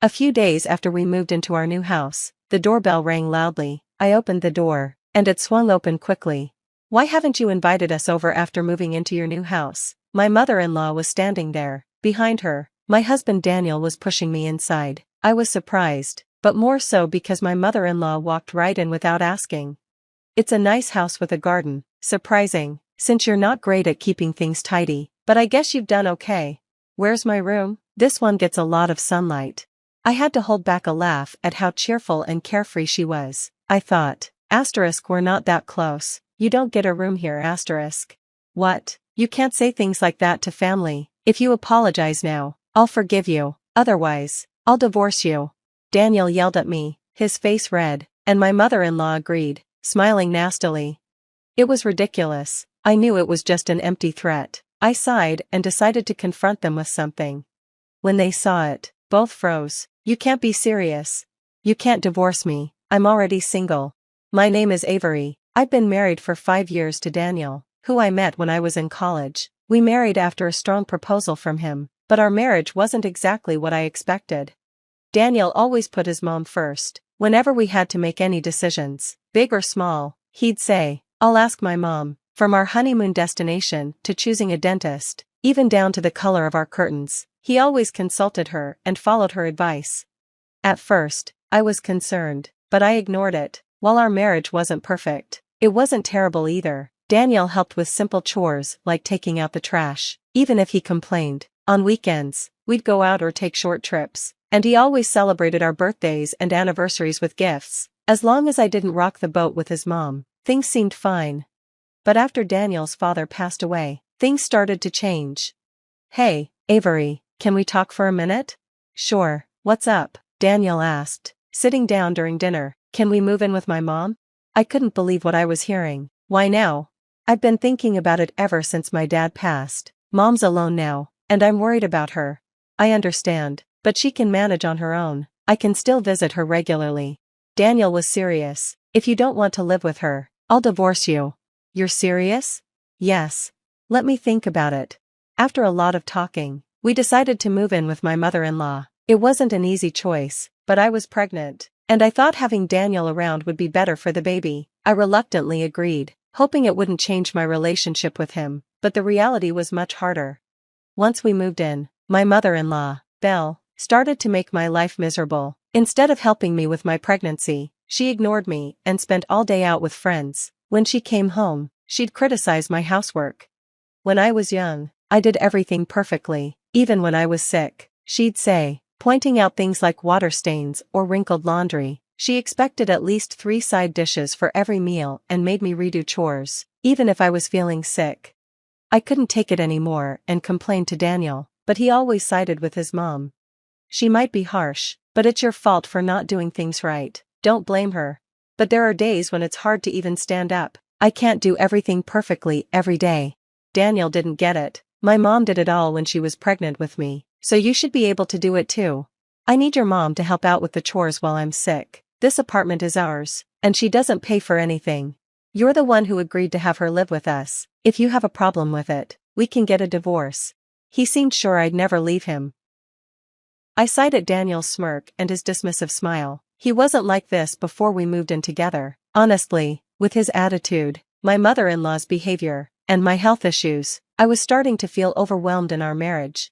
A few days after we moved into our new house, the doorbell rang loudly. I opened the door, and it swung open quickly. "Why haven't you invited us over after moving into your new house?" My mother-in-law was standing there. Behind her, my husband Daniel was pushing me inside. I was surprised, but more so because my mother-in-law walked right in without asking. "It's a nice house with a garden." "Surprising, since you're not great at keeping things tidy, but I guess you've done okay." "Where's my room?" "This one gets a lot of sunlight." I had to hold back a laugh at how cheerful and carefree she was. I thought, we're not that close. "You don't get a room here, asterisk." "What? You can't say things like that to family. If you apologize now, I'll forgive you. Otherwise, I'll divorce you." Daniel yelled at me, his face red, and my mother-in-law agreed, smiling nastily. It was ridiculous. I knew it was just an empty threat. I sighed and decided to confront them with something. When they saw it, both froze. "You can't be serious. You can't divorce me. I'm already single. My name is Avery. I've been married for 5 years to Daniel, who I met when I was in college. We married after a strong proposal from him, but our marriage wasn't exactly what I expected. Daniel always put his mom first. Whenever we had to make any decisions, big or small, he'd say, 'I'll ask my mom.' From our honeymoon destination to choosing a dentist, even down to the color of our curtains, he always consulted her and followed her advice. At first, I was concerned, but I ignored it. While our marriage wasn't perfect, it wasn't terrible either. Daniel helped with simple chores like taking out the trash, even if he complained. On weekends, we'd go out or take short trips, and he always celebrated our birthdays and anniversaries with gifts. As long as I didn't rock the boat with his mom, things seemed fine. But after Daniel's father passed away, things started to change. "Hey, Avery, can we talk for a minute?" "Sure, what's up?" Daniel asked, sitting down during dinner. "Can we move in with my mom?" I couldn't believe what I was hearing. "Why now?" "I've been thinking about it ever since my dad passed. Mom's alone now, and I'm worried about her." "I understand, but she can manage on her own. I can still visit her regularly." Daniel was serious. "If you don't want to live with her, I'll divorce you." "You're serious?" "Yes. Let me think about it." After a lot of talking, we decided to move in with my mother-in-law. It wasn't an easy choice, but I was pregnant, and I thought having Daniel around would be better for the baby. I reluctantly agreed, hoping it wouldn't change my relationship with him, but the reality was much harder. Once we moved in, my mother-in-law, Belle, started to make my life miserable. Instead of helping me with my pregnancy, she ignored me and spent all day out with friends. When she came home, she'd criticize my housework. When I was young, I did everything perfectly, even when I was sick, she'd say, pointing out things like water stains or wrinkled laundry. She expected at least 3 side dishes for every meal and made me redo chores, even if I was feeling sick. I couldn't take it anymore and complained to Daniel, but he always sided with his mom. "She might be harsh, but it's your fault for not doing things right. Don't blame her." "But there are days when it's hard to even stand up. I can't do everything perfectly every day." Daniel didn't get it. "My mom did it all when she was pregnant with me, so you should be able to do it too. I need your mom to help out with the chores while I'm sick. This apartment is ours, and she doesn't pay for anything. You're the one who agreed to have her live with us. If you have a problem with it, we can get a divorce." He seemed sure I'd never leave him. I sighed at Daniel's smirk and his dismissive smile. He wasn't like this before we moved in together. Honestly, with his attitude, my mother-in-law's behavior, and my health issues, I was starting to feel overwhelmed in our marriage.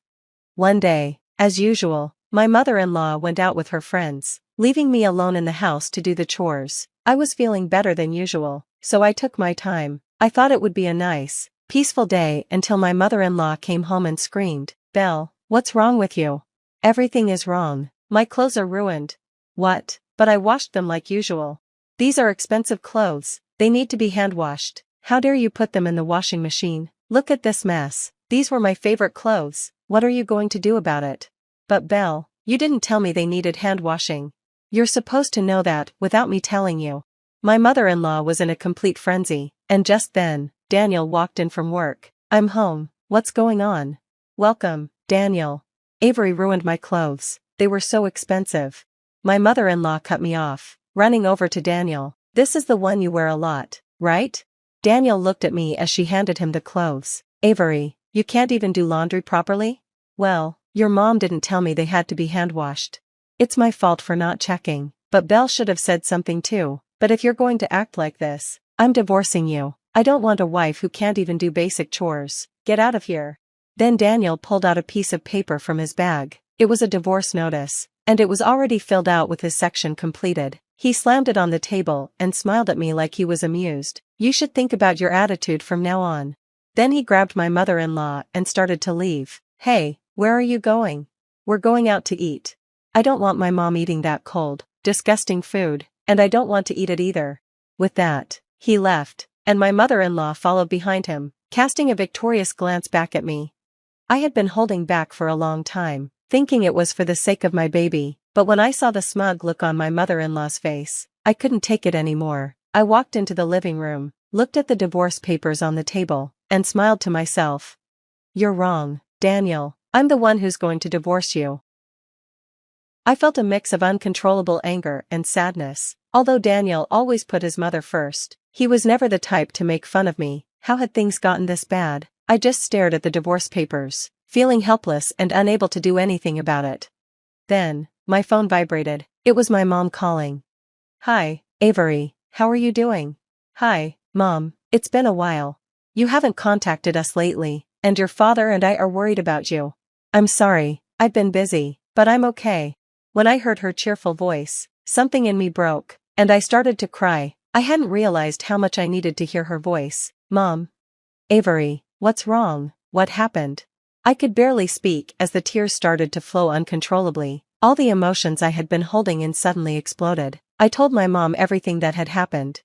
One day, as usual, my mother-in-law went out with her friends, leaving me alone in the house to do the chores. I was feeling better than usual, so I took my time. I thought it would be a nice, peaceful day until my mother-in-law came home and screamed, "Belle, what's wrong with you?" "Everything is wrong. My clothes are ruined." "What?" "But I washed them like usual." "These are expensive clothes. They need to be hand-washed. How dare you put them in the washing machine? Look at this mess. These were my favorite clothes. What are you going to do about it?" "But Belle, you didn't tell me they needed hand-washing." "You're supposed to know that without me telling you." My mother-in-law was in a complete frenzy, and just then, Daniel walked in from work. "I'm home. What's going on?" "Welcome, Daniel. Avery ruined my clothes. They were so expensive." My mother-in-law cut me off, running over to Daniel. "This is the one you wear a lot, right?" Daniel looked at me as she handed him the clothes. "Avery, you can't even do laundry properly?" "Well, your mom didn't tell me they had to be hand-washed." It's my fault for not checking, but Belle should have said something too. But if you're going to act like this, I'm divorcing you. I don't want a wife who can't even do basic chores. Get out of here." Then Daniel pulled out a piece of paper from his bag. It was a divorce notice, and it was already filled out with his section completed. He slammed it on the table and smiled at me like he was amused. "You should think about your attitude from now on." Then he grabbed my mother-in-law and started to leave. "Hey, where are you going?" "We're going out to eat." "I don't want my mom eating that cold, disgusting food, and I don't want to eat it either." With that, he left, and my mother-in-law followed behind him, casting a victorious glance back at me. I had been holding back for a long time, thinking it was for the sake of my baby, but when I saw the smug look on my mother-in-law's face, I couldn't take it anymore. I walked into the living room, looked at the divorce papers on the table, and smiled to myself. "You're wrong, Daniel. I'm the one who's going to divorce you." I felt a mix of uncontrollable anger and sadness. Although Daniel always put his mother first, he was never the type to make fun of me. How had things gotten this bad? I just stared at the divorce papers, feeling helpless and unable to do anything about it. Then, my phone vibrated. It was my mom calling. "Hi, Avery, how are you doing?" "Hi, Mom, it's been a while. You haven't contacted us lately, and your father and I are worried about you." "I'm sorry, I've been busy, but I'm okay." When I heard her cheerful voice, something in me broke, and I started to cry. I hadn't realized how much I needed to hear her voice. "Mom." "Avery, what's wrong? What happened?" I could barely speak as the tears started to flow uncontrollably. All the emotions I had been holding in suddenly exploded. I told my mom everything that had happened.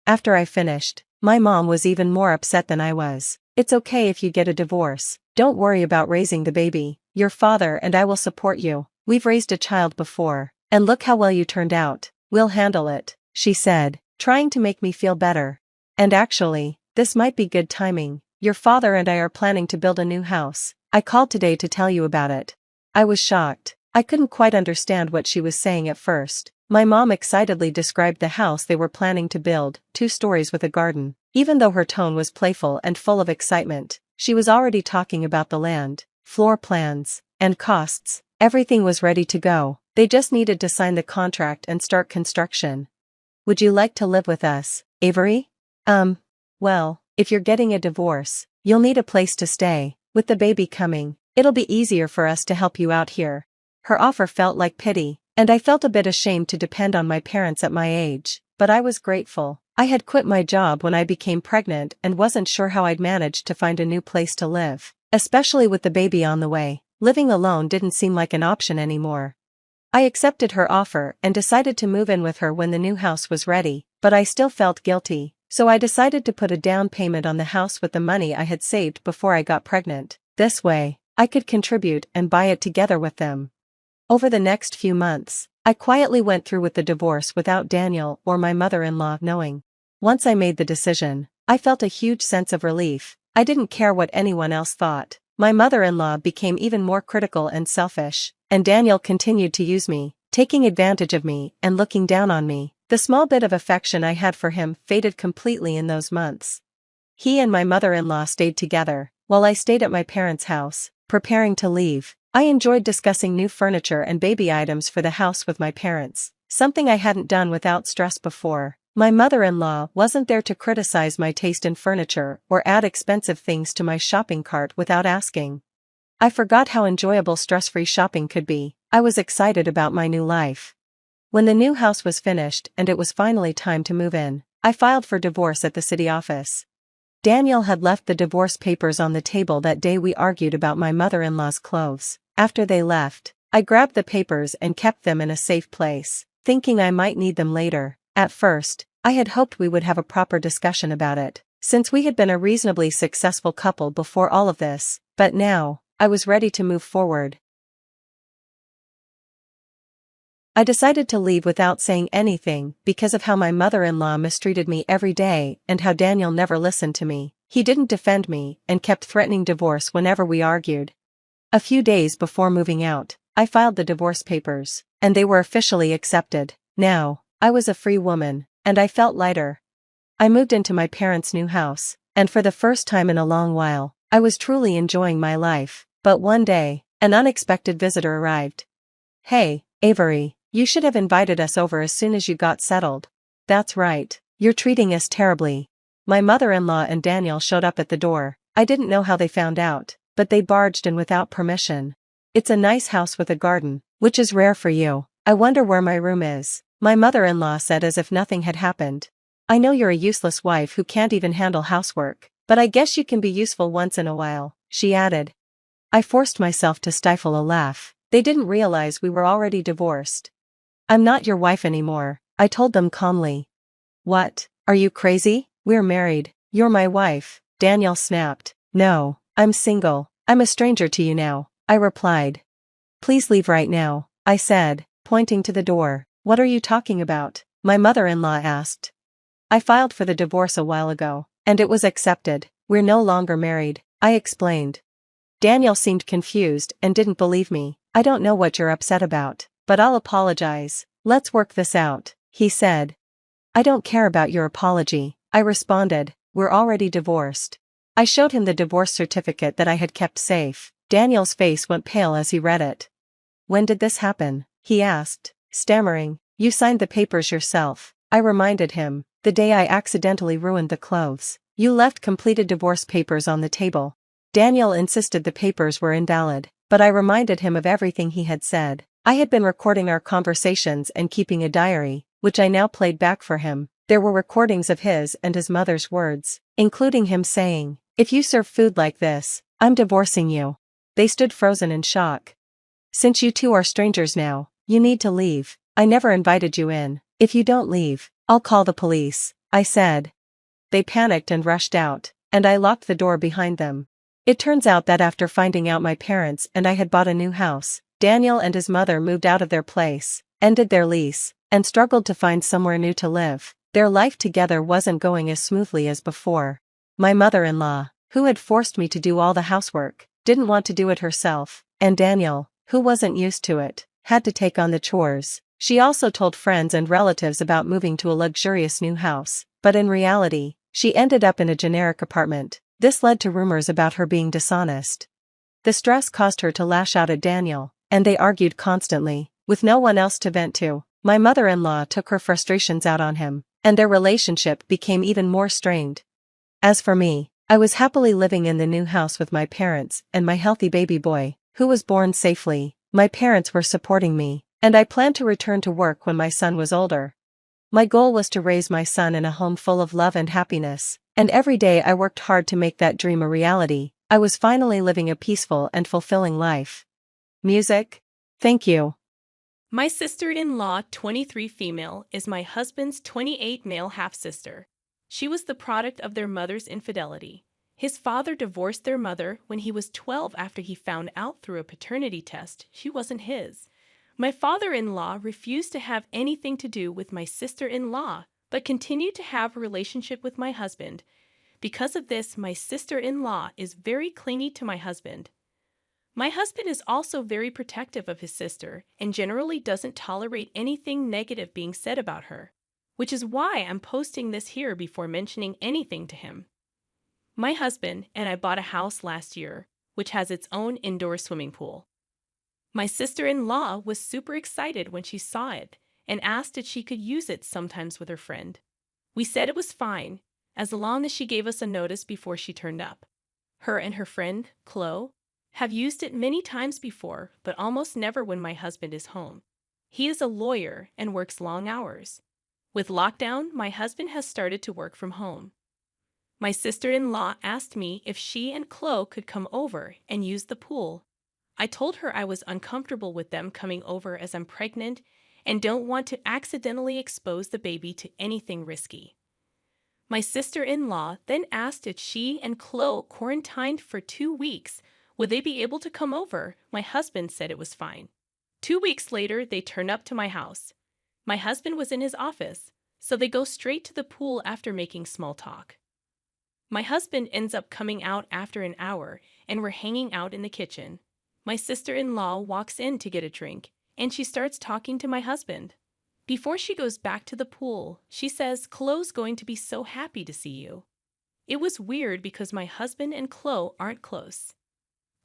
After I finished, my mom was even more upset than I was. "It's okay if you get a divorce. Don't worry about raising the baby. Your father and I will support you. We've raised a child before, and look how well you turned out. We'll handle it," she said, trying to make me feel better. "And actually, this might be good timing. Your father and I are planning to build a new house. I called today to tell you about it." I was shocked. I couldn't quite understand what she was saying at first. My mom excitedly described the house they were planning to build, 2 stories with a garden. Even though her tone was playful and full of excitement, she was already talking about the land, floor plans, and costs. Everything was ready to go. They just needed to sign the contract and start construction. "Would you like to live with us, Avery?" Well, if you're getting a divorce, you'll need a place to stay. With the baby coming, it'll be easier for us to help you out here." Her offer felt like pity, and I felt a bit ashamed to depend on my parents at my age, but I was grateful. I had quit my job when I became pregnant and wasn't sure how I'd manage to find a new place to live, especially with the baby on the way. Living alone didn't seem like an option anymore. I accepted her offer and decided to move in with her when the new house was ready, but I still felt guilty, so I decided to put a down payment on the house with the money I had saved before I got pregnant. This way, I could contribute and buy it together with them. Over the next few months, I quietly went through with the divorce without Daniel or my mother-in-law knowing. Once I made the decision, I felt a huge sense of relief. I didn't care what anyone else thought. My mother-in-law became even more critical and selfish, and Daniel continued to use me, taking advantage of me and looking down on me. The small bit of affection I had for him faded completely in those months. He and my mother-in-law stayed together, while I stayed at my parents' house, preparing to leave. I enjoyed discussing new furniture and baby items for the house with my parents, something I hadn't done without stress before. My mother-in-law wasn't there to criticize my taste in furniture or add expensive things to my shopping cart without asking. I forgot how enjoyable stress-free shopping could be. I was excited about my new life. When the new house was finished and it was finally time to move in, I filed for divorce at the city office. Daniel had left the divorce papers on the table that day we argued about my mother-in-law's clothes. After they left, I grabbed the papers and kept them in a safe place, thinking I might need them later. At first, I had hoped we would have a proper discussion about it, since we had been a reasonably successful couple before all of this, but now, I was ready to move forward. I decided to leave without saying anything because of how my mother-in-law mistreated me every day and how Daniel never listened to me. He didn't defend me and kept threatening divorce whenever we argued. A few days before moving out, I filed the divorce papers, and they were officially accepted. Now, I was a free woman, and I felt lighter. I moved into my parents' new house, and for the first time in a long while, I was truly enjoying my life. But one day, an unexpected visitor arrived. "Hey, Avery, you should have invited us over as soon as you got settled. That's right, you're treating us terribly. My mother-in-law and Daniel showed up at the door. I didn't know how they found out, but they barged in without permission. It's a nice house with a garden, which is rare for you. I wonder where my room is, my mother-in-law said as if nothing had happened. I know you're a useless wife who can't even handle housework, but I guess you can be useful once in a while, she added. I forced myself to stifle a laugh. They didn't realize we were already divorced. I'm not your wife anymore, I told them calmly. What? Are you crazy? We're married. You're my wife, Daniel snapped. No, I'm single. I'm a stranger to you now, I replied. Please leave right now, I said, pointing to the door. What are you talking about? My mother-in-law asked. I filed for the divorce a while ago, and it was accepted. We're no longer married, I explained. Daniel seemed confused and didn't believe me. I don't know what you're upset about, but I'll apologize. Let's work this out, he said. I don't care about your apology, I responded. We're already divorced. I showed him the divorce certificate that I had kept safe. Daniel's face went pale as he read it. When did this happen? He asked, stammering. You signed the papers yourself, I reminded him, the day I accidentally ruined the clothes. You left completed divorce papers on the table. Daniel insisted the papers were invalid, but I reminded him of everything he had said. I had been recording our conversations and keeping a diary, which I now played back for him. There were recordings of his and his mother's words, including him saying, if you serve food like this, I'm divorcing you. They stood frozen in shock. Since you two are strangers now, you need to leave. I never invited you in. If you don't leave, I'll call the police, I said. They panicked and rushed out, and I locked the door behind them. It turns out that after finding out my parents and I had bought a new house, Daniel and his mother moved out of their place, ended their lease, and struggled to find somewhere new to live. Their life together wasn't going as smoothly as before. My mother-in-law, who had forced me to do all the housework, didn't want to do it herself, and Daniel, who wasn't used to it, had to take on the chores. She also told friends and relatives about moving to a luxurious new house, but in reality, she ended up in a generic apartment. This led to rumors about her being dishonest. The stress caused her to lash out at Daniel, and they argued constantly, with no one else to vent to. My mother-in-law took her frustrations out on him, and their relationship became even more strained. As for me, I was happily living in the new house with my parents and my healthy baby boy, who was born safely. My parents were supporting me, and I planned to return to work when my son was older. My goal was to raise my son in a home full of love and happiness, and every day I worked hard to make that dream a reality. I was finally living a peaceful and fulfilling life. Music? Thank you. My sister-in-law, 23 female, is my husband's 28 male half-sister. She was the product of their mother's infidelity. His father divorced their mother when he was 12 after he found out through a paternity test she wasn't his. My father-in-law refused to have anything to do with my sister-in-law, but continued to have a relationship with my husband. Because of this, my sister-in-law is very clingy to my husband. My husband is also very protective of his sister and generally doesn't tolerate anything negative being said about her, which is why I'm posting this here before mentioning anything to him. My husband and I bought a house last year, which has its own indoor swimming pool. My sister-in-law was super excited when she saw it and asked if she could use it sometimes with her friend. We said it was fine, as long as she gave us a notice before she turned up. Her and her friend, Chloe, have used it many times before, but almost never when my husband is home. He is a lawyer and works long hours. With lockdown, my husband has started to work from home. My sister-in-law asked me if she and Chloe could come over and use the pool. I told her I was uncomfortable with them coming over as I'm pregnant and don't want to accidentally expose the baby to anything risky. My sister-in-law then asked if she and Chloe quarantined for 2 weeks, would they be able to come over? My husband said it was fine. 2 weeks later, they turn up to my house. My husband was in his office, so they go straight to the pool after making small talk. My husband ends up coming out after an hour, and we're hanging out in the kitchen. My sister-in-law walks in to get a drink, and she starts talking to my husband. Before she goes back to the pool, she says, Chloe's going to be so happy to see you. It was weird because my husband and Chloe aren't close.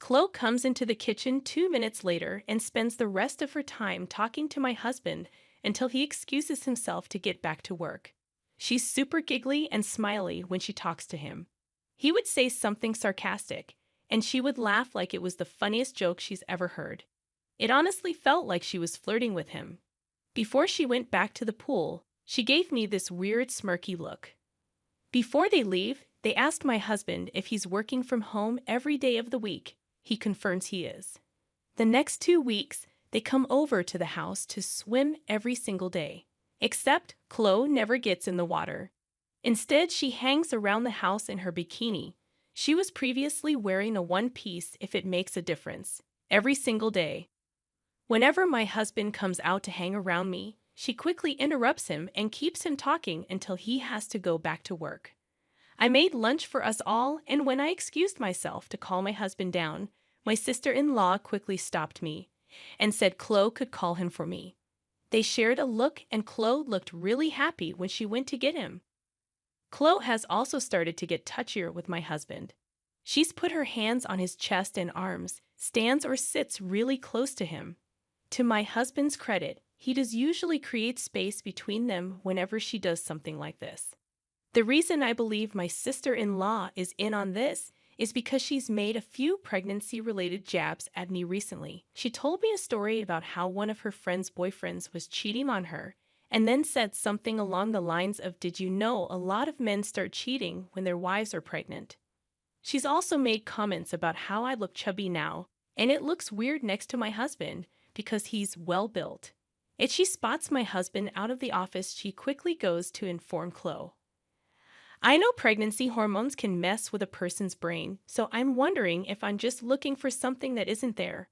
Chloe comes into the kitchen 2 minutes later and spends the rest of her time talking to my husband until he excuses himself to get back to work. She's super giggly and smiley when she talks to him. He would say something sarcastic, and she would laugh like it was the funniest joke she's ever heard. It honestly felt like she was flirting with him. Before she went back to the pool, she gave me this weird smirky look. Before they leave, they asked my husband if he's working from home every day of the week. He confirms he is. The next 2 weeks, they come over to the house to swim every single day. Except Chloe never gets in the water. Instead, she hangs around the house in her bikini. She was previously wearing a one-piece if it makes a difference, every single day. Whenever my husband comes out to hang around me, she quickly interrupts him and keeps him talking until he has to go back to work. I made lunch for us all, and when I excused myself to call my husband down, my sister-in-law quickly stopped me and said Chloe could call him for me. They shared a look, and Chloe looked really happy when she went to get him. Chloe has also started to get touchier with my husband. She's put her hands on his chest and arms, stands or sits really close to him. To my husband's credit, he does usually create space between them whenever she does something like this. The reason I believe my sister-in-law is in on this is because she's made a few pregnancy-related jabs at me recently. She told me a story about how one of her friend's boyfriends was cheating on her, and then said something along the lines of, "Did you know a lot of men start cheating when their wives are pregnant?" She's also made comments about how I look chubby now, and it looks weird next to my husband because he's well-built. If she spots my husband out of the office, she quickly goes to inform Chloe. I know pregnancy hormones can mess with a person's brain, so I'm wondering if I'm just looking for something that isn't there.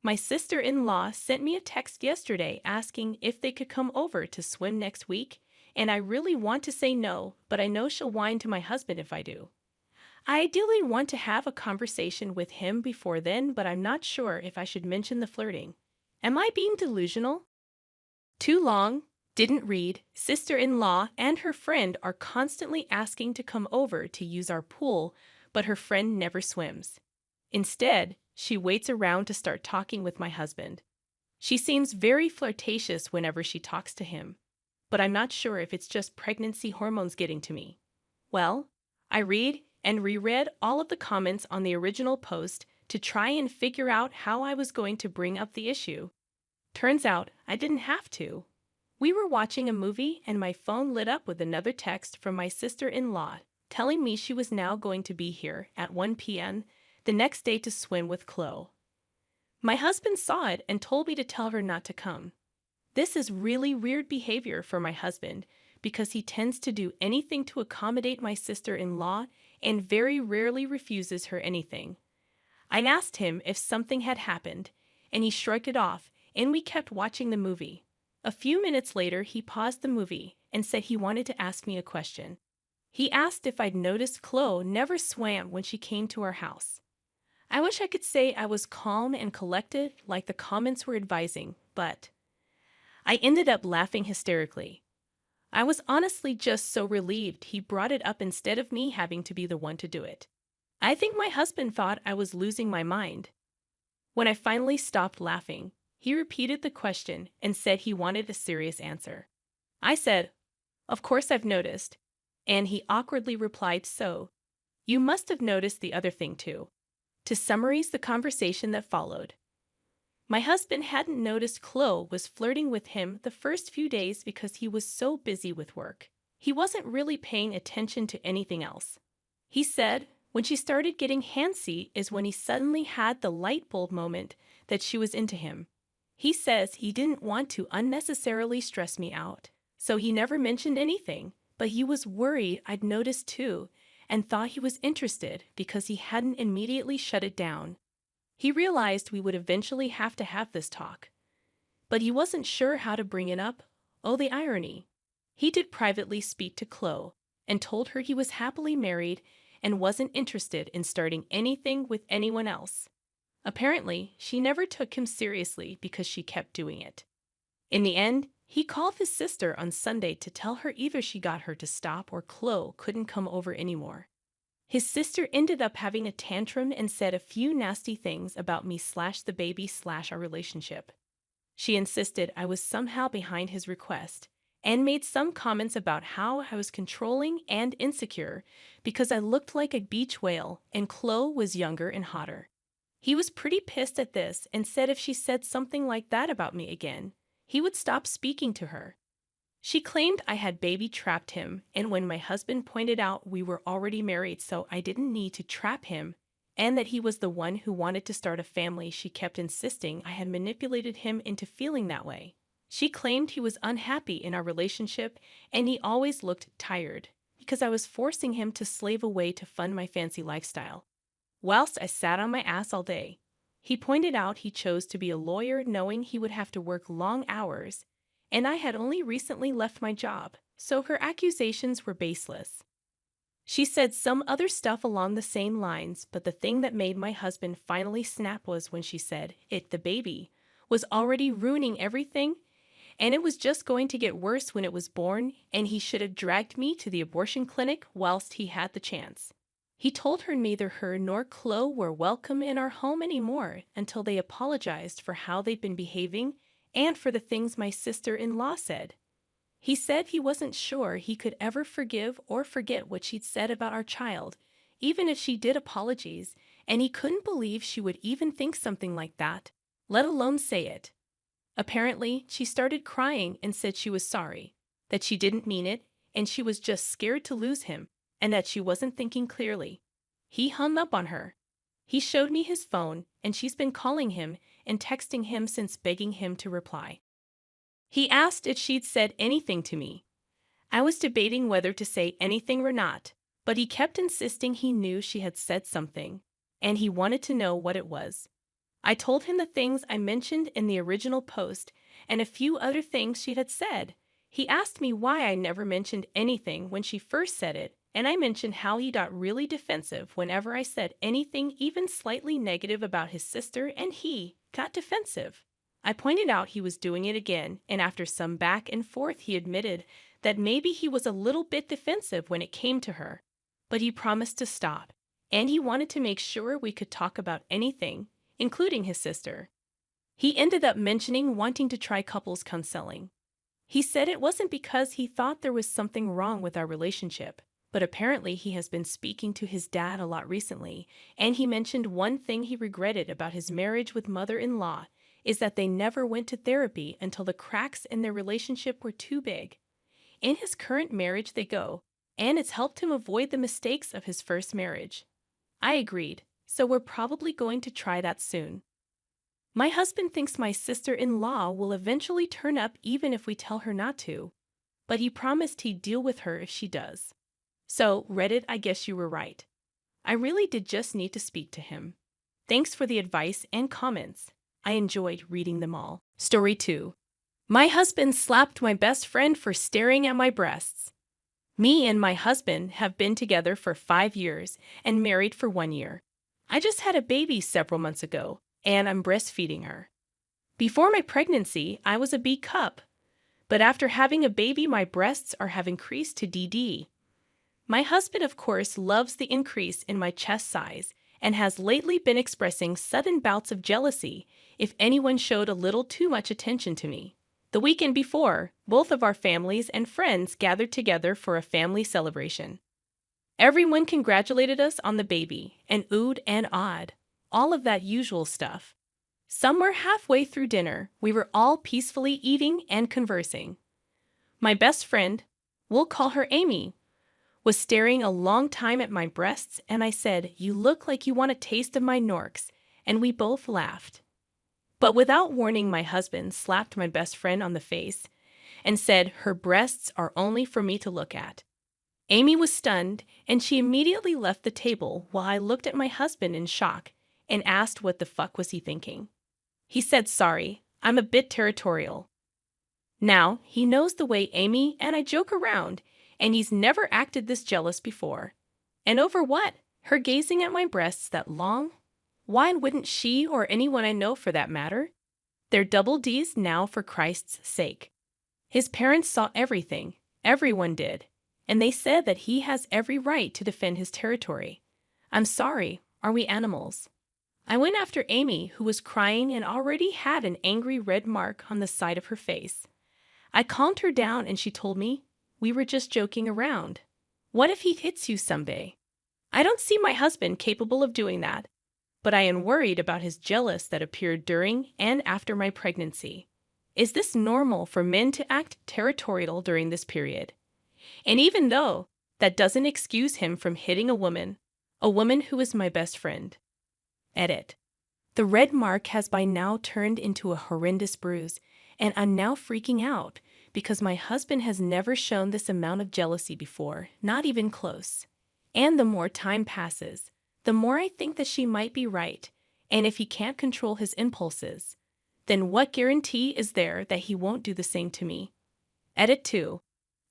My sister-in-law sent me a text yesterday asking if they could come over to swim next week, and I really want to say no, but I know she'll whine to my husband if I do. I ideally want to have a conversation with him before then, but I'm not sure if I should mention the flirting. Am I being delusional? Too long, didn't read, sister-in-law and her friend are constantly asking to come over to use our pool, but her friend never swims. Instead, she waits around to start talking with my husband. She seems very flirtatious whenever she talks to him, but I'm not sure if it's just pregnancy hormones getting to me. Well, I read and reread all of the comments on the original post to try and figure out how I was going to bring up the issue. Turns out I didn't have to. We were watching a movie and my phone lit up with another text from my sister-in-law telling me she was now going to be here at 1 p.m. the next day to swim with Chloe. My husband saw it and told me to tell her not to come. This is really weird behavior for my husband because he tends to do anything to accommodate my sister-in-law and very rarely refuses her anything. I asked him if something had happened, and he shrugged it off, and we kept watching the movie. A few minutes later, he paused the movie and said he wanted to ask me a question. He asked if I'd noticed Chloe never swam when she came to our house. I wish I could say I was calm and collected like the comments were advising, but I ended up laughing hysterically. I was honestly just so relieved he brought it up instead of me having to be the one to do it. I think my husband thought I was losing my mind. When I finally stopped laughing, he repeated the question and said he wanted a serious answer. I said, "Of course I've noticed," and he awkwardly replied, "So, you must have noticed the other thing too." To summarize the conversation that followed, my husband hadn't noticed Chloe was flirting with him the first few days because he was so busy with work. He wasn't really paying attention to anything else. He said when she started getting handsy is when he suddenly had the light bulb moment that she was into him. He says he didn't want to unnecessarily stress me out, so he never mentioned anything, but he was worried I'd noticed too and thought he was interested because he hadn't immediately shut it down. He realized we would eventually have to have this talk, but he wasn't sure how to bring it up. Oh, the irony. He did privately speak to Chloe and told her he was happily married and wasn't interested in starting anything with anyone else. Apparently, she never took him seriously because she kept doing it. In the end, he called his sister on Sunday to tell her either she got her to stop or Chloe couldn't come over anymore. His sister ended up having a tantrum and said a few nasty things about me / the baby / our relationship. She insisted I was somehow behind his request and made some comments about how I was controlling and insecure because I looked like a beach whale and Chloe was younger and hotter. He was pretty pissed at this and said if she said something like that about me again, he would stop speaking to her. She claimed I had baby trapped him, and when my husband pointed out we were already married so I didn't need to trap him, and that he was the one who wanted to start a family, she kept insisting I had manipulated him into feeling that way. She claimed he was unhappy in our relationship and he always looked tired because I was forcing him to slave away to fund my fancy lifestyle. Whilst I sat on my ass all day, he pointed out he chose to be a lawyer knowing he would have to work long hours, and I had only recently left my job, so her accusations were baseless. She said some other stuff along the same lines, but the thing that made my husband finally snap was when she said the baby was already ruining everything, and it was just going to get worse when it was born, and he should have dragged me to the abortion clinic whilst he had the chance. He told her neither her nor Chloe were welcome in our home anymore until they apologized for how they'd been behaving and for the things my sister-in-law said. He said he wasn't sure he could ever forgive or forget what she'd said about our child, even if she did apologies, and he couldn't believe she would even think something like that, let alone say it. Apparently, she started crying and said she was sorry, that she didn't mean it, and she was just scared to lose him, and that she wasn't thinking clearly. He hung up on her. He showed me his phone, and she's been calling him and texting him since, begging him to reply. He asked if she'd said anything to me. I was debating whether to say anything or not, but he kept insisting he knew she had said something, and he wanted to know what it was. I told him the things I mentioned in the original post and a few other things she had said. He asked me why I never mentioned anything when she first said it, and I mentioned how he got really defensive whenever I said anything even slightly negative about his sister, and he got defensive. I pointed out he was doing it again, and after some back and forth he admitted that maybe he was a little bit defensive when it came to her, but he promised to stop, and he wanted to make sure we could talk about anything, including his sister. He ended up mentioning wanting to try couples counseling. He said it wasn't because he thought there was something wrong with our relationship, but apparently he has been speaking to his dad a lot recently, and he mentioned one thing he regretted about his marriage with mother-in-law is that they never went to therapy until the cracks in their relationship were too big. In his current marriage they go, and it's helped him avoid the mistakes of his first marriage. I agreed, so we're probably going to try that soon. My husband thinks my sister-in-law will eventually turn up even if we tell her not to, but he promised he'd deal with her if she does. So, Reddit, I guess you were right. I really did just need to speak to him. Thanks for the advice and comments. I enjoyed reading them all. Story 2. My husband slapped my best friend for staring at my breasts. Me and my husband have been together for 5 years and married for 1 year. I just had a baby several months ago, and I'm breastfeeding her. Before my pregnancy, I was a B cup, but after having a baby, my breasts have increased to DD. My husband, of course, loves the increase in my chest size and has lately been expressing sudden bouts of jealousy if anyone showed a little too much attention to me. The weekend before, both of our families and friends gathered together for a family celebration. Everyone congratulated us on the baby and oohed and awed, all of that usual stuff. Somewhere halfway through dinner, we were all peacefully eating and conversing. My best friend, we'll call her Amy, was staring a long time at my breasts, and I said, "You look like you want a taste of my Norks," and we both laughed. But without warning, my husband slapped my best friend on the face and said, "Her breasts are only for me to look at." Amy was stunned, and she immediately left the table while I looked at my husband in shock and asked what the fuck was he thinking. He said, "Sorry, I'm a bit territorial." Now, he knows the way Amy and I joke around, and he's never acted this jealous before. And over what? Her gazing at my breasts that long? Why wouldn't she or anyone I know for that matter? They're double D's now, for Christ's sake. His parents saw everything, everyone did, and they said that he has every right to defend his territory. I'm sorry, are we animals? I went after Amy, who was crying and already had an angry red mark on the side of her face. I calmed her down and she told me, we were just joking around. What if he hits you someday? I don't see my husband capable of doing that, but I am worried about his jealous that appeared during and after my pregnancy. Is this normal for men to act territorial during this period? And even though that doesn't excuse him from hitting a woman who is my best friend. Edit. The red mark has by now turned into a horrendous bruise, and I'm now freaking out because my husband has never shown this amount of jealousy before, not even close. And the more time passes, the more I think that she might be right, and if he can't control his impulses, then what guarantee is there that he won't do the same to me? Edit 2.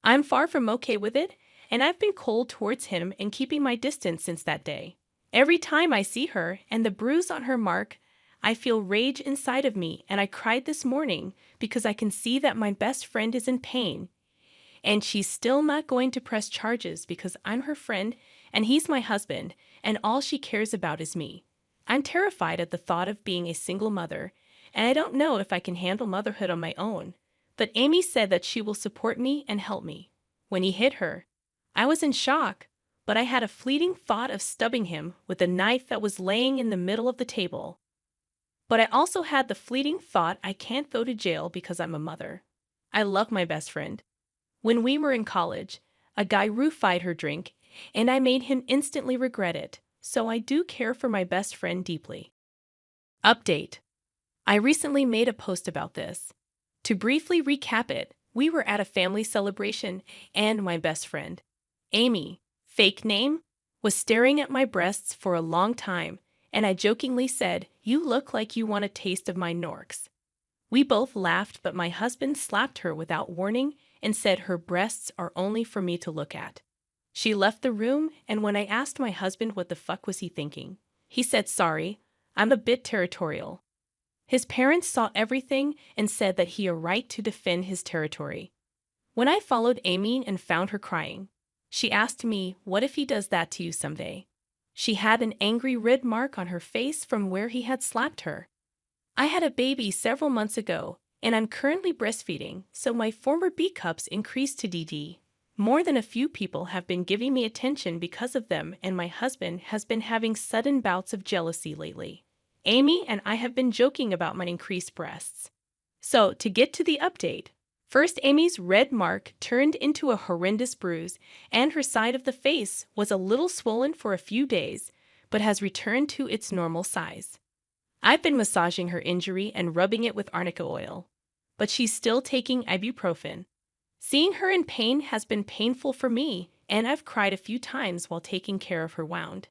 I'm far from okay with it, and I've been cold towards him and keeping my distance since that day. Every time I see her and the bruise on her mark, I feel rage inside of me, and I cried this morning because I can see that my best friend is in pain, and she's still not going to press charges because I'm her friend and he's my husband, and all she cares about is me. I'm terrified at the thought of being a single mother, and I don't know if I can handle motherhood on my own, but Amy said that she will support me and help me. When he hit her, I was in shock, but I had a fleeting thought of stabbing him with a knife that was laying in the middle of the table. But I also had the fleeting thought I can't go to jail because I'm a mother. I love my best friend. When we were in college, a guy roofied her drink, and I made him instantly regret it, so I do care for my best friend deeply. Update. I recently made a post about this. To briefly recap it, we were at a family celebration, and my best friend, Amy, fake name, was staring at my breasts for a long time, and I jokingly said, "You look like you want a taste of my norks." We both laughed, but my husband slapped her without warning and said her breasts are only for me to look at. She left the room, and when I asked my husband what the fuck was he thinking, he said, "Sorry, I'm a bit territorial." His parents saw everything and said that he had a right to defend his territory. When I followed Amy and found her crying, she asked me, "What if he does that to you someday?" She had an angry red mark on her face from where he had slapped her. I had a baby several months ago, and I'm currently breastfeeding, so my former B cups increased to DD. More than a few people have been giving me attention because of them, and my husband has been having sudden bouts of jealousy lately. Amy and I have been joking about my increased breasts. So, to get to the update, first Amy's red mark turned into a horrendous bruise, and her side of the face was a little swollen for a few days, but has returned to its normal size. I've been massaging her injury and rubbing it with arnica oil, but she's still taking ibuprofen. Seeing her in pain has been painful for me, and I've cried a few times while taking care of her wound.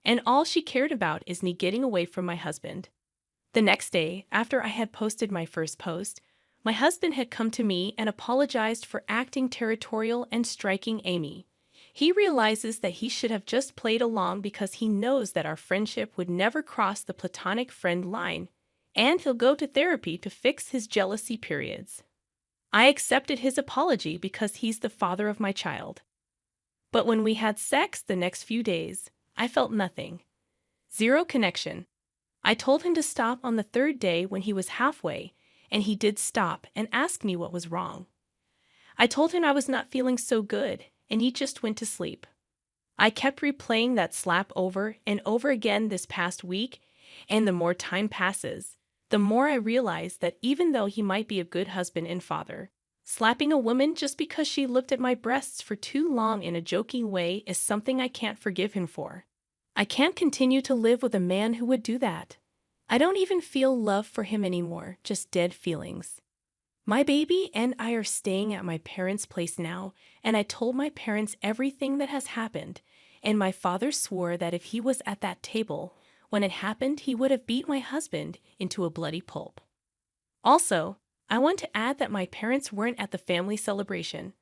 And all she cared about is me getting away from my husband. The next day, after I had posted my first post, my husband had come to me and apologized for acting territorial and striking Amy. He realizes that he should have just played along because he knows that our friendship would never cross the platonic friend line, and he'll go to therapy to fix his jealousy periods. I accepted his apology because he's the father of my child. But when we had sex the next few days, I felt nothing. Zero connection. I told him to stop on the third day when he was halfway, and he did stop and asked me what was wrong. I told him I was not feeling so good, and he just went to sleep. I kept replaying that slap over and over again this past week, and the more time passes, the more I realize that even though he might be a good husband and father, slapping a woman just because she looked at my breasts for too long in a joking way is something I can't forgive him for. I can't continue to live with a man who would do that. I don't even feel love for him anymore, just dead feelings. My baby and I are staying at my parents' place now, and I told my parents everything that has happened, and my father swore that if he was at that table when it happened, he would have beat my husband into a bloody pulp. Also, I want to add that my parents weren't at the family celebration,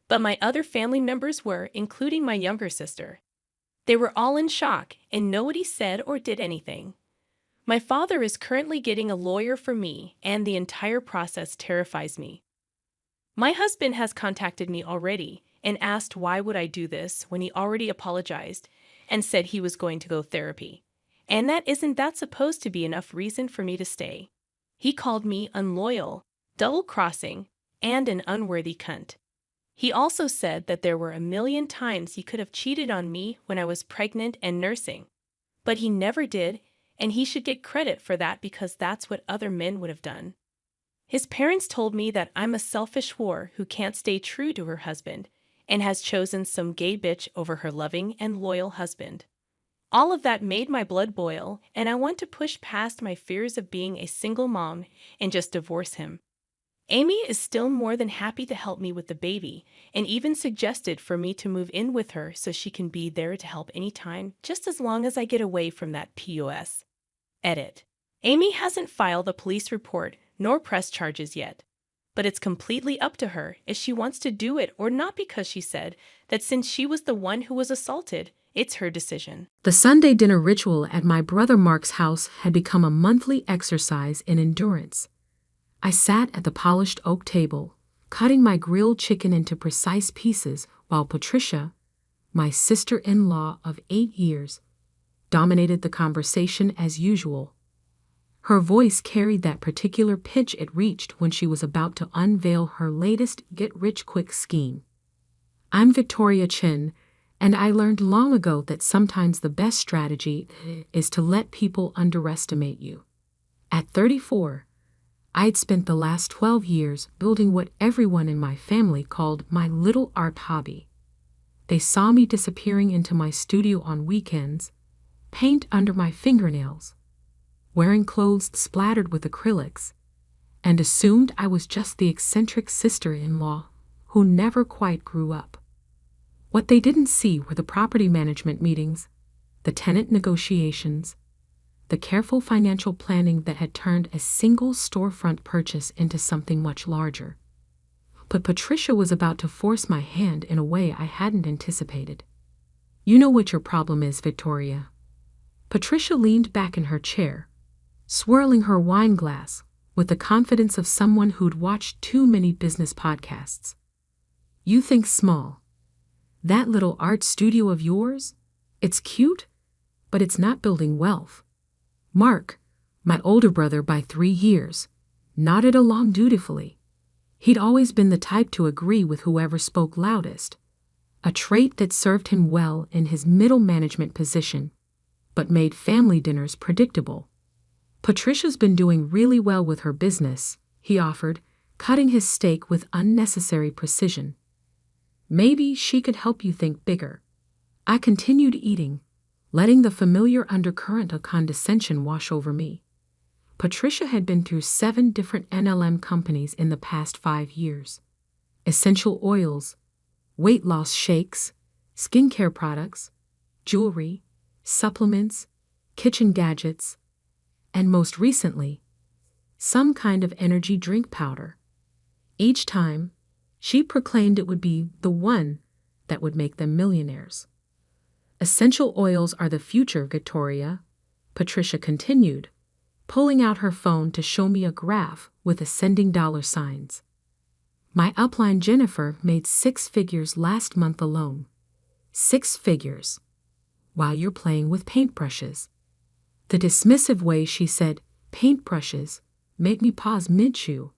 but my other family members were, including my younger sister. They were all in shock, and nobody said or did anything. My father is currently getting a lawyer for me, and the entire process terrifies me. My husband has contacted me already and asked why would I do this when he already apologized, and said he was going to go therapy. And isn't that supposed to be enough reason for me to stay? He called me unloyal, double-crossing, and an unworthy cunt. He also said that there were a million times he could have cheated on me when I was pregnant and nursing. But he never did, and he should get credit for that because that's what other men would have done. His parents told me that I'm a selfish whore who can't stay true to her husband and has chosen some gay bitch over her loving and loyal husband. All of that made my blood boil, and I want to push past my fears of being a single mom and just divorce him. Amy is still more than happy to help me with the baby, and even suggested for me to move in with her so she can be there to help anytime, just as long as I get away from that POS. Edit. Amy hasn't filed a police report nor pressed charges yet, but it's completely up to her if she wants to do it or not, because she said that since she was the one who was assaulted, it's her decision. The Sunday dinner ritual at my brother Mark's house had become a monthly exercise in endurance. I sat at the polished oak table, cutting my grilled chicken into precise pieces, while Patricia, my sister-in-law of 8 years, dominated the conversation as usual. Her voice carried that particular pitch it reached when she was about to unveil her latest get-rich-quick scheme. I'm Victoria Chin, and I learned long ago that sometimes the best strategy is to let people underestimate you. At 34, I'd spent the last 12 years building what everyone in my family called my little art hobby. They saw me disappearing into my studio on weekends, paint under my fingernails, wearing clothes splattered with acrylics, and assumed I was just the eccentric sister-in-law who never quite grew up. What they didn't see were the property management meetings, the tenant negotiations, the careful financial planning that had turned a single storefront purchase into something much larger. But Patricia was about to force my hand in a way I hadn't anticipated. "You know what your problem is, Victoria." Patricia leaned back in her chair, swirling her wine glass with the confidence of someone who'd watched too many business podcasts. "You think small. That little art studio of yours? It's cute, but it's not building wealth." Mark, my older brother by 3 years, nodded along dutifully. He'd always been the type to agree with whoever spoke loudest, a trait that served him well in his middle management position, but made family dinners predictable. "Patricia's been doing really well with her business," he offered, cutting his steak with unnecessary precision. "Maybe she could help you think bigger." I continued eating, letting the familiar undercurrent of condescension wash over me. Patricia had been through 7 different NLM companies in the past 5 years. Essential oils, weight loss shakes, skincare products, jewelry, supplements, kitchen gadgets, and most recently, some kind of energy drink powder. Each time, she proclaimed it would be the one that would make them millionaires. "Essential oils are the future, Victoria," Patricia continued, pulling out her phone to show me a graph with ascending dollar signs. "My upline Jennifer made 6 figures last month alone. 6 figures. While you're playing with paintbrushes." The dismissive way she said paintbrushes made me pause mid-chew.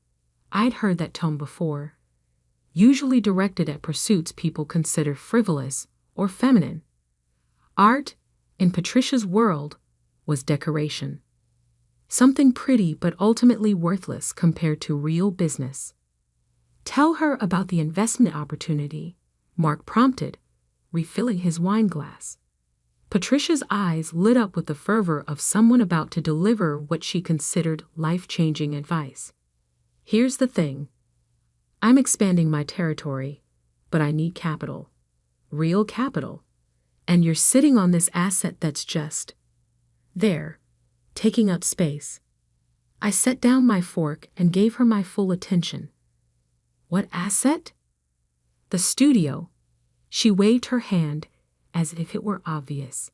I'd heard that tone before, usually directed at pursuits people consider frivolous or feminine. Art, in Patricia's world, was decoration. Something pretty but ultimately worthless compared to real business. "Tell her about the investment opportunity," Mark prompted, refilling his wine glass. Patricia's eyes lit up with the fervor of someone about to deliver what she considered life-changing advice. "Here's the thing. I'm expanding my territory, but I need capital. Real capital. And you're sitting on this asset that's just there, taking up space." I set down my fork and gave her my full attention. "What asset?" "The studio." She waved her hand as if it were obvious.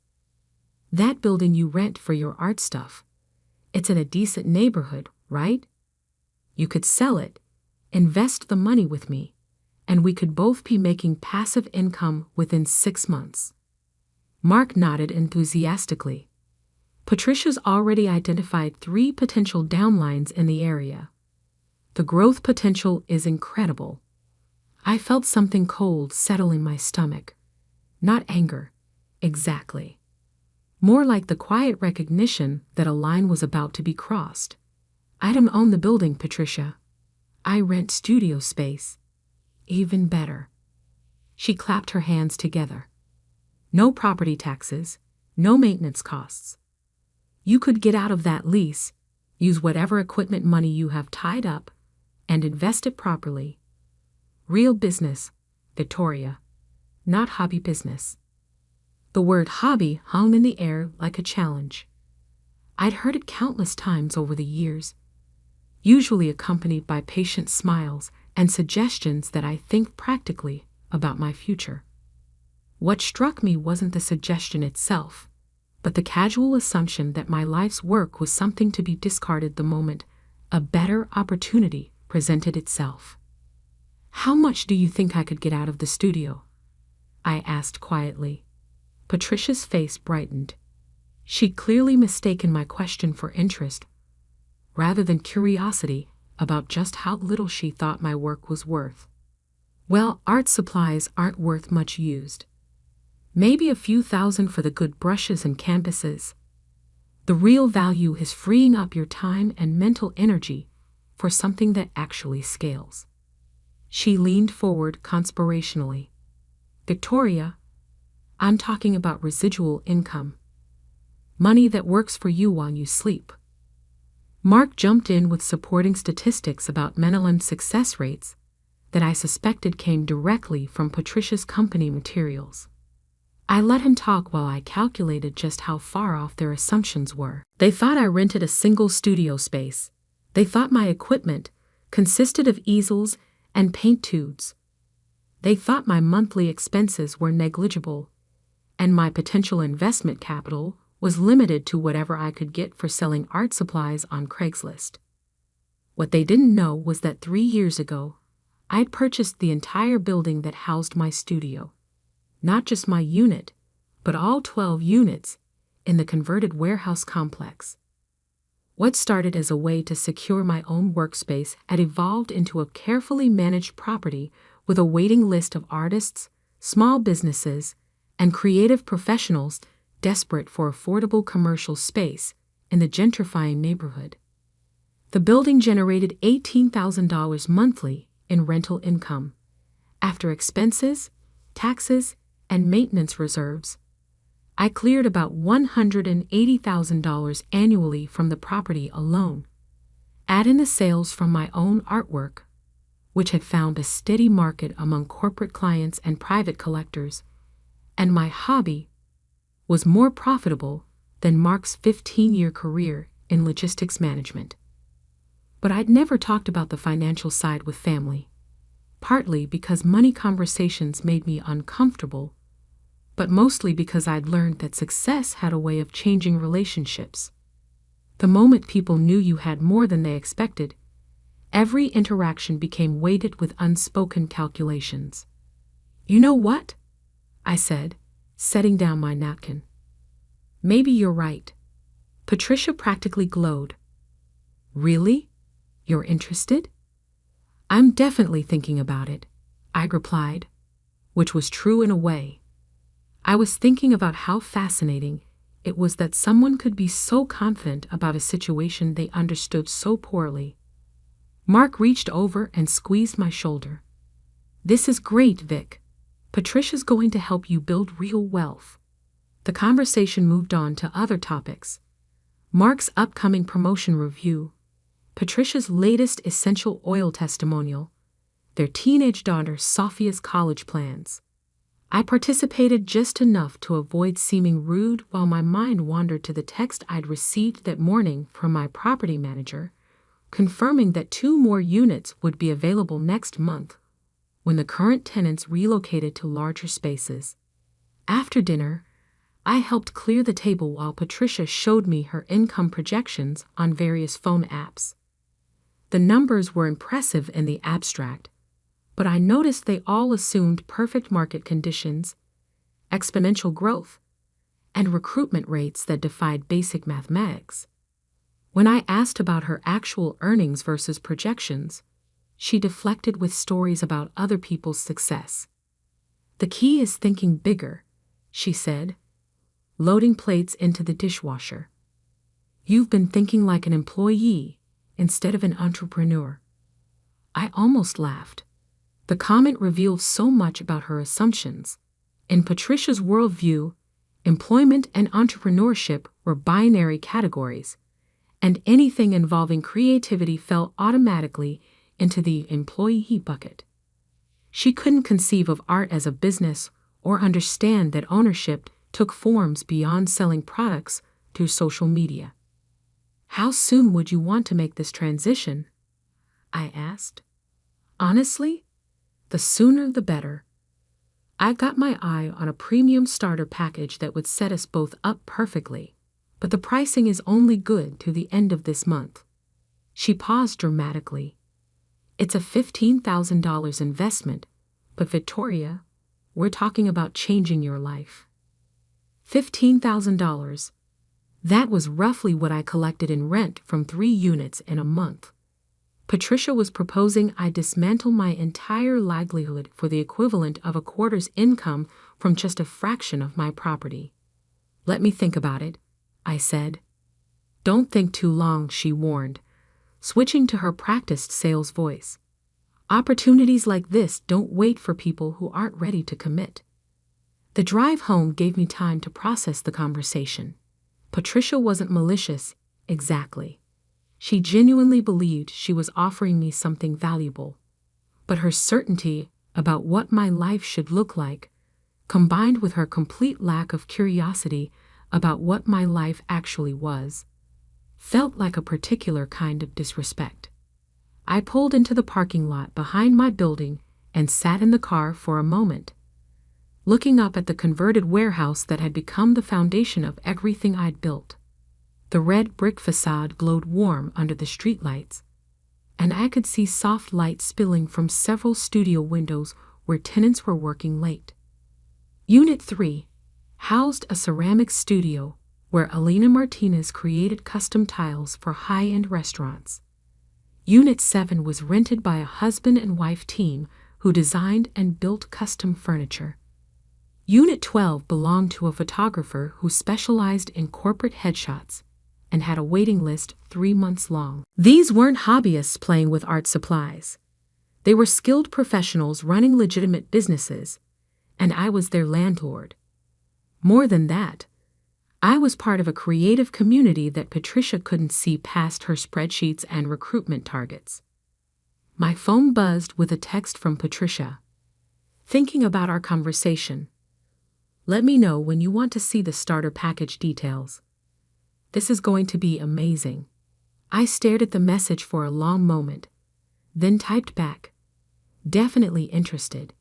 "That building you rent for your art stuff. It's in a decent neighborhood, right? You could sell it, invest the money with me, and we could both be making passive income within 6 months. Mark nodded enthusiastically. Patricia's already identified 3 potential downlines in the area. The growth potential is incredible. I felt something cold settle in my stomach. Not anger, exactly. More like the quiet recognition that a line was about to be crossed. I don't own the building, Patricia. I rent studio space. Even better. She clapped her hands together. No property taxes, no maintenance costs. You could get out of that lease, use whatever equipment money you have tied up, and invest it properly. Real business, Victoria, not hobby business. The word hobby hung in the air like a challenge. I'd heard it countless times over the years, usually accompanied by patient smiles and suggestions that I think practically about my future. What struck me wasn't the suggestion itself, but the casual assumption that my life's work was something to be discarded the moment a better opportunity presented itself. How much do you think I could get out of the studio? I asked quietly. Patricia's face brightened. She'd clearly mistaken my question for interest, rather than curiosity about just how little she thought my work was worth. Well, art supplies aren't worth much used. Maybe a few thousand for the good brushes and canvases. The real value is freeing up your time and mental energy for something that actually scales. She leaned forward conspirationally. Victoria, I'm talking about residual income. Money that works for you while you sleep. Mark jumped in with supporting statistics about Menelem success rates that I suspected came directly from Patricia's company materials. I let him talk while I calculated just how far off their assumptions were. They thought I rented a single studio space. They thought my equipment consisted of easels and paint tubes. They thought my monthly expenses were negligible, and my potential investment capital was limited to whatever I could get for selling art supplies on Craigslist. What they didn't know was that 3 years ago, I'd purchased the entire building that housed my studio. Not just my unit, but all 12 units in the converted warehouse complex. What started as a way to secure my own workspace had evolved into a carefully managed property with a waiting list of artists, small businesses, and creative professionals desperate for affordable commercial space in the gentrifying neighborhood. The building generated $18,000 monthly in rental income. After expenses, taxes, and maintenance reserves, I cleared about $180,000 annually from the property alone. Add in the sales from my own artwork, which had found a steady market among corporate clients and private collectors, and my hobby was more profitable than Mark's 15-year career in logistics management. But I'd never talked about the financial side with family, partly because money conversations made me uncomfortable, but mostly because I'd learned that success had a way of changing relationships. The moment people knew you had more than they expected, every interaction became weighted with unspoken calculations. You know what? I said, setting down my napkin. Maybe you're right. Patricia practically glowed. Really? You're interested? I'm definitely thinking about it, I replied, which was true in a way. I was thinking about how fascinating it was that someone could be so confident about a situation they understood so poorly. Mark reached over and squeezed my shoulder. This is great, Vic. Patricia's going to help you build real wealth. The conversation moved on to other topics. Mark's upcoming promotion review, Patricia's latest essential oil testimonial, their teenage daughter Sophia's college plans. I participated just enough to avoid seeming rude while my mind wandered to the text I'd received that morning from my property manager, confirming that 2 more units would be available next month when the current tenants relocated to larger spaces. After dinner, I helped clear the table while Patricia showed me her income projections on various phone apps. The numbers were impressive in the abstract, but I noticed they all assumed perfect market conditions, exponential growth, and recruitment rates that defied basic mathematics. When I asked about her actual earnings versus projections, she deflected with stories about other people's success. "The key is thinking bigger," she said, loading plates into the dishwasher. "You've been thinking like an employee instead of an entrepreneur." I almost laughed. The comment revealed so much about her assumptions. In Patricia's worldview, employment and entrepreneurship were binary categories, and anything involving creativity fell automatically into the employee bucket. She couldn't conceive of art as a business or understand that ownership took forms beyond selling products through social media. "How soon would you want to make this transition?" I asked. "Honestly, the sooner the better. I got my eye on a premium starter package that would set us both up perfectly, but the pricing is only good to the end of this month." She paused dramatically. "It's a $15,000 investment, but Victoria, we're talking about changing your life." $15,000. That was roughly what I collected in rent from 3 units in a month. Patricia was proposing I dismantle my entire livelihood for the equivalent of a quarter's income from just a fraction of my property. "Let me think about it," I said. "Don't think too long," she warned, switching to her practiced sales voice. "Opportunities like this don't wait for people who aren't ready to commit." The drive home gave me time to process the conversation. Patricia wasn't malicious, exactly. She genuinely believed she was offering me something valuable. But her certainty about what my life should look like, combined with her complete lack of curiosity about what my life actually was, felt like a particular kind of disrespect. I pulled into the parking lot behind my building and sat in the car for a moment, looking up at the converted warehouse that had become the foundation of everything I'd built. The red brick facade glowed warm under the streetlights, and I could see soft light spilling from several studio windows where tenants were working late. Unit 3 housed a ceramic studio where Elena Martinez created custom tiles for high-end restaurants. Unit 7 was rented by a husband and wife team who designed and built custom furniture. Unit 12 belonged to a photographer who specialized in corporate headshots and had a waiting list 3 months long. These weren't hobbyists playing with art supplies. They were skilled professionals running legitimate businesses, and I was their landlord. More than that, I was part of a creative community that Patricia couldn't see past her spreadsheets and recruitment targets. My phone buzzed with a text from Patricia. "Thinking about our conversation. Let me know when you want to see the starter package details. This is going to be amazing." I stared at the message for a long moment, then typed back, "Definitely interested.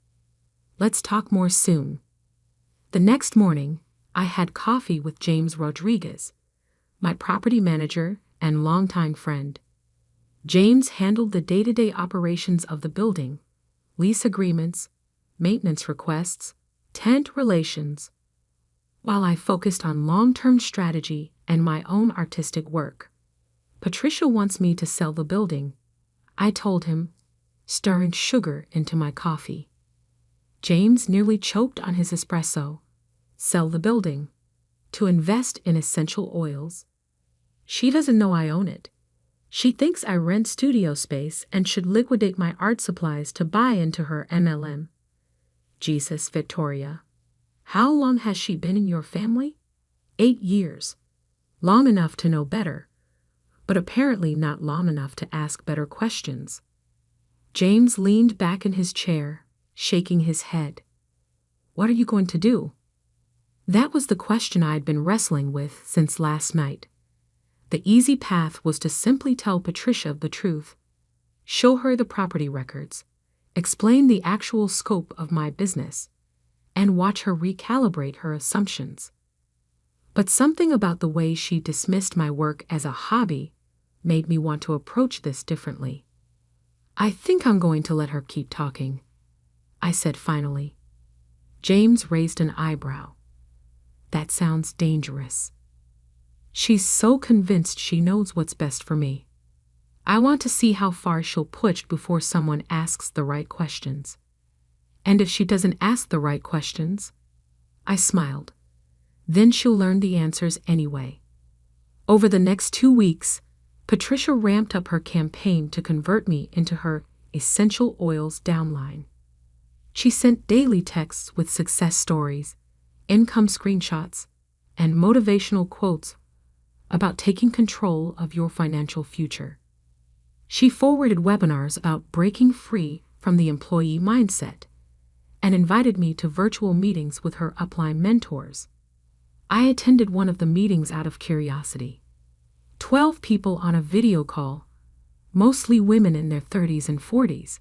Let's talk more soon." The next morning, I had coffee with James Rodriguez, my property manager and longtime friend. James handled the day-to-day operations of the building, lease agreements, maintenance requests, tenant relations, while I focused on long-term strategy and my own artistic work. "Patricia wants me to sell the building," I told him, stirring sugar into my coffee. James nearly choked on his espresso. "Sell the building. To invest in essential oils. She doesn't know I own it. She thinks I rent studio space and should liquidate my art supplies to buy into her MLM. Jesus, Victoria. How long has she been in your family? 8 years. Long enough to know better, but apparently not long enough to ask better questions." James leaned back in his chair, shaking his head. "What are you going to do?" That was the question I had been wrestling with since last night. The easy path was to simply tell Patricia the truth, show her the property records, explain the actual scope of my business, and watch her recalibrate her assumptions. But something about the way she dismissed my work as a hobby made me want to approach this differently. "I think I'm going to let her keep talking," I said finally. James raised an eyebrow. That sounds dangerous. She's so convinced she knows what's best for me. I want to see how far she'll push before someone asks the right questions. And if she doesn't ask the right questions? I smiled. Then she'll learn the answers anyway. Over the next 2 weeks, Patricia ramped up her campaign to convert me into her essential oils downline. She sent daily texts with success stories, income screenshots, and motivational quotes about taking control of your financial future. She forwarded webinars about breaking free from the employee mindset and invited me to virtual meetings with her upline mentors. I attended one of the meetings out of curiosity. 12 people on a video call, mostly women in their 30s and 40s,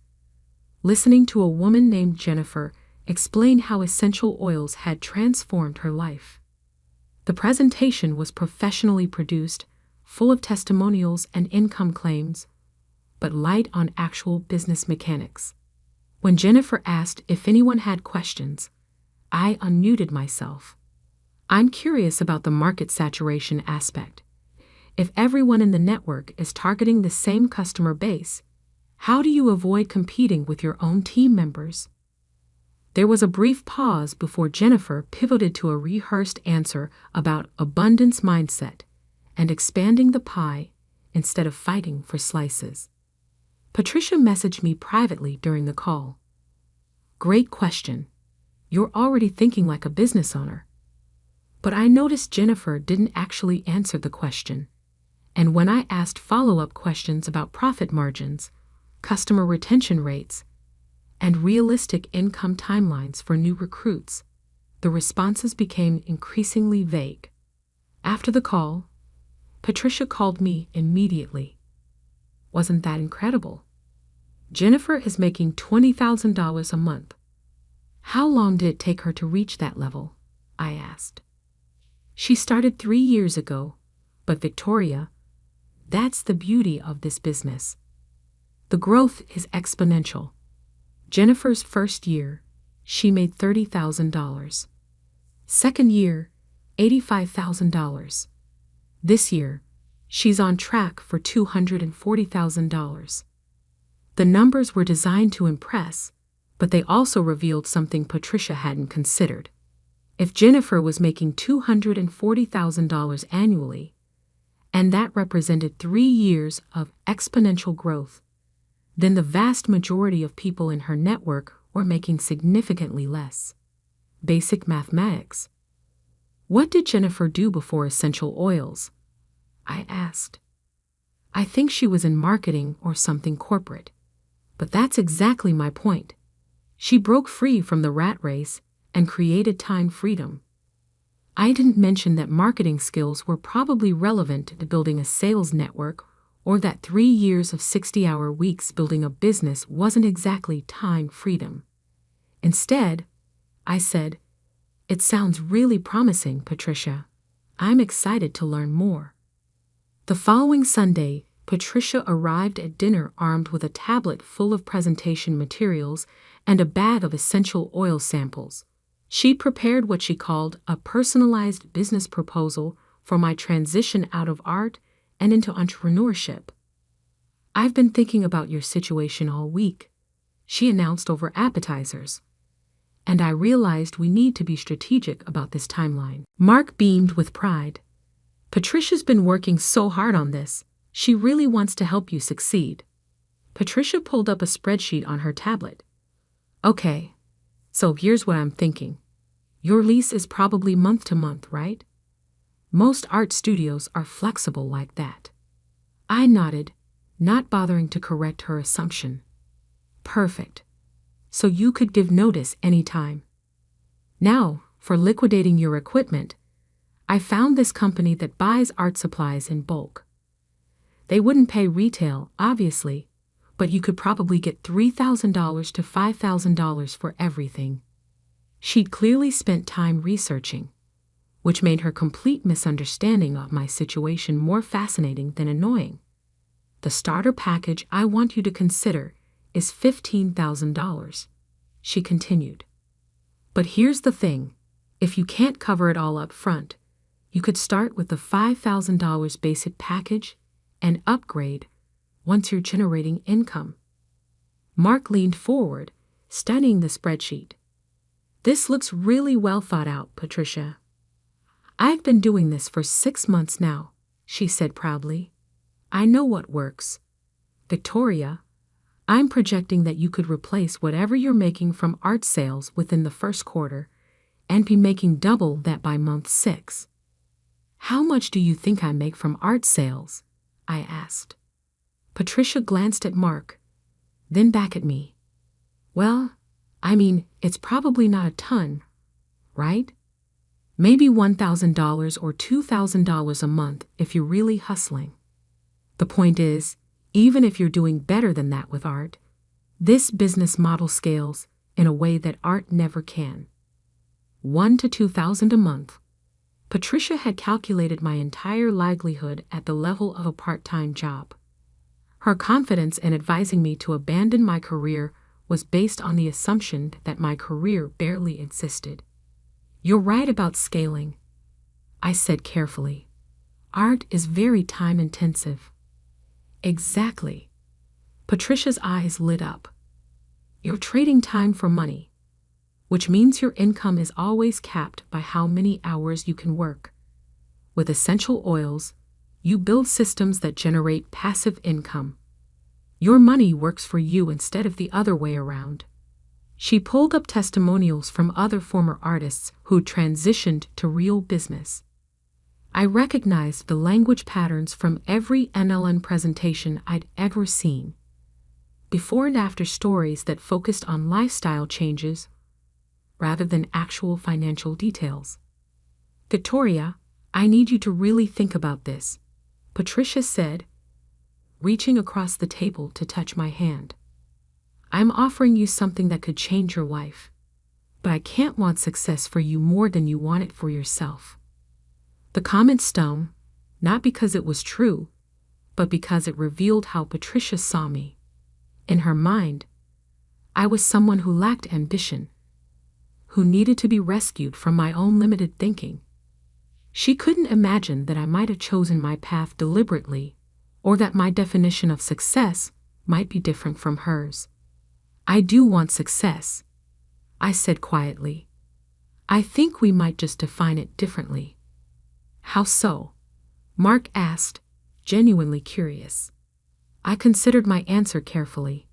listening to a woman named Jennifer explain how essential oils had transformed her life. The presentation was professionally produced, full of testimonials and income claims, but light on actual business mechanics. When Jennifer asked if anyone had questions, I unmuted myself. I'm curious about the market saturation aspect. If everyone in the network is targeting the same customer base, how do you avoid competing with your own team members? There was a brief pause before Jennifer pivoted to a rehearsed answer about abundance mindset and expanding the pie instead of fighting for slices. Patricia messaged me privately during the call. Great question. You're already thinking like a business owner. But I noticed Jennifer didn't actually answer the question. And when I asked follow-up questions about profit margins, customer retention rates, and realistic income timelines for new recruits, the responses became increasingly vague. After the call, Patricia called me immediately. Wasn't that incredible? Jennifer is making $20,000 a month. How long did it take her to reach that level? I asked. She started 3 years ago, but Victoria, that's the beauty of this business. The growth is exponential. Jennifer's first year, she made $30,000. Second year, $85,000. This year, she's on track for $240,000. The numbers were designed to impress, but they also revealed something Patricia hadn't considered. If Jennifer was making $240,000 annually, and that represented 3 years of exponential growth, then the vast majority of people in her network were making significantly less. Basic mathematics. What did Jennifer do before essential oils? I asked. I think she was in marketing or something corporate. But that's exactly my point. She broke free from the rat race and created time freedom. I didn't mention that marketing skills were probably relevant to building a sales network, or that 3 years of 60-hour weeks building a business wasn't exactly time freedom. Instead, I said, "It sounds really promising, Patricia. I'm excited to learn more." The following Sunday, Patricia arrived at dinner armed with a tablet full of presentation materials and a bag of essential oil samples. She prepared what she called a personalized business proposal for my transition out of art and into entrepreneurship. "I've been thinking about your situation all week," she announced over appetizers. "And I realized we need to be strategic about this timeline." Mark beamed with pride. "Patricia's been working so hard on this. She really wants to help you succeed." Patricia pulled up a spreadsheet on her tablet. "Okay, so here's what I'm thinking. Your lease is probably month to month, right? Most art studios are flexible like that." I nodded, not bothering to correct her assumption. "Perfect. So you could give notice anytime. Now, for liquidating your equipment, I found this company that buys art supplies in bulk. They wouldn't pay retail, obviously, but you could probably get $3,000 to $5,000 for everything." She'd clearly spent time researching, which made her complete misunderstanding of my situation more fascinating than annoying. "The starter package I want you to consider is $15,000, she continued. "But here's the thing, If you can't cover it all up front, you could start with the $5,000 basic package and upgrade once you're generating income. Mark leaned forward, studying the spreadsheet. This looks really well thought out, Patricia. I've been doing this for 6 months now, she said proudly. I know what works. Victoria, I'm projecting that you could replace whatever you're making from art sales within the first quarter and be making double that by month 6. How much do you think I make from art sales? I asked. Patricia glanced at Mark, then back at me. Well, I mean, it's probably not a ton, right? Maybe $1,000 or $2,000 a month if you're really hustling. The point is, even if you're doing better than that with art, this business model scales in a way that art never can. $1,000 to $2,000 a month. Patricia had calculated my entire livelihood at the level of a part-time job. Her confidence in advising me to abandon my career was based on the assumption that my career barely existed. You're right about scaling, I said carefully. Art is very time-intensive. Exactly. Patricia's eyes lit up. You're trading time for money, which means your income is always capped by how many hours you can work. With essential oils, you build systems that generate passive income. Your money works for you instead of the other way around. She pulled up testimonials from other former artists who transitioned to real business. I recognized the language patterns from every NLN presentation I'd ever seen. Before and after stories that focused on lifestyle changes rather than actual financial details. Victoria, I need you to really think about this, Patricia said, reaching across the table to touch my hand. I'm offering you something that could change your life, but I can't want success for you more than you want it for yourself. The comment stung, not because it was true, but because it revealed how Patricia saw me. In her mind, I was someone who lacked ambition, who needed to be rescued from my own limited thinking. She couldn't imagine that I might have chosen my path deliberately, or that my definition of success might be different from hers. I do want success, I said quietly. I think we might just define it differently. How so? Mark asked, genuinely curious. I considered my answer carefully.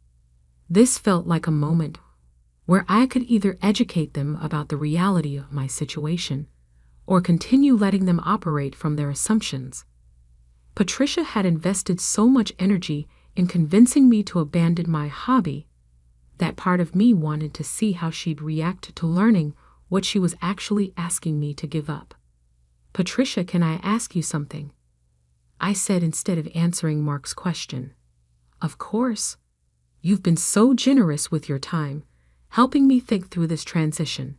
This felt like a moment where I could either educate them about the reality of my situation or continue letting them operate from their assumptions. Patricia had invested so much energy in convincing me to abandon my hobby that part of me wanted to see how she'd react to learning what she was actually asking me to give up. Patricia, can I ask you something? I said instead of answering Mark's question. Of course. You've been so generous with your time, helping me think through this transition.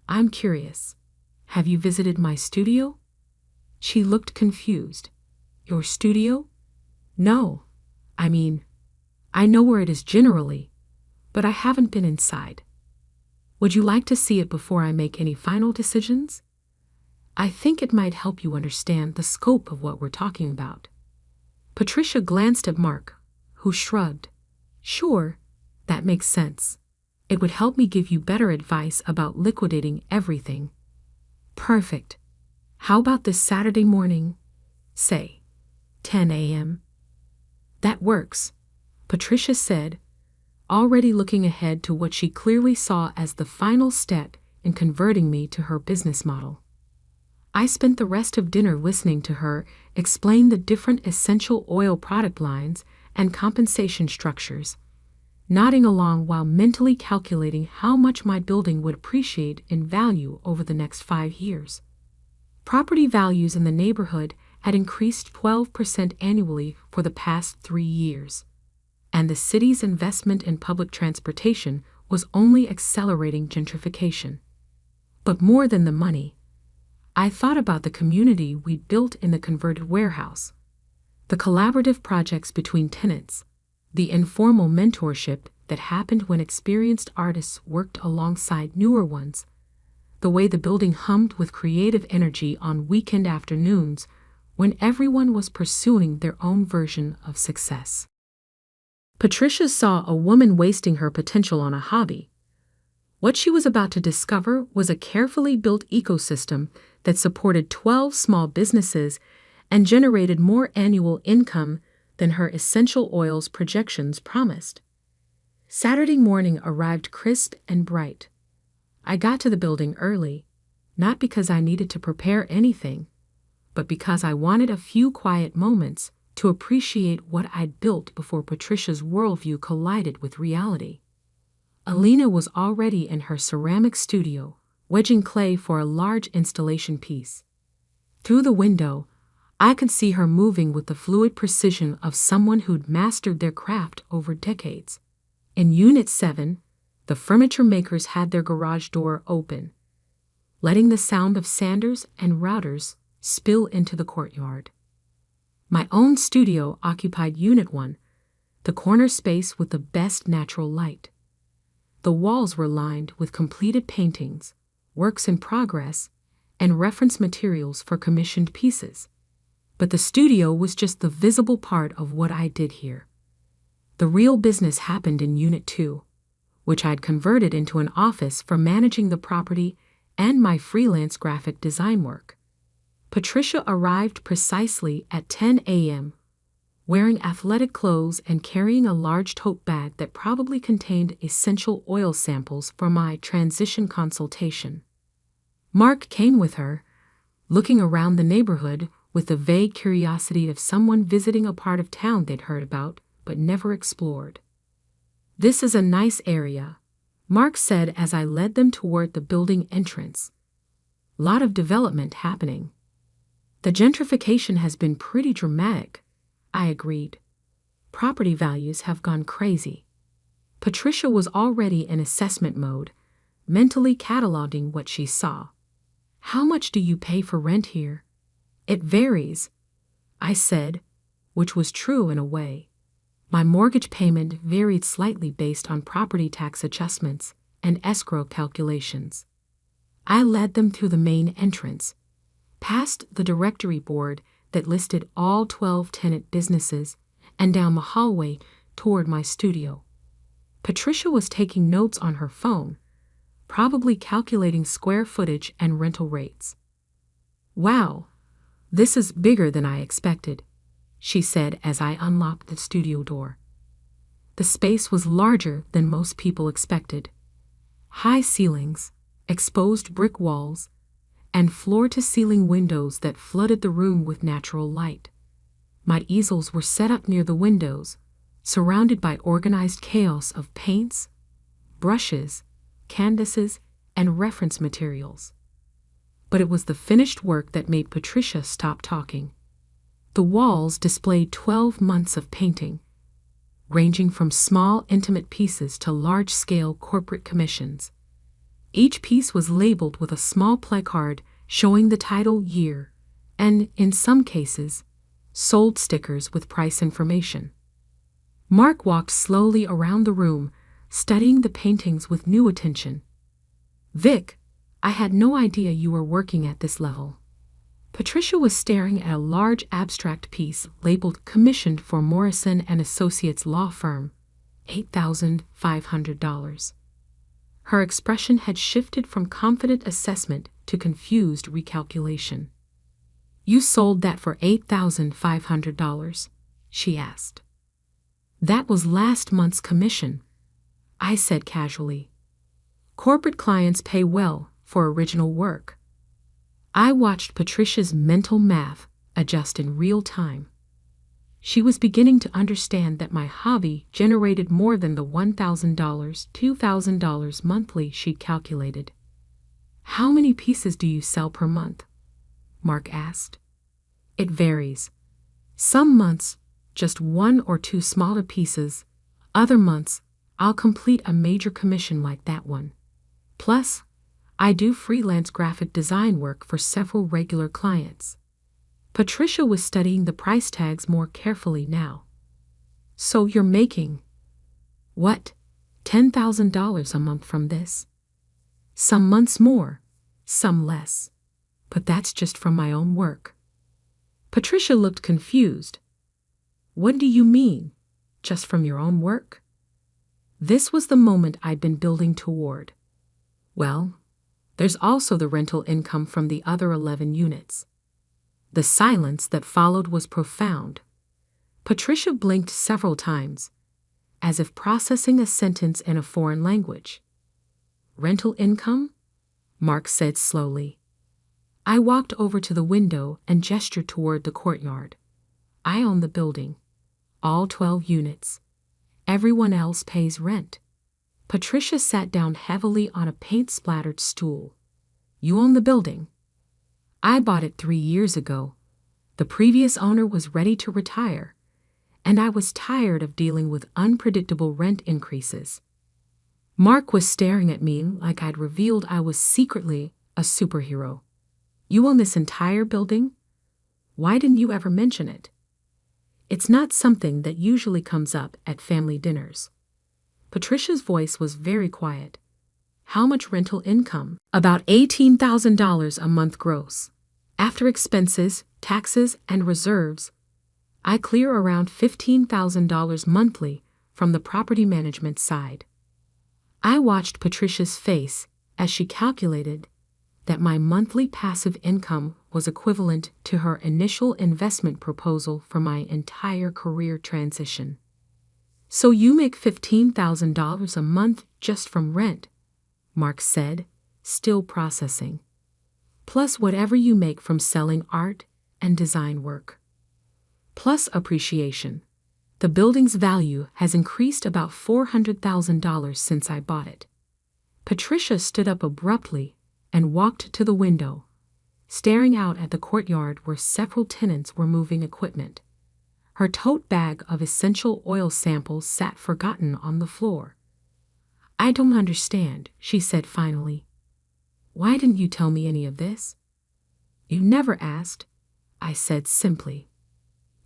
I'm curious. Have you visited my studio? She looked confused. Your studio? No. I mean, I know where it is generally, but I haven't been inside. Would you like to see it before I make any final decisions? I think it might help you understand the scope of what we're talking about. Patricia glanced at Mark, who shrugged. Sure, that makes sense. It would help me give you better advice about liquidating everything. Perfect. How about this Saturday morning? Say, 10 a.m. That works, Patricia said, already looking ahead to what she clearly saw as the final step in converting me to her business model. I spent the rest of dinner listening to her explain the different essential oil product lines and compensation structures, nodding along while mentally calculating how much my building would appreciate in value over the next 5 years. Property values in the neighborhood had increased 12% annually for the past 3 years, and the city's investment in public transportation was only accelerating gentrification. But more than the money, I thought about the community we'd built in the converted warehouse, the collaborative projects between tenants, the informal mentorship that happened when experienced artists worked alongside newer ones, the way the building hummed with creative energy on weekend afternoons when everyone was pursuing their own version of success. Patricia saw a woman wasting her potential on a hobby. What she was about to discover was a carefully built ecosystem that supported 12 small businesses and generated more annual income than her essential oils projections promised. Saturday morning arrived crisp and bright. I got to the building early, not because I needed to prepare anything, but because I wanted a few quiet moments to appreciate what I'd built before Patricia's worldview collided with reality. Alina was already in her ceramic studio, wedging clay for a large installation piece. Through the window, I could see her moving with the fluid precision of someone who'd mastered their craft over decades. In Unit 7, the furniture makers had their garage door open, letting the sound of sanders and routers spill into the courtyard. My own studio occupied Unit 1, the corner space with the best natural light. The walls were lined with completed paintings, works in progress, and reference materials for commissioned pieces. But the studio was just the visible part of what I did here. The real business happened in Unit 2, which I'd converted into an office for managing the property and my freelance graphic design work. Patricia arrived precisely at 10 a.m., wearing athletic clothes and carrying a large tote bag that probably contained essential oil samples for my transition consultation. Mark came with her, looking around the neighborhood with the vague curiosity of someone visiting a part of town they'd heard about but never explored. "This is a nice area," Mark said as I led them toward the building entrance. "Lot of development happening." "The gentrification has been pretty dramatic," I agreed. "Property values have gone crazy." Patricia was already in assessment mode, mentally cataloging what she saw. "How much do you pay for rent here?" "It varies," I said, which was true in a way. My mortgage payment varied slightly based on property tax adjustments and escrow calculations. I led them through the main entrance, past the directory board that listed all 12 tenant businesses, and down the hallway toward my studio. Patricia was taking notes on her phone, probably calculating square footage and rental rates. "Wow, this is bigger than I expected," she said as I unlocked the studio door. The space was larger than most people expected. High ceilings, exposed brick walls, and floor-to-ceiling windows that flooded the room with natural light. My easels were set up near the windows, surrounded by organized chaos of paints, brushes, canvases, and reference materials. But it was the finished work that made Patricia stop talking. The walls displayed 12 months of painting, ranging from small, intimate pieces to large-scale corporate commissions. Each piece was labeled with a small placard showing the title, year, and, in some cases, sold stickers with price information. Mark walked slowly around the room, studying the paintings with new attention. "Vic, I had no idea you were working at this level." Patricia was staring at a large abstract piece labeled "Commissioned for Morrison & Associates Law Firm, $8,500. Her expression had shifted from confident assessment to confused recalculation. "You sold that for $8,500, she asked. "That was last month's commission," I said casually. "Corporate clients pay well for original work." I watched Patricia's mental math adjust in real time. She was beginning to understand that my hobby generated more than the $1,000, $2,000 monthly she'd calculated. "How many pieces do you sell per month?" Mark asked. "It varies. Some months, just 1 or 2 smaller pieces. Other months, I'll complete a major commission like that one. Plus, I do freelance graphic design work for several regular clients." Patricia was studying the price tags more carefully now. "So you're making, what, $10,000 a month from this?" "Some months more," some less. But that's just from my own work. Patricia looked confused. What do you mean, just from your own work? This was the moment I'd been building toward. Well, there's also the rental income from the other 11 units. The silence that followed was profound. Patricia blinked several times, as if processing a sentence in a foreign language. Rental income? Mark said slowly. I walked over to the window and gestured toward the courtyard. I own the building, all 12 units. Everyone else pays rent. Patricia sat down heavily on a paint-splattered stool. You own the building? I bought it 3 years ago. The previous owner was ready to retire, and I was tired of dealing with unpredictable rent increases. Mark was staring at me like I'd revealed I was secretly a superhero. You own this entire building? Why didn't you ever mention it? It's not something that usually comes up at family dinners. Patricia's voice was very quiet. How much rental income? About $18,000 a month gross. After expenses, taxes, and reserves, I clear around $15,000 monthly from the property management side. I watched Patricia's face as she calculated that my monthly passive income was equivalent to her initial investment proposal for my entire career transition. So you make $15,000 a month just from rent, Mark said, still processing. Plus whatever you make from selling art and design work. Plus appreciation. The building's value has increased about $400,000 since I bought it. Patricia stood up abruptly and walked to the window, staring out at the courtyard where several tenants were moving equipment. Her tote bag of essential oil samples sat forgotten on the floor. I don't understand, she said finally. Why didn't you tell me any of this? You never asked, I said simply.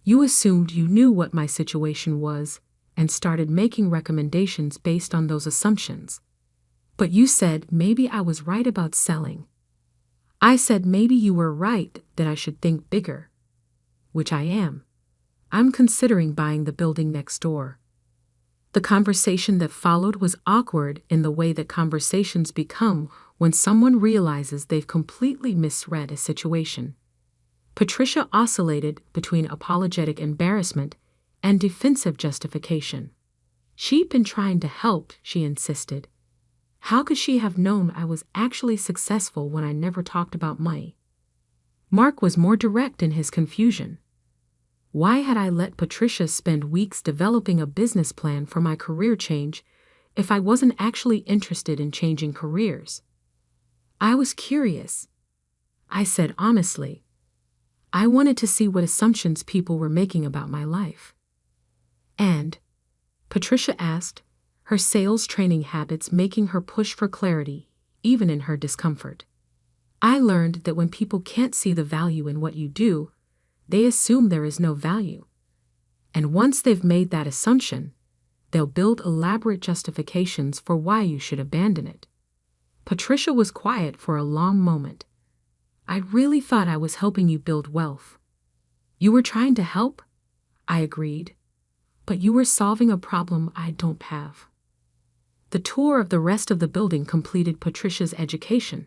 You assumed you knew what my situation was and started making recommendations based on those assumptions. But you said maybe I was right about selling. I said maybe you were right that I should think bigger, which I am. I'm considering buying the building next door. The conversation that followed was awkward in the way that conversations become when someone realizes they've completely misread a situation. Patricia oscillated between apologetic embarrassment and defensive justification. She'd been trying to help, she insisted. How could she have known I was actually successful when I never talked about money? Mark was more direct in his confusion. Why had I let Patricia spend weeks developing a business plan for my career change if I wasn't actually interested in changing careers? I was curious. I said honestly. I wanted to see what assumptions people were making about my life. And, Patricia asked, her sales training habits making her push for clarity, even in her discomfort. I learned that when people can't see the value in what you do, they assume there is no value. And once they've made that assumption, they'll build elaborate justifications for why you should abandon it. Patricia was quiet for a long moment. I really thought I was helping you build wealth. You were trying to help? I agreed. But you were solving a problem I don't have. The tour of the rest of the building completed Patricia's education.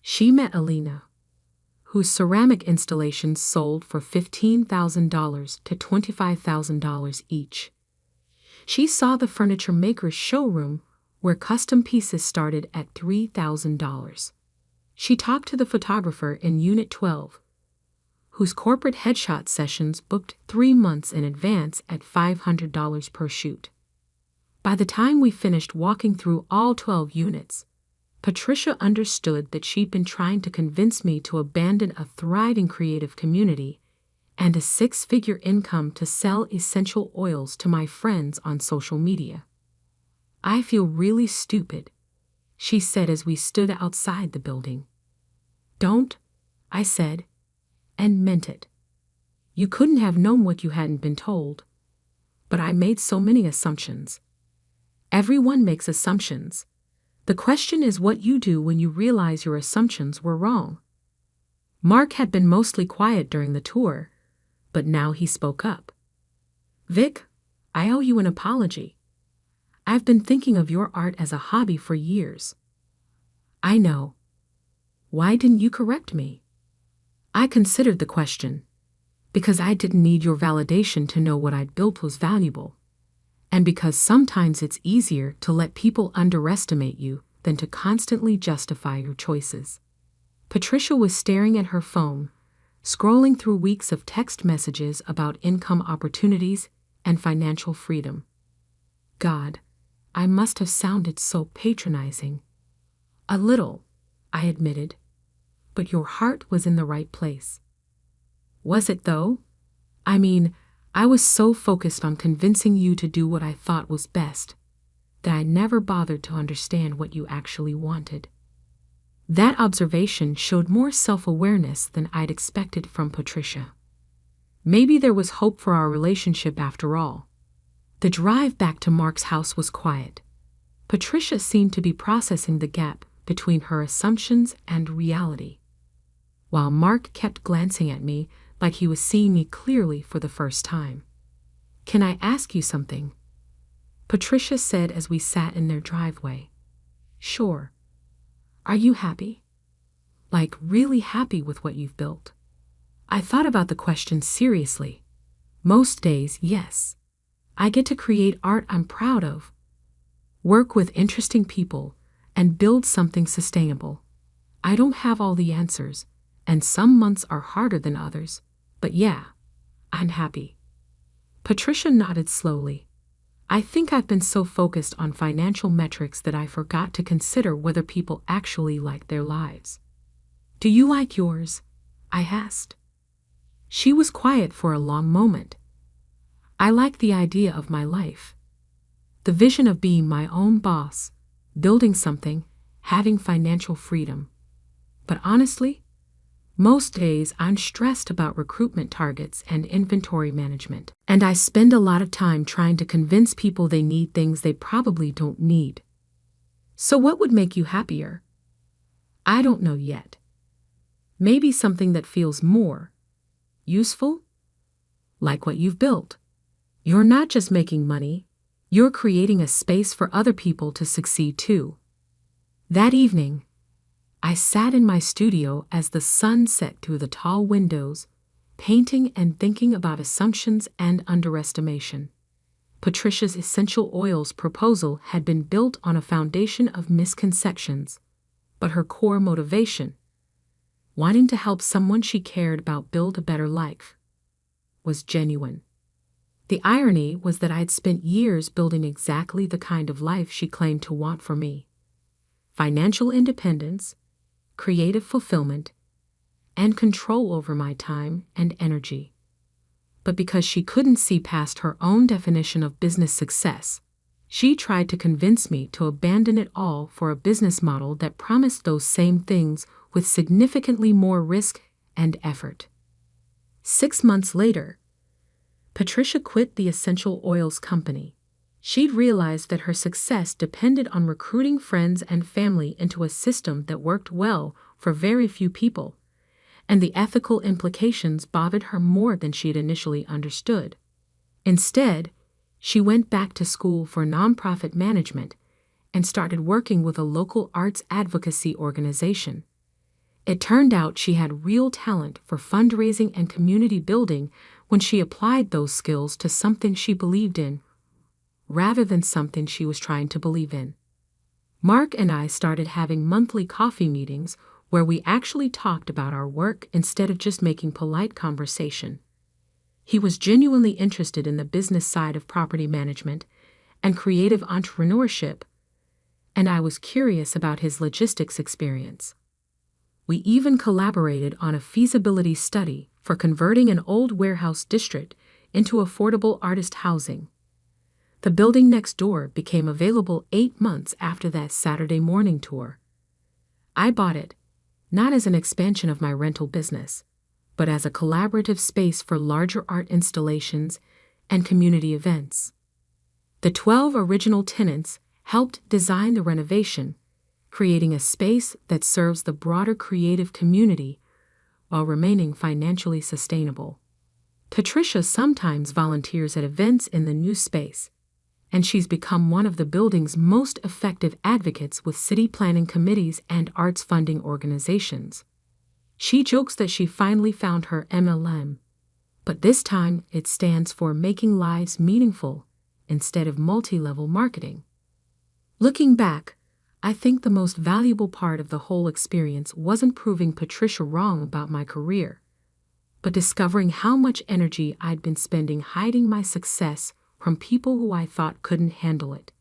She met Alina, whose ceramic installations sold for $15,000 to $25,000 each. She saw the furniture maker's showroom where custom pieces started at $3,000. She talked to the photographer in Unit 12, whose corporate headshot sessions booked 3 months in advance at $500 per shoot. By the time we finished walking through all 12 units, Patricia understood that she'd been trying to convince me to abandon a thriving creative community and a 6-figure income to sell essential oils to my friends on social media. I feel really stupid, she said as we stood outside the building. Don't, I said, and meant it. You couldn't have known what you hadn't been told. But I made so many assumptions. Everyone makes assumptions. The question is what you do when you realize your assumptions were wrong. Mark had been mostly quiet during the tour, but now he spoke up. Vic, I owe you an apology. I've been thinking of your art as a hobby for years. I know. Why didn't you correct me? I considered the question, because I didn't need your validation to know what I'd built was valuable, and because sometimes it's easier to let people underestimate you than to constantly justify your choices. Patricia was staring at her phone, scrolling through weeks of text messages about income opportunities and financial freedom. God, I must have sounded so patronizing. A little, I admitted, but your heart was in the right place. Was it though? I mean, I was so focused on convincing you to do what I thought was best that I never bothered to understand what you actually wanted. That observation showed more self-awareness than I'd expected from Patricia. Maybe there was hope for our relationship after all. The drive back to Mark's house was quiet. Patricia seemed to be processing the gap between her assumptions and reality, while Mark kept glancing at me like he was seeing me clearly for the first time. Can I ask you something? Patricia said as we sat in their driveway. Sure. Are you happy? Like really happy with what you've built? I thought about the question seriously. Most days, yes. I get to create art I'm proud of, work with interesting people, and build something sustainable. I don't have all the answers, and some months are harder than others, but yeah, I'm happy. Patricia nodded slowly. I think I've been so focused on financial metrics that I forgot to consider whether people actually like their lives. Do you like yours? I asked. She was quiet for a long moment. I like the idea of my life. The vision of being my own boss, building something, having financial freedom. But honestly, most days I'm stressed about recruitment targets and inventory management, and I spend a lot of time trying to convince people they need things they probably don't need. So what would make you happier? I don't know yet. Maybe something that feels more useful? Like what you've built. You're not just making money, you're creating a space for other people to succeed too. That evening, I sat in my studio as the sun set through the tall windows, painting and thinking about assumptions and underestimation. Patricia's essential oils proposal had been built on a foundation of misconceptions, but her core motivation, wanting to help someone she cared about build a better life, was genuine. The irony was that I'd spent years building exactly the kind of life she claimed to want for me. Financial independence, creative fulfillment, and control over my time and energy. But because she couldn't see past her own definition of business success, she tried to convince me to abandon it all for a business model that promised those same things with significantly more risk and effort. 6 months later, Patricia quit the essential oils company. She'd realized that her success depended on recruiting friends and family into a system that worked well for very few people, and the ethical implications bothered her more than she'd initially understood. Instead, she went back to school for nonprofit management and started working with a local arts advocacy organization. It turned out she had real talent for fundraising and community building when she applied those skills to something she believed in, rather than something she was trying to believe in. Mark and I started having monthly coffee meetings where we actually talked about our work instead of just making polite conversation. He was genuinely interested in the business side of property management and creative entrepreneurship, and I was curious about his logistics experience. We even collaborated on a feasibility study for converting an old warehouse district into affordable artist housing. The building next door became available 8 months after that Saturday morning tour. I bought it, not as an expansion of my rental business, but as a collaborative space for larger art installations and community events. The 12 original tenants helped design the renovation, creating a space that serves the broader creative community while remaining financially sustainable. Patricia sometimes volunteers at events in the new space, and she's become one of the building's most effective advocates with city planning committees and arts funding organizations. She jokes that she finally found her MLM, but this time it stands for Making Lives Meaningful instead of multi-level marketing. Looking back, I think the most valuable part of the whole experience wasn't proving Patricia wrong about my career, but discovering how much energy I'd been spending hiding my success from people who I thought couldn't handle it.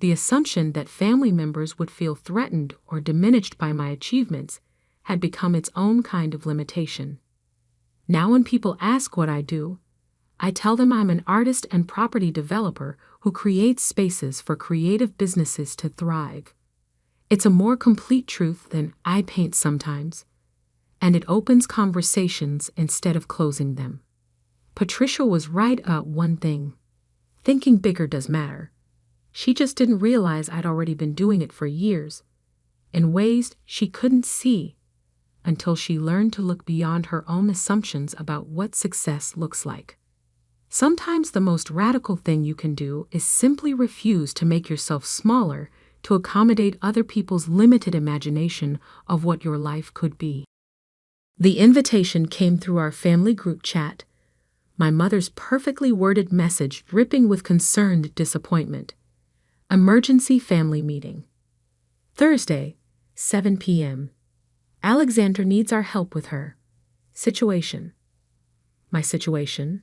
The assumption that family members would feel threatened or diminished by my achievements had become its own kind of limitation. Now when people ask what I do, I tell them I'm an artist and property developer who creates spaces for creative businesses to thrive. It's a more complete truth than I paint sometimes, and it opens conversations instead of closing them. Patricia was right about one thing. Thinking bigger does matter. She just didn't realize I'd already been doing it for years, in ways she couldn't see, until she learned to look beyond her own assumptions about what success looks like. Sometimes the most radical thing you can do is simply refuse to make yourself smaller to accommodate other people's limited imagination of what your life could be. The invitation came through our family group chat, my mother's perfectly worded message dripping with concerned disappointment. Emergency family meeting. Thursday, 7 p.m. Alexandra needs our help with her situation. My situation?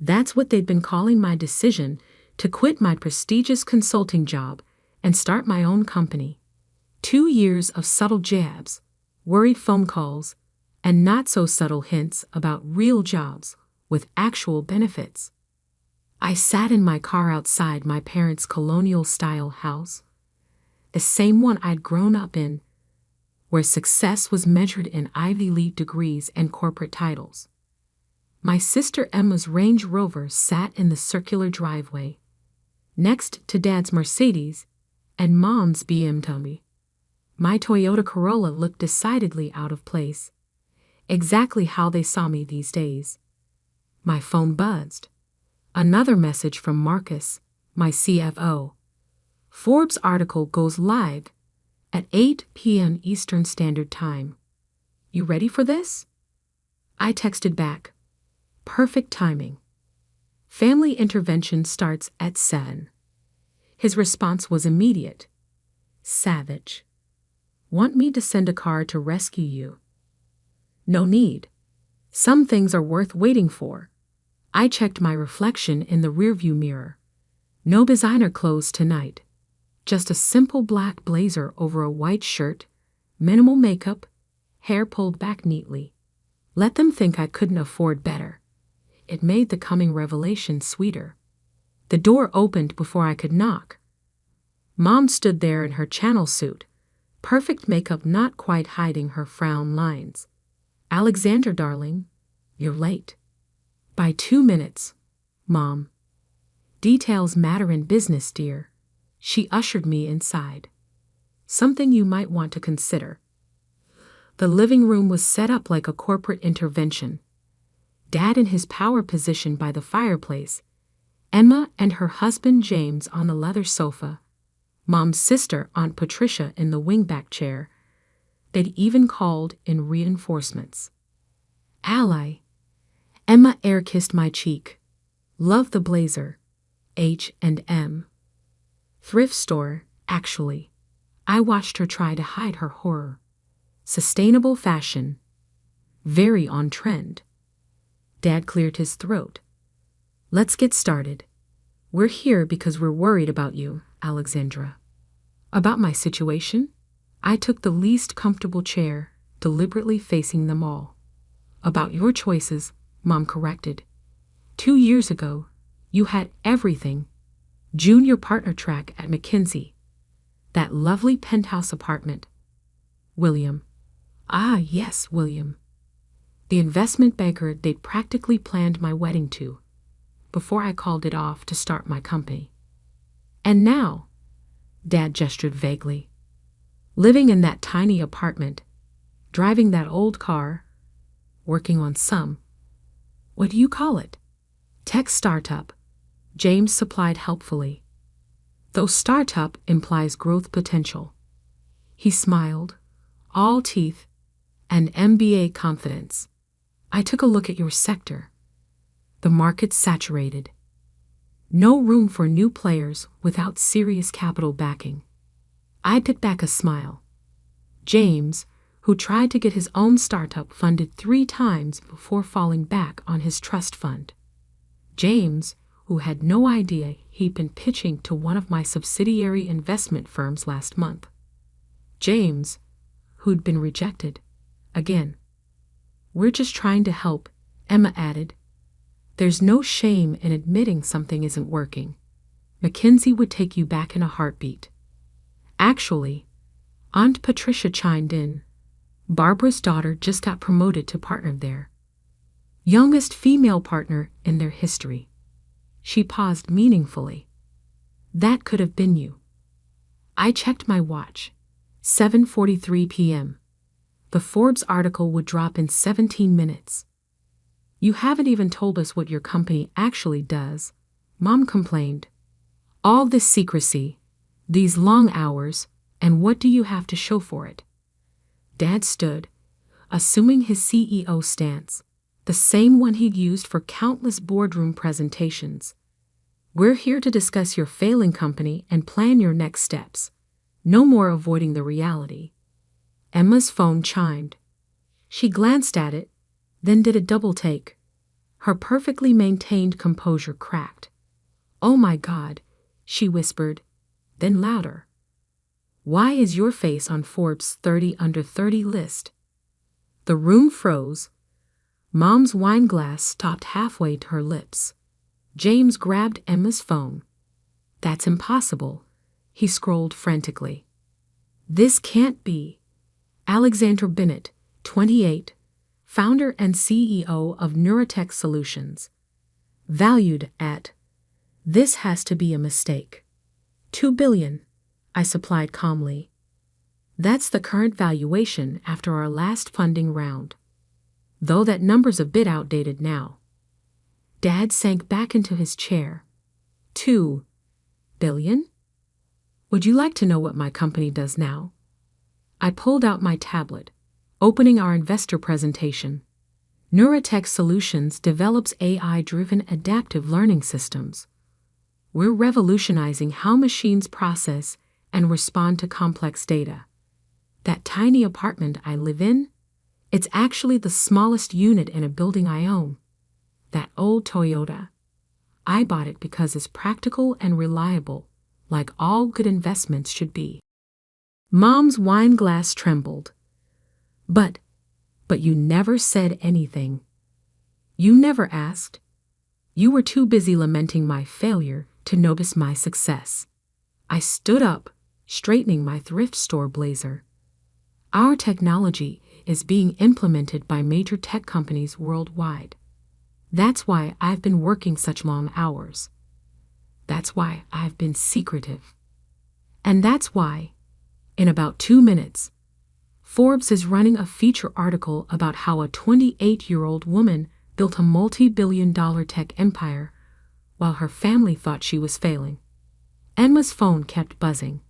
That's what they'd been calling my decision to quit my prestigious consulting job and start my own company. 2 years of subtle jabs, worried phone calls, and not-so-subtle hints about real jobs with actual benefits. I sat in my car outside my parents' colonial-style house, the same one I'd grown up in, where success was measured in Ivy League degrees and corporate titles. My sister Emma's Range Rover sat in the circular driveway, next to Dad's Mercedes and Mom's BMW. My Toyota Corolla looked decidedly out of place, exactly how they saw me these days. My phone buzzed. Another message from Marcus, my CFO. Forbes article goes live at 8 p.m. Eastern Standard Time. You ready for this? I texted back. Perfect timing. Family intervention starts at 7. His response was immediate. Savage. Want me to send a car to rescue you? No need. Some things are worth waiting for. I checked my reflection in the rearview mirror. No designer clothes tonight. Just a simple black blazer over a white shirt, minimal makeup, hair pulled back neatly. Let them think I couldn't afford better. It made the coming revelation sweeter. The door opened before I could knock. Mom stood there in her channel suit, perfect makeup not quite hiding her frown lines. Alexandra, darling, you're late. By 2 minutes, Mom. Details matter in business, dear. She ushered me inside. Something you might want to consider. The living room was set up like a corporate intervention. Dad in his power position by the fireplace, Emma and her husband James on the leather sofa, Mom's sister, Aunt Patricia, in the wingback chair. They'd even called in reinforcements. Ally. Emma air-kissed my cheek. Love the blazer. H&M. Thrift store, actually. I watched her try to hide her horror. Sustainable fashion. Very on trend. Dad cleared his throat. Let's get started. We're here because we're worried about you, Alexandra. About my situation? I took the least comfortable chair, deliberately facing them all. About your choices, Mom corrected. 2 years ago, you had everything. Junior partner track at McKinsey. That lovely penthouse apartment. William. Ah, yes, William. The investment banker they'd practically planned my wedding to, before I called it off to start my company. And now, Dad gestured vaguely. living in that tiny apartment, driving that old car, working on some, what do you call it? Tech startup, James supplied helpfully. Though startup implies growth potential. He smiled, all teeth, and MBA confidence. I took a look at your sector. The market's saturated. No room for new players without serious capital backing. I bit back a smile. James, who tried to get his own startup funded 3 times before falling back on his trust fund. James, who had no idea he'd been pitching to one of my subsidiary investment firms last month. James, who'd been rejected. Again. We're just trying to help, Emma added. There's no shame in admitting something isn't working. Mackenzie would take you back in a heartbeat. Actually, Aunt Patricia chimed in. Barbara's daughter just got promoted to partner there. Youngest female partner in their history. She paused meaningfully. That could have been you. I checked my watch. 7:43 p.m. The Forbes article would drop in 17 minutes. You haven't even told us what your company actually does, Mom complained. All this secrecy, these long hours, and what do you have to show for it? Dad stood, assuming his CEO stance, the same one he'd used for countless boardroom presentations. We're here to discuss your failing company and plan your next steps. No more avoiding the reality. Emma's phone chimed. She glanced at it, then did a double take. Her perfectly maintained composure cracked. Oh my God, she whispered, then louder. Why is your face on Forbes' 30 under 30 list? The room froze. Mom's wine glass stopped halfway to her lips. James grabbed Emma's phone. That's impossible. He scrolled frantically. This can't be. Alexandra Bennett, 28, founder and CEO of Neurotech Solutions. Valued at. This has to be a mistake. $2 billion, I supplied calmly. That's the current valuation after our last funding round. Though that number's a bit outdated now. Dad sank back into his chair. $2 billion? Would you like to know what my company does now? I pulled out my tablet, opening our investor presentation. Neurotech Solutions develops AI-driven adaptive learning systems. We're revolutionizing how machines process and respond to complex data. That tiny apartment I live in, it's actually the smallest unit in a building I own. That old Toyota. I bought it because it's practical and reliable, like all good investments should be. Mom's wine glass trembled. But you never said anything. You never asked. You were too busy lamenting my failure to notice my success. I stood up, straightening my thrift store blazer. Our technology is being implemented by major tech companies worldwide. That's why I've been working such long hours. That's why I've been secretive. And that's why, in about 2 minutes, Forbes is running a feature article about how a 28-year-old woman built a multi-billion-dollar tech empire while her family thought she was failing. Emma's phone kept buzzing.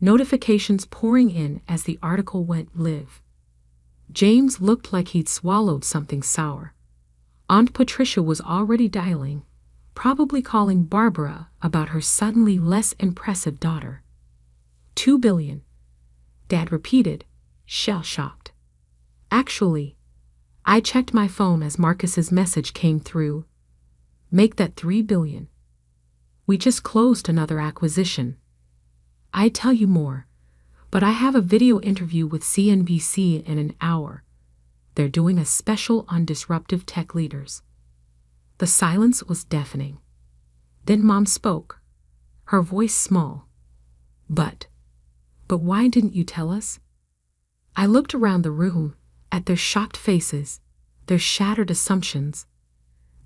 Notifications pouring in as the article went live. James looked like he'd swallowed something sour. Aunt Patricia was already dialing, probably calling Barbara about her suddenly less impressive daughter. $2 billion, Dad repeated, shell-shocked. Actually, I checked my phone as Marcus's message came through. Make that $3 billion. We just closed another acquisition. I'd tell you more, but I have a video interview with CNBC in an hour. They're doing a special on disruptive tech leaders. The silence was deafening. Then Mom spoke, her voice small. But why didn't you tell us? I looked around the room, at their shocked faces, their shattered assumptions,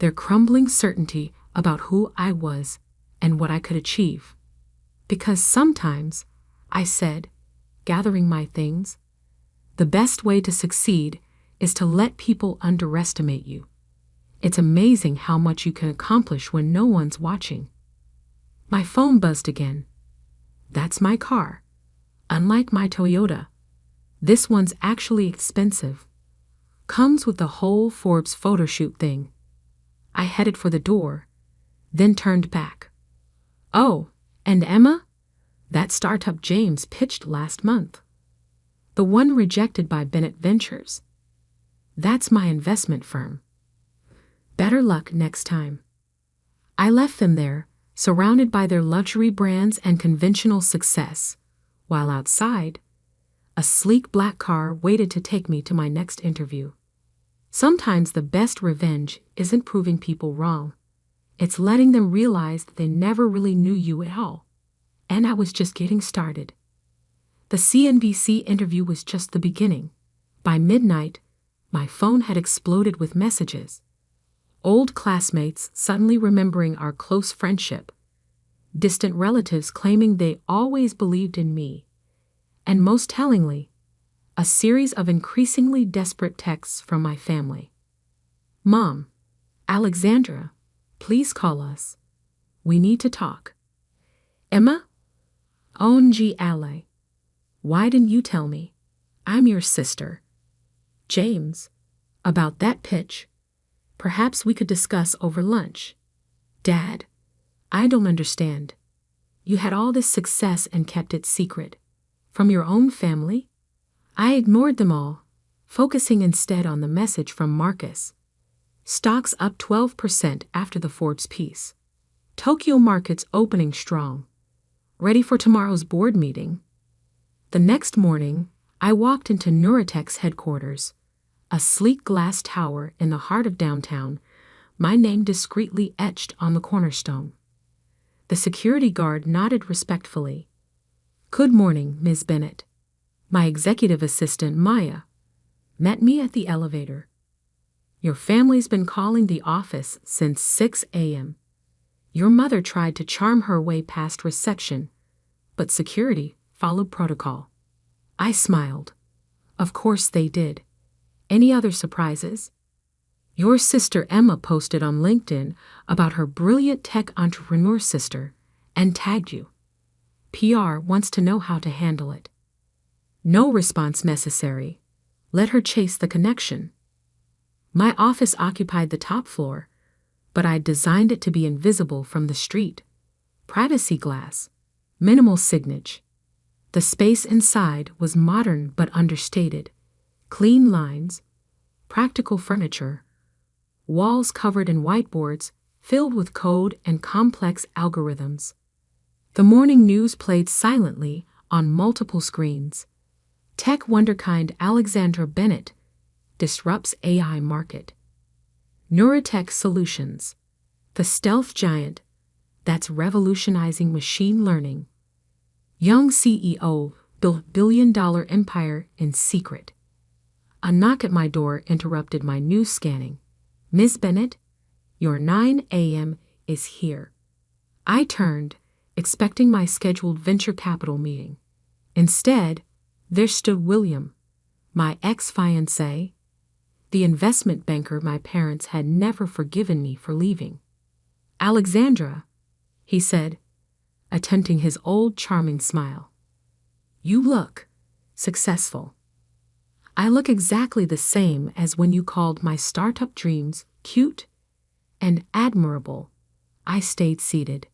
their crumbling certainty about who I was and what I could achieve. Because sometimes, I said, gathering my things. The best way to succeed is to let people underestimate you. It's amazing how much you can accomplish when no one's watching. My phone buzzed again. That's my car. Unlike my Toyota, this one's actually expensive. Comes with the whole Forbes photo shoot thing. I headed for the door, then turned back. Oh, and Emma? That startup James pitched last month. The one rejected by Bennett Ventures. That's my investment firm. Better luck next time. I left them there, surrounded by their luxury brands and conventional success, while outside, a sleek black car waited to take me to my next interview. Sometimes the best revenge isn't proving people wrong. It's letting them realize that they never really knew you at all. And I was just getting started. The CNBC interview was just the beginning. By midnight, my phone had exploded with messages. Old classmates suddenly remembering our close friendship. Distant relatives claiming they always believed in me. And most tellingly, a series of increasingly desperate texts from my family. Mom, Alexandra, please call us. We need to talk. Emma? OMG, Ale. Why didn't you tell me? I'm your sister. James, about that pitch. Perhaps we could discuss over lunch. Dad, I don't understand. You had all this success and kept it secret. From your own family? I ignored them all, focusing instead on the message from Marcus. Stocks up 12% after the Forbes piece. Tokyo markets opening strong. Ready for tomorrow's board meeting? The next morning, I walked into Neuratech's headquarters, a sleek glass tower in the heart of downtown, my name discreetly etched on the cornerstone. The security guard nodded respectfully. Good morning, Ms. Bennett. My executive assistant, Maya, met me at the elevator. Your family's been calling the office since 6 a.m. Your mother tried to charm her way past reception, but security followed protocol. I smiled. Of course they did. Any other surprises? Your sister Emma posted on LinkedIn about her brilliant tech entrepreneur sister and tagged you. PR wants to know how to handle it. No response necessary. Let her chase the connection. My office occupied the top floor, but I designed it to be invisible from the street. Privacy glass, minimal signage. The space inside was modern but understated. Clean lines, practical furniture, walls covered in whiteboards filled with code and complex algorithms. The morning news played silently on multiple screens. Tech wonderkind Alexandra Bennett disrupts AI market. Neuratech Solutions, the stealth giant that's revolutionizing machine learning. Young CEO built billion-dollar empire in secret. A knock at my door interrupted my news scanning. Ms. Bennett, your 9 a.m. is here. I turned, expecting my scheduled venture capital meeting. Instead, there stood William, my ex-fiancé, the investment banker my parents had never forgiven me for leaving. Alexandra, he said, attempting his old charming smile. You look successful. I look exactly the same as when you called my startup dreams cute and admirable. I stayed seated.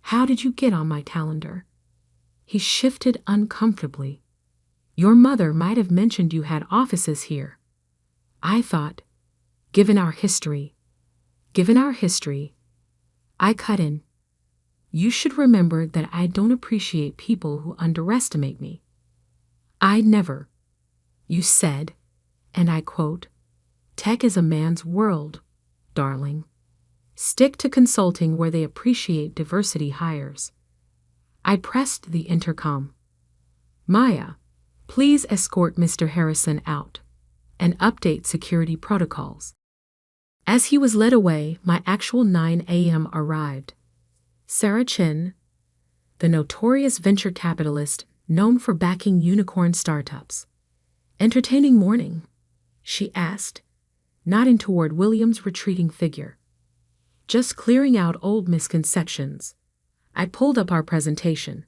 How did you get on my calendar? He shifted uncomfortably. Your mother might have mentioned you had offices here. I thought, given our history, I cut in. You should remember that I don't appreciate people who underestimate me. I never. You said, and I quote, tech is a man's world, darling. Stick to consulting where they appreciate diversity hires. I pressed the intercom. Maya, please escort Mr. Harrison out and update security protocols. As he was led away, my actual 9 a.m. arrived. Sarah Chin, the notorious venture capitalist known for backing unicorn startups. Entertaining morning? She asked, nodding toward William's retreating figure. Just clearing out old misconceptions. I pulled up our presentation.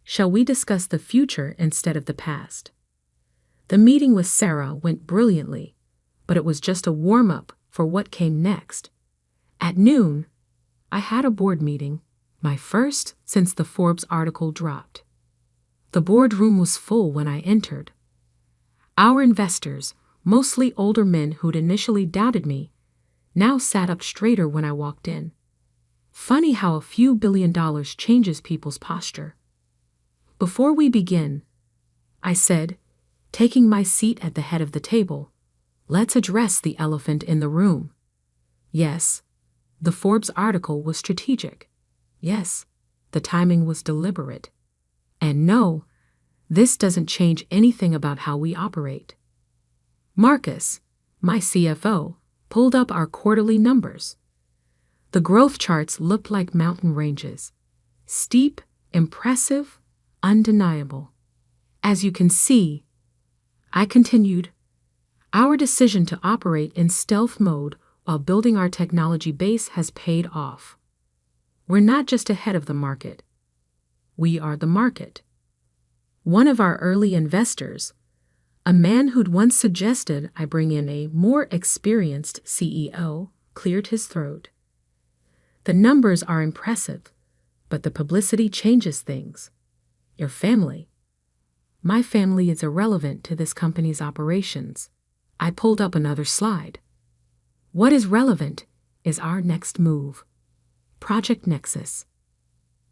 Shall we discuss the future instead of the past? The meeting with Sarah went brilliantly, but it was just a warm-up for what came next. At noon, I had a board meeting, my first since the Forbes article dropped. The boardroom was full when I entered. Our investors, mostly older men who'd initially doubted me, now sat up straighter when I walked in. Funny how a few $1 billion changes people's posture. Before we begin, I said, taking my seat at the head of the table, let's address the elephant in the room. Yes, the Forbes article was strategic. Yes, the timing was deliberate. And no, this doesn't change anything about how we operate. Marcus, my CFO, pulled up our quarterly numbers. The growth charts looked like mountain ranges. Steep, impressive, undeniable. As you can see, I continued, our decision to operate in stealth mode while building our technology base has paid off. We're not just ahead of the market. We are the market. One of our early investors, a man who'd once suggested I bring in a more experienced CEO, cleared his throat. The numbers are impressive, but the publicity changes things. Your family. My family is irrelevant to this company's operations. I pulled up another slide. What is relevant is our next move. Project Nexus.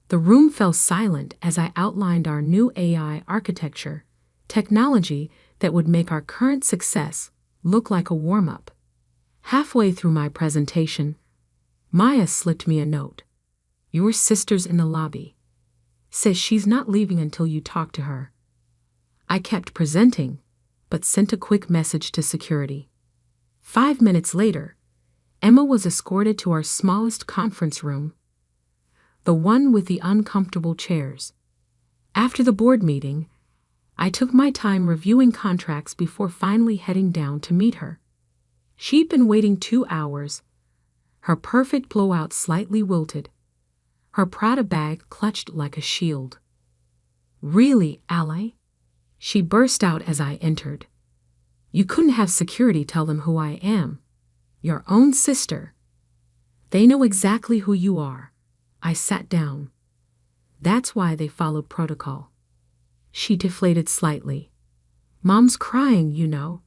The room fell silent as I outlined our new AI architecture, technology that would make our current success look like a warm-up. Halfway through my presentation, Maya slipped me a note. Your sister's in the lobby. Says she's not leaving until you talk to her. I kept presenting, but sent a quick message to security. 5 minutes later, Emma was escorted to our smallest conference room, the one with the uncomfortable chairs. After the board meeting, I took my time reviewing contracts before finally heading down to meet her. She'd been waiting 2 hours, her perfect blowout slightly wilted, her Prada bag clutched like a shield. Really, ally? She burst out as I entered. You couldn't have security tell them who I am. Your own sister. They know exactly who you are. I sat down. That's why they followed protocol. She deflated slightly. Mom's crying, you know.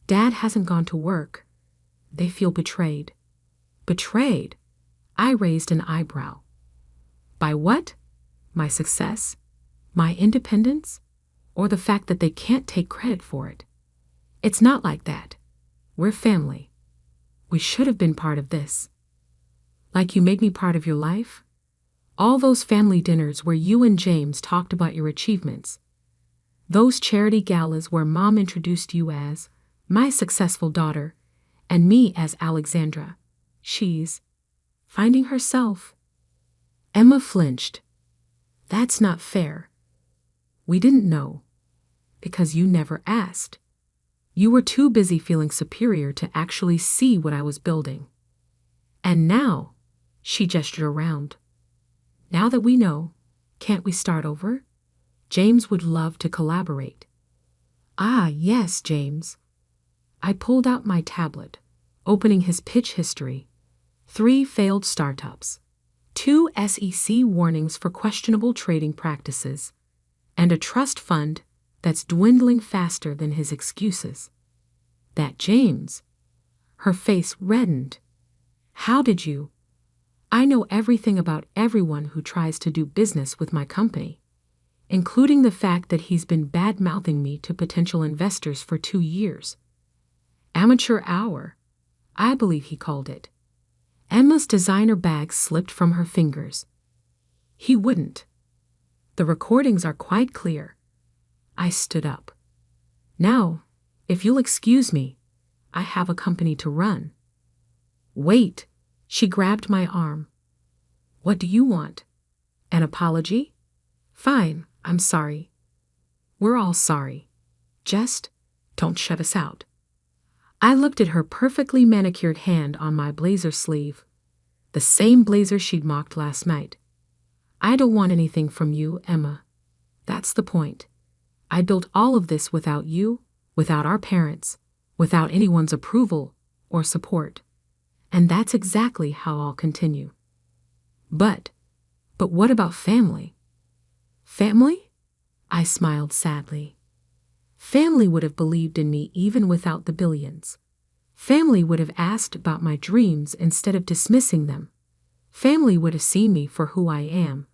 Dad hasn't gone to work. They feel betrayed. Betrayed? I raised an eyebrow. By what? My success? My independence? Or the fact that they can't take credit for it? It's not like that. We're family. We should have been part of this. Like you made me part of your life? All those family dinners where you and James talked about your achievements. Those charity galas where Mom introduced you as my successful daughter and me as Alexandra. She's finding herself. Emma flinched. That's not fair. We didn't know. Because you never asked. You were too busy feeling superior to actually see what I was building. And now, she gestured around. Now that we know, can't we start over? James would love to collaborate. Ah, yes, James. I pulled out my tablet, opening his pitch history. 3 failed startups, 2 SEC warnings for questionable trading practices, and a trust fund that's dwindling faster than his excuses. That James. Her face reddened. How did you? I know everything about everyone who tries to do business with my company, including the fact that he's been bad-mouthing me to potential investors for 2 years. Amateur hour, I believe he called it. Emma's designer bag slipped from her fingers. He wouldn't. The recordings are quite clear. I stood up. Now, if you'll excuse me, I have a company to run. Wait, she grabbed my arm. What do you want? An apology? Fine, I'm sorry. We're all sorry. Just don't shut us out. I looked at her perfectly manicured hand on my blazer sleeve. The same blazer she'd mocked last night. I don't want anything from you, Emma. That's the point. I built all of this without you, without our parents, without anyone's approval or support. And that's exactly how I'll continue. But what about family? Family? I smiled sadly. Family would have believed in me even without the billions. Family would have asked about my dreams instead of dismissing them. Family would have seen me for who I am,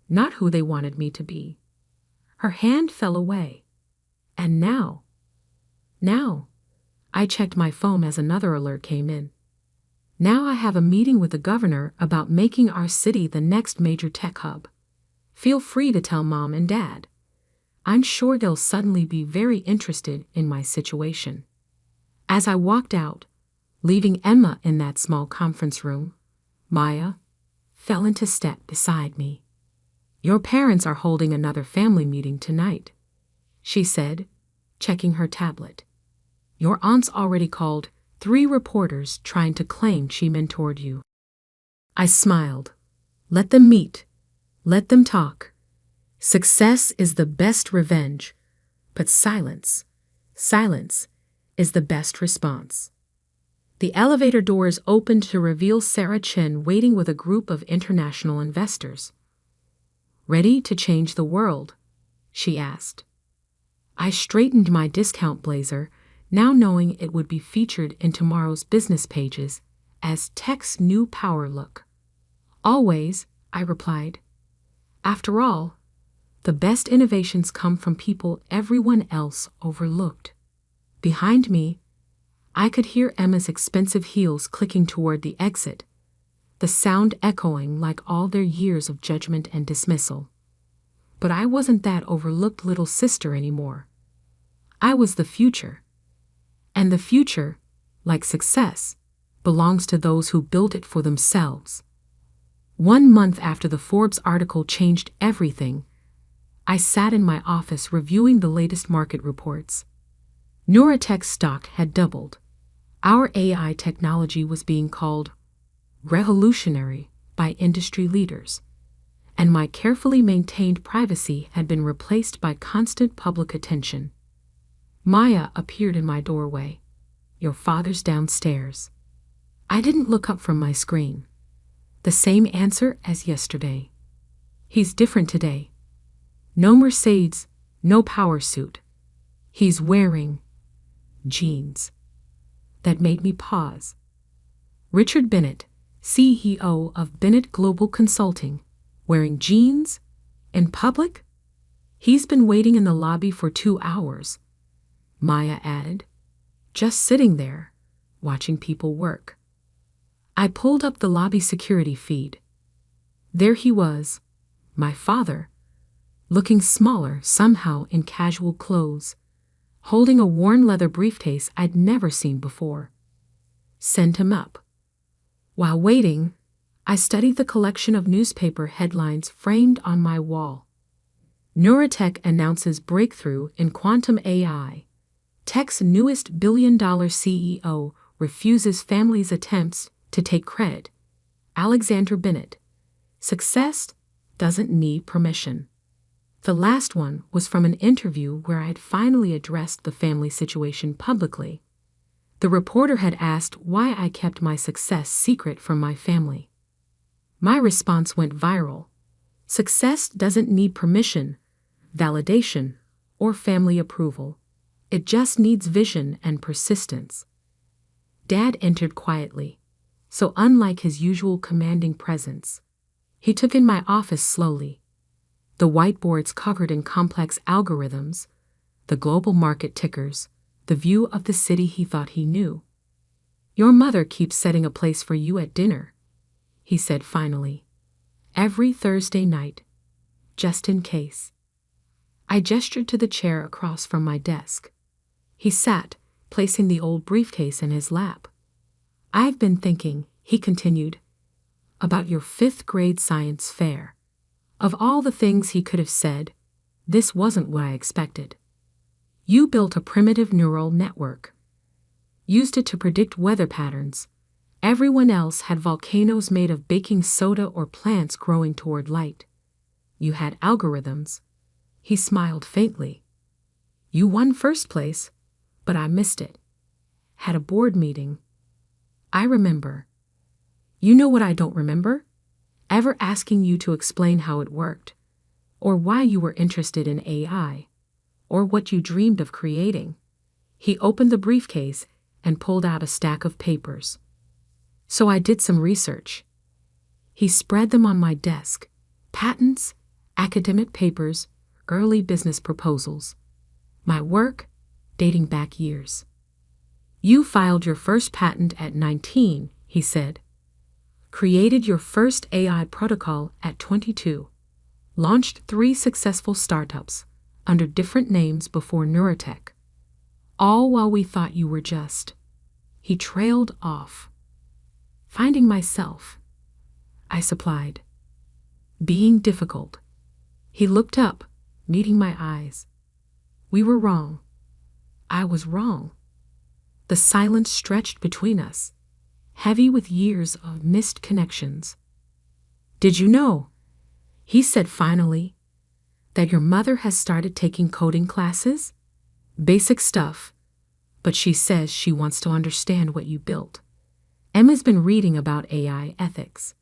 not who they wanted me to be. Her hand fell away. And now, I checked my phone as another alert came in. Now I have a meeting with the governor about making our city the next major tech hub. Feel free to tell Mom and Dad. I'm sure they'll suddenly be very interested in my situation. As I walked out, leaving Emma in that small conference room, Maya fell into step beside me. Your parents are holding another family meeting tonight, she said, checking her tablet. Your aunt's already called 3 reporters trying to claim she mentored you. I smiled. Let them meet. Let them talk. Success is the best revenge, but silence is the best response. The elevator doors opened to reveal Sarah Chen waiting with a group of international investors. Ready to change the world? She asked. I straightened my discount blazer, now knowing it would be featured in tomorrow's business pages as tech's new power look. Always, I replied. After all, the best innovations come from people everyone else overlooked. Behind me, I could hear Emma's expensive heels clicking toward the exit, the sound echoing like all their years of judgment and dismissal. But I wasn't that overlooked little sister anymore. I was the future. And the future, like success, belongs to those who built it for themselves. 1 month after the Forbes article changed everything, I sat in my office reviewing the latest market reports. Neuratech stock had doubled. Our AI technology was being called revolutionary by industry leaders, and my carefully maintained privacy had been replaced by constant public attention. Maya appeared in my doorway. Your father's downstairs. I didn't look up from my screen. The same answer as yesterday. He's different today. No Mercedes, no power suit. He's wearing jeans. That made me pause. Richard Bennett, CEO of Bennett Global Consulting, wearing jeans? In public? He's been waiting in the lobby for 2 hours, Maya added, just sitting there, watching people work. I pulled up the lobby security feed. There he was, my father, looking smaller somehow in casual clothes, holding a worn leather briefcase I'd never seen before. Send him up. While waiting, I studied the collection of newspaper headlines framed on my wall. Neuratech announces breakthrough in quantum AI. Tech's newest billion-dollar CEO refuses family's attempts to take credit. Alexander Bennett. Success doesn't need permission. The last one was from an interview where I had finally addressed the family situation publicly. The reporter had asked why I kept my success secret from my family. My response went viral. Success doesn't need permission, validation, or family approval. It just needs vision and persistence. Dad entered quietly, so unlike his usual commanding presence. He took in my office slowly. The whiteboards covered in complex algorithms, the global market tickers, the view of the city he thought he knew. Your mother keeps setting a place for you at dinner, he said finally. Every Thursday night, just in case. I gestured to the chair across from my desk. He sat, placing the old briefcase in his lap. I've been thinking, he continued, about your 5th grade science fair. Of all the things he could have said, This wasn't what I expected. You built a primitive neural network. Used it to predict weather patterns. Everyone else had volcanoes made of baking soda or plants growing toward light. You had algorithms. He smiled faintly. You won first place, but I missed it. Had a board meeting. I remember. You know what I don't remember? Ever asking you to explain how it worked, or why you were interested in AI, or what you dreamed of creating. He opened the briefcase and pulled out a stack of papers. So I did some research. He spread them on my desk. Patents, academic papers, early business proposals. My work, dating back years. You filed your first patent at 19, he said. Created your first AI protocol at 22. Launched 3 successful startups under different names before Neurotech. All while we thought you were just. He trailed off. Finding myself, I supplied. Being difficult. He looked up, meeting my eyes. We were wrong. I was wrong. The silence stretched between us, heavy with years of missed connections. Did you know, he said finally, that your mother has started taking coding classes? Basic stuff, but she says she wants to understand what you built. Emma's been reading about AI ethics.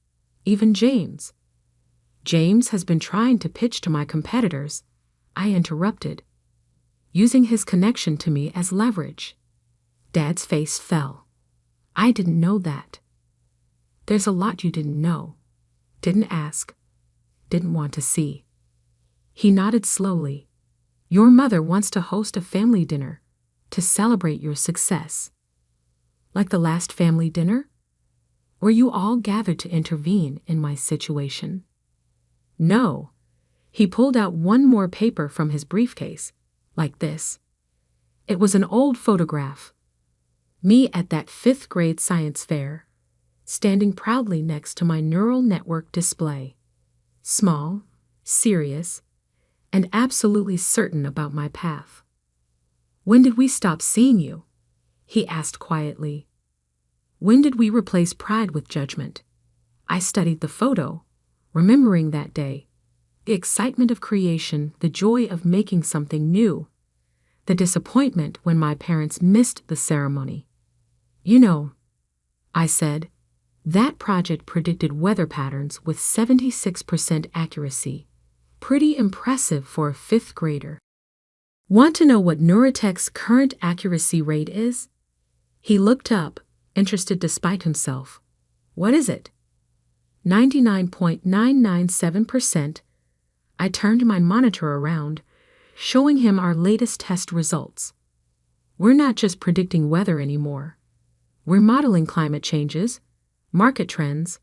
Even James. James has been trying to pitch to my competitors. I interrupted, using his connection to me as leverage. Dad's face fell. I didn't know that. There's a lot you didn't know, didn't ask, didn't want to see. He nodded slowly. Your mother wants to host a family dinner to celebrate your success. Like the last family dinner? Were you all gathered to intervene in my situation? No. He pulled out one more paper from his briefcase, like this. It was an old photograph. Me at that 5th grade science fair, standing proudly next to my neural network display. Small, serious, and absolutely certain about my path. When did we stop seeing you? He asked quietly. When did we replace pride with judgment? I studied the photo, remembering that day. The excitement of creation, the joy of making something new. The disappointment when my parents missed the ceremony. You know, I said, that project predicted weather patterns with 76% accuracy. Pretty impressive for a 5th grader. Want to know what Neurotech's current accuracy rate is? He looked up, interested despite himself. What is it? 99.997%. I turned my monitor around, showing him our latest test results. We're not just predicting weather anymore. We're modeling climate changes, market trends,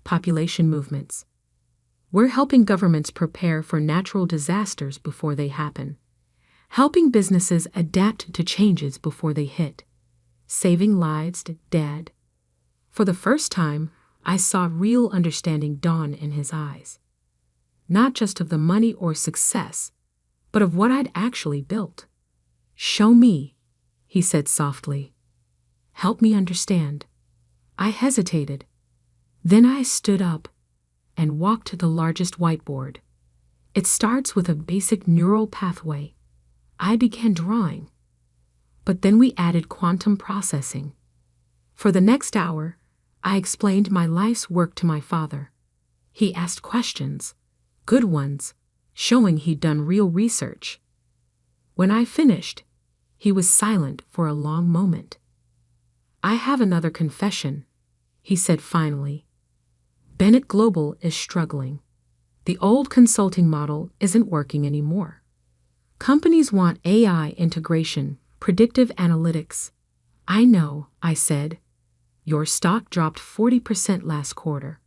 population movements. We're helping governments prepare for natural disasters before they happen. Helping businesses adapt to changes before they hit. Saving lives, Dad. For the first time, I saw real understanding dawn in his eyes. Not just of the money or success, but of what I'd actually built. Show me, he said softly. Help me understand. I hesitated. Then I stood up and walked to the largest whiteboard. It starts with a basic neural pathway. I began drawing. But then we added quantum processing. For the next hour, I explained my life's work to my father. He asked questions, good ones, showing he'd done real research. When I finished, he was silent for a long moment. I have another confession, he said finally. Bennett Global is struggling. The old consulting model isn't working anymore. Companies want AI integration, predictive analytics. I know, I said. Your stock dropped 40% last quarter.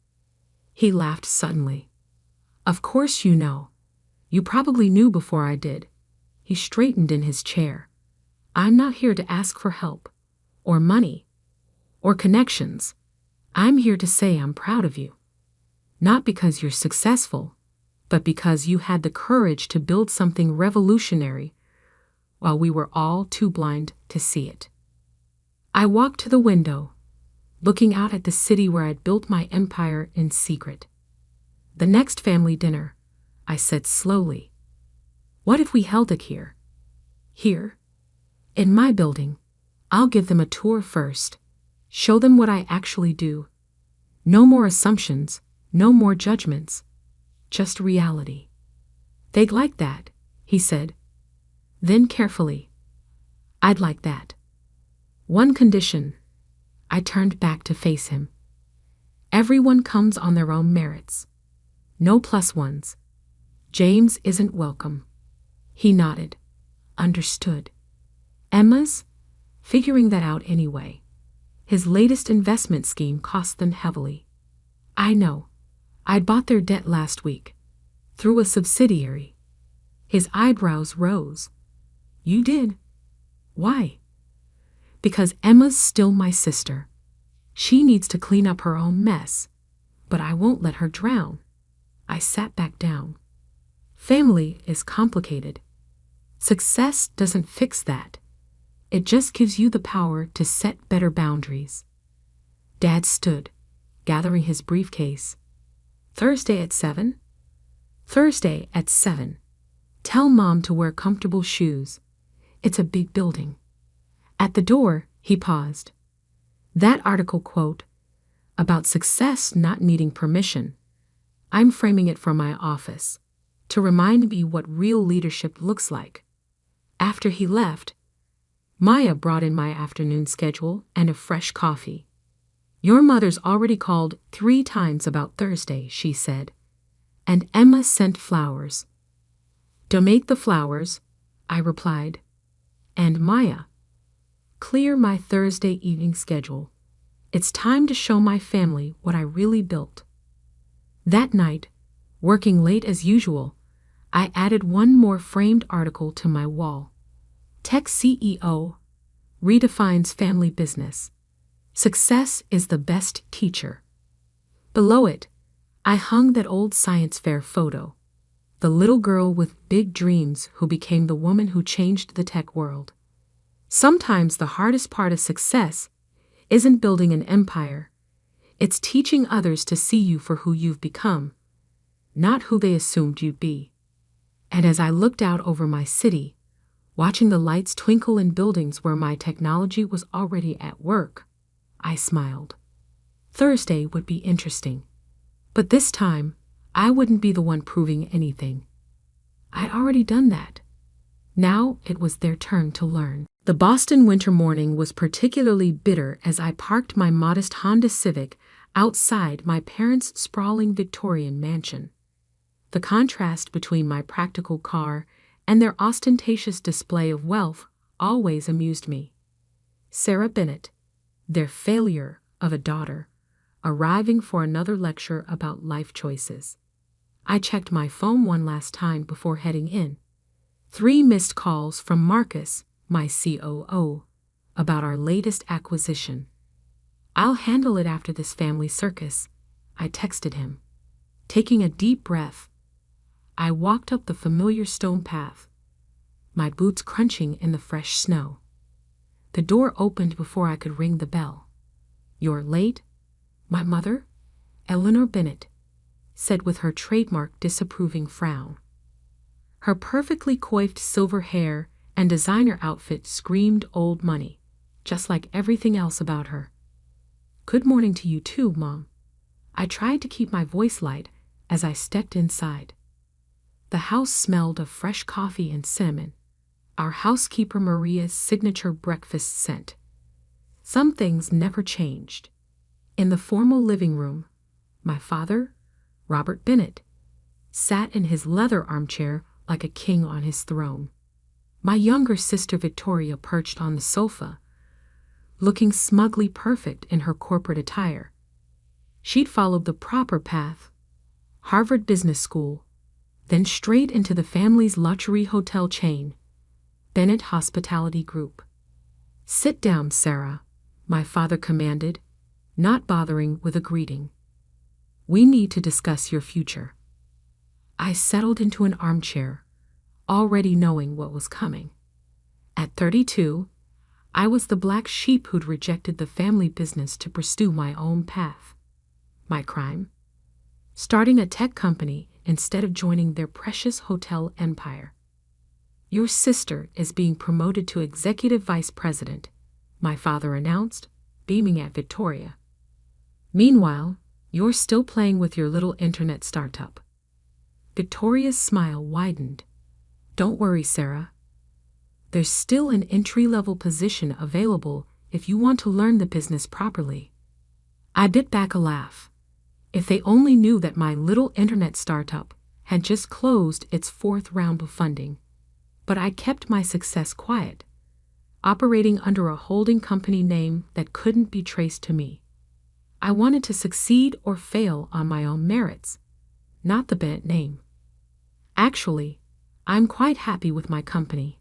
He laughed suddenly. Of course you know. You probably knew before I did. He straightened in his chair. I'm not here to ask for help, or money, or connections. I'm here to say I'm proud of you. Not because you're successful, but because you had the courage to build something revolutionary while we were all too blind to see it. I walked to the window, looking out at the city where I'd built my empire in secret. The next family dinner, I said slowly. What if we held it here? Here? In my building. I'll give them a tour first. Show them what I actually do. No more assumptions, no more judgments. Just reality. They'd like that, he said. Then carefully. I'd like that. One condition. I turned back to face him. Everyone comes on their own merits. No plus ones. James isn't welcome. He nodded. Understood. Emma's? Figuring that out anyway. His latest investment scheme cost them heavily. I know. I'd bought their debt last week. Through a subsidiary. His eyebrows rose. You did? Why? Because Emma's still my sister. She needs to clean up her own mess. But I won't let her drown. I sat back down. Family is complicated. Success doesn't fix that. It just gives you the power to set better boundaries. Dad stood, gathering his briefcase. Thursday at 7? Thursday at 7. Tell Mom to wear comfortable shoes. It's a big building. At the door, he paused. That article quote, about success not needing permission. I'm framing it from my office, to remind me what real leadership looks like. After he left, Maya brought in my afternoon schedule and a fresh coffee. Your mother's already called 3 times about Thursday, she said. And Emma sent flowers. Donate the flowers, I replied. And Maya. Clear my Thursday evening schedule. It's time to show my family what I really built. That night, working late as usual, I added one more framed article to my wall. Tech CEO redefines family business. Success is the best teacher. Below it, I hung that old science fair photo. The little girl with big dreams who became the woman who changed the tech world. Sometimes the hardest part of success isn't building an empire. It's teaching others to see you for who you've become, not who they assumed you'd be. And as I looked out over my city, watching the lights twinkle in buildings where my technology was already at work, I smiled. Thursday would be interesting. But this time, I wouldn't be the one proving anything. I'd already done that. Now it was their turn to learn. The Boston winter morning was particularly bitter as I parked my modest Honda Civic outside my parents' sprawling Victorian mansion. The contrast between my practical car and their ostentatious display of wealth always amused me. Sarah Bennett, their failure of a daughter, arriving for another lecture about life choices. I checked my phone one last time before heading in. 3 missed calls from Marcus, my COO, about our latest acquisition. I'll handle it after this family circus, I texted him. Taking a deep breath, I walked up the familiar stone path, my boots crunching in the fresh snow. The door opened before I could ring the bell. You're late? My mother, Eleanor Bennett, said with her trademark disapproving frown. Her perfectly coiffed silver hair and designer outfit screamed old money, just like everything else about her. Good morning to you too, Mom. I tried to keep my voice light as I stepped inside. The house smelled of fresh coffee and cinnamon, our housekeeper Maria's signature breakfast scent. Some things never changed. In the formal living room, my father, Robert Bennett, sat in his leather armchair like a king on his throne. My younger sister Victoria perched on the sofa, looking smugly perfect in her corporate attire. She'd followed the proper path, Harvard Business School, then straight into the family's luxury hotel chain, Bennett Hospitality Group. Sit down, Sarah, my father commanded, not bothering with a greeting. We need to discuss your future. I settled into an armchair, already knowing what was coming. At 32, I was the black sheep who'd rejected the family business to pursue my own path. My crime? Starting a tech company instead of joining their precious hotel empire. Your sister is being promoted to executive vice president, my father announced, beaming at Victoria. Meanwhile, you're still playing with your little internet startup. Victoria's smile widened. Don't worry, Sarah. There's still an entry-level position available if you want to learn the business properly. I bit back a laugh. If they only knew that my little internet startup had just closed its 4th round of funding. But I kept my success quiet, operating under a holding company name that couldn't be traced to me. I wanted to succeed or fail on my own merits, not the Bennett name. Actually, I'm quite happy with my company,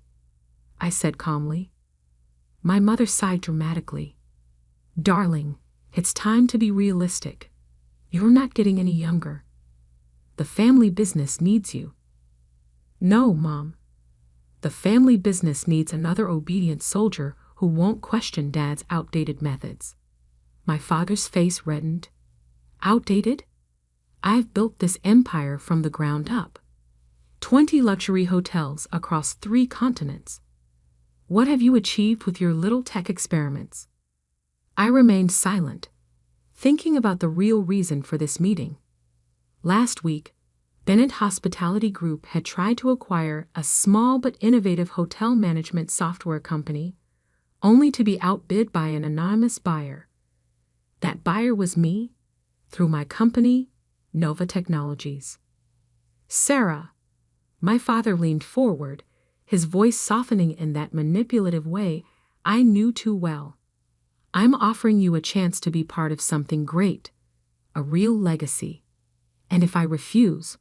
I said calmly. My mother sighed dramatically. Darling, it's time to be realistic. You're not getting any younger. The family business needs you. No, Mom. The family business needs another obedient soldier who won't question Dad's outdated methods. My father's face reddened. Outdated? I've built this empire from the ground up. 20 luxury hotels across 3 continents. What have you achieved with your little tech experiments? I remained silent, thinking about the real reason for this meeting. Last week, Bennett Hospitality Group had tried to acquire a small but innovative hotel management software company, only to be outbid by an anonymous buyer. That buyer was me, through my company, Nova Technologies. Sarah, my father leaned forward, his voice softening in that manipulative way I knew too well. I'm offering you a chance to be part of something great, a real legacy. And if I refuse,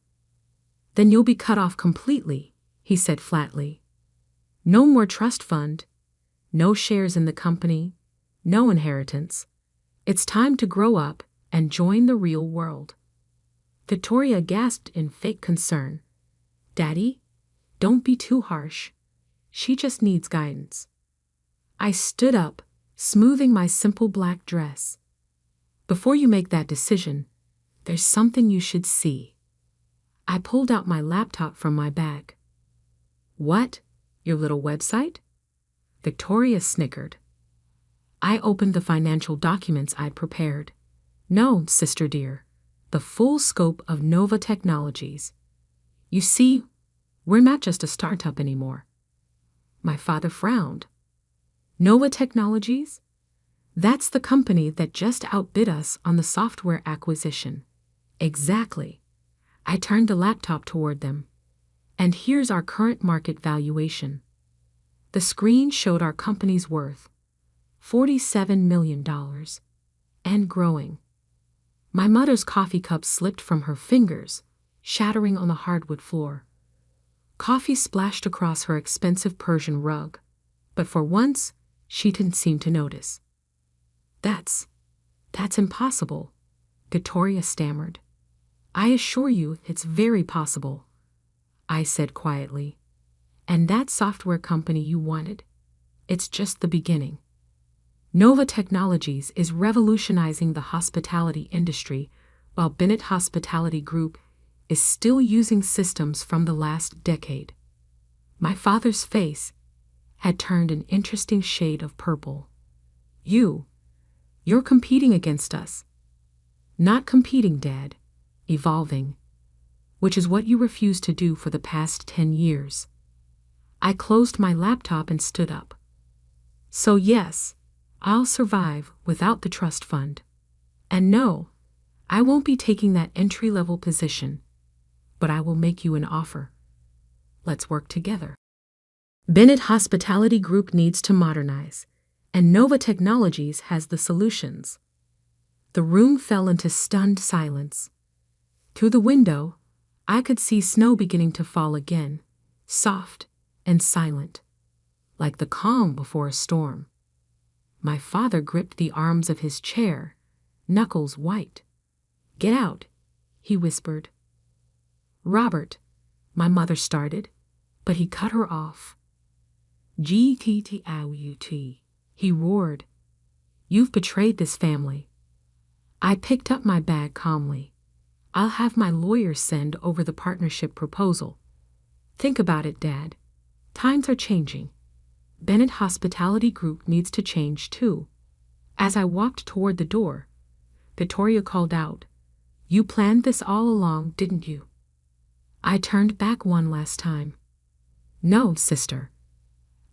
then you'll be cut off completely, he said flatly. No more trust fund, no shares in the company, no inheritance. It's time to grow up and join the real world. Victoria gasped in fake concern. Daddy, don't be too harsh. She just needs guidance. I stood up, smoothing my simple black dress. Before you make that decision, there's something you should see. I pulled out my laptop from my bag. What? Your little website? Victoria snickered. I opened the financial documents I'd prepared. No, sister dear, the full scope of Nova Technologies. You see, we're not just a startup anymore. My father frowned. Nova Technologies? That's the company that just outbid us on the software acquisition. Exactly. I turned the laptop toward them. And here's our current market valuation. The screen showed our company's worth. $47 million. And growing. My mother's coffee cup slipped from her fingers, shattering on the hardwood floor. Coffee splashed across her expensive Persian rug, but for once, she didn't seem to notice. That's impossible, Victoria stammered. I assure you it's very possible, I said quietly. And that software company you wanted, it's just the beginning. Nova Technologies is revolutionizing the hospitality industry, while Bennett Hospitality Group is still using systems from the last decade. My father's face had turned an interesting shade of purple. You're competing against us. Not competing, Dad. Evolving. Which is what you refused to do for the past 10 years. I closed my laptop and stood up. So yes, I'll survive without the trust fund. And no, I won't be taking that entry-level position, but I will make you an offer. Let's work together. Bennett Hospitality Group needs to modernize, and Nova Technologies has the solutions. The room fell into stunned silence. Through the window, I could see snow beginning to fall again, soft and silent, like the calm before a storm. My father gripped the arms of his chair, knuckles white. Get out, he whispered. Robert, my mother started, but he cut her off. "Gttout," he roared. "You've betrayed this family." I picked up my bag calmly. "I'll have my lawyer send over the partnership proposal. Think about it, Dad. Times are changing. Bennett Hospitality Group needs to change too." As I walked toward the door, Victoria called out, "You planned this all along, didn't you?" I turned back one last time. "No, sister.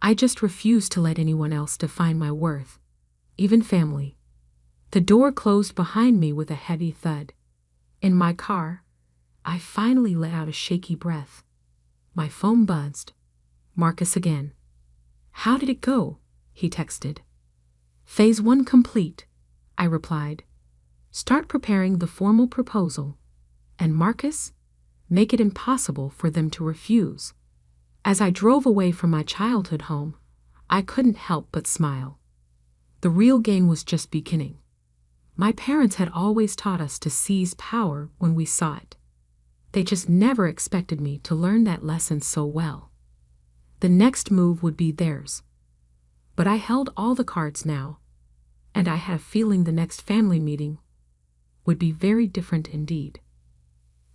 I just refuse to let anyone else define my worth, even family." The door closed behind me with a heavy thud. In my car, I finally let out a shaky breath. My phone buzzed. Marcus again. "How did it go?" he texted. "Phase 1 complete," I replied. "Start preparing the formal proposal. And Marcus, make it impossible for them to refuse." As I drove away from my childhood home, I couldn't help but smile. The real game was just beginning. My parents had always taught us to seize power when we saw it. They just never expected me to learn that lesson so well. The next move would be theirs. But I held all the cards now, and I had a feeling the next family meeting would be very different indeed.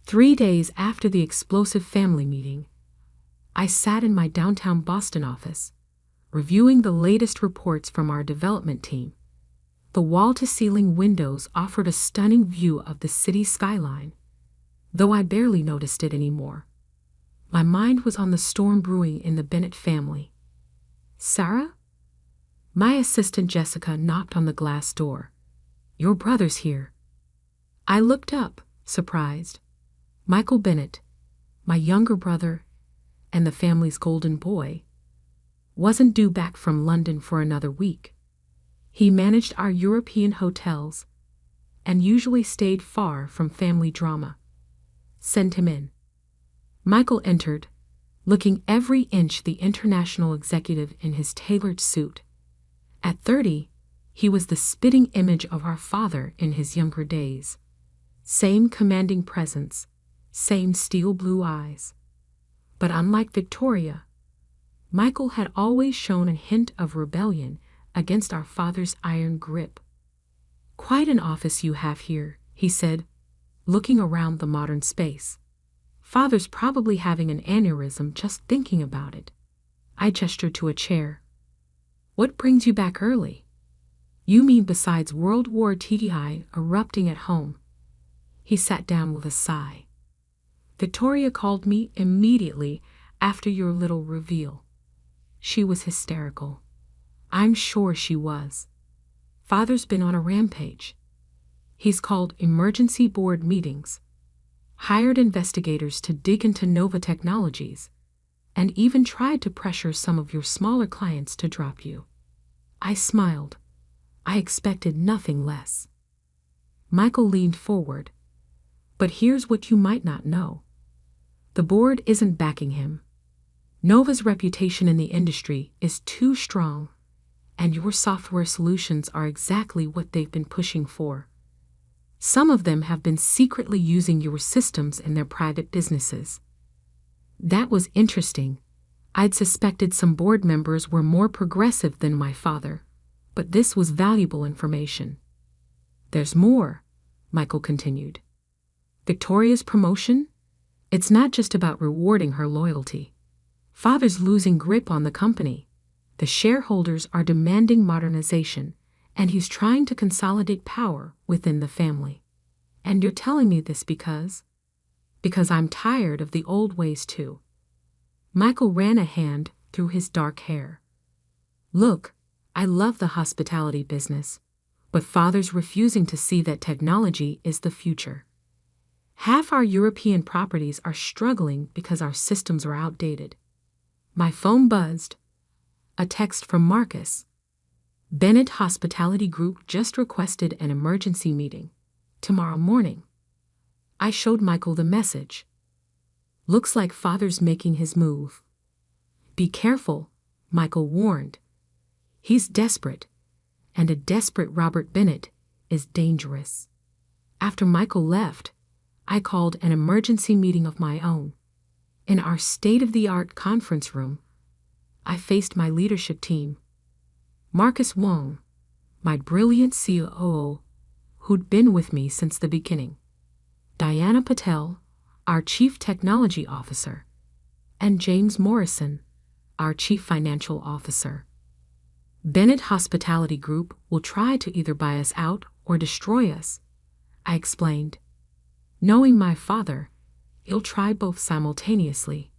3 days after the explosive family meeting, I sat in my downtown Boston office, reviewing the latest reports from our development team. The wall-to-ceiling windows offered a stunning view of the city skyline, though I barely noticed it anymore. My mind was on the storm brewing in the Bennett family. "Sarah?" My assistant Jessica knocked on the glass door. "Your brother's here." I looked up, surprised. Michael Bennett, my younger brother and the family's golden boy, wasn't due back from London for another week. He managed our European hotels and usually stayed far from family drama. "Send him in." Michael entered, looking every inch the international executive in his tailored suit. At 30, he was the spitting image of our father in his younger days. Same commanding presence, same steel blue eyes. But unlike Victoria, Michael had always shown a hint of rebellion against our father's iron grip. "Quite an office you have here," he said, looking around the modern space. "Father's probably having an aneurysm just thinking about it." I gestured to a chair. "What brings you back early?" "You mean besides World War II erupting at home?" He sat down with a sigh. "Victoria called me immediately after your little reveal. She was hysterical. I'm sure she was. Father's been on a rampage. He's called emergency board meetings, hired investigators to dig into Nova Technologies, and even tried to pressure some of your smaller clients to drop you." I smiled. I expected nothing less. Michael leaned forward. "But here's what you might not know. The board isn't backing him. Nova's reputation in the industry is too strong, and your software solutions are exactly what they've been pushing for. Some of them have been secretly using your systems in their private businesses." That was interesting. I'd suspected some board members were more progressive than my father, but this was valuable information. "There's more," Michael continued. "Victoria's promotion? It's not just about rewarding her loyalty. Father's losing grip on the company. The shareholders are demanding modernization, and he's trying to consolidate power within the family. And you're telling me this because I'm tired of the old ways too." Michael ran a hand through his dark hair. "Look, I love the hospitality business, but Father's refusing to see that technology is the future. Half our European properties are struggling because our systems are outdated." My phone buzzed. A text from Marcus. "Bennett Hospitality Group just requested an emergency meeting tomorrow morning." I showed Michael the message. "Looks like Father's making his move." "Be careful," Michael warned. "He's desperate, and a desperate Robert Bennett is dangerous." After Michael left, I called an emergency meeting of my own. In our state-of-the-art conference room, I faced my leadership team. Marcus Wong, my brilliant COO, who'd been with me since the beginning. Diana Patel, our Chief Technology Officer. And James Morrison, our Chief Financial Officer. Bennett Hospitality Group will try to either buy us out or destroy us, I explained. Knowing my father, he'll try both simultaneously.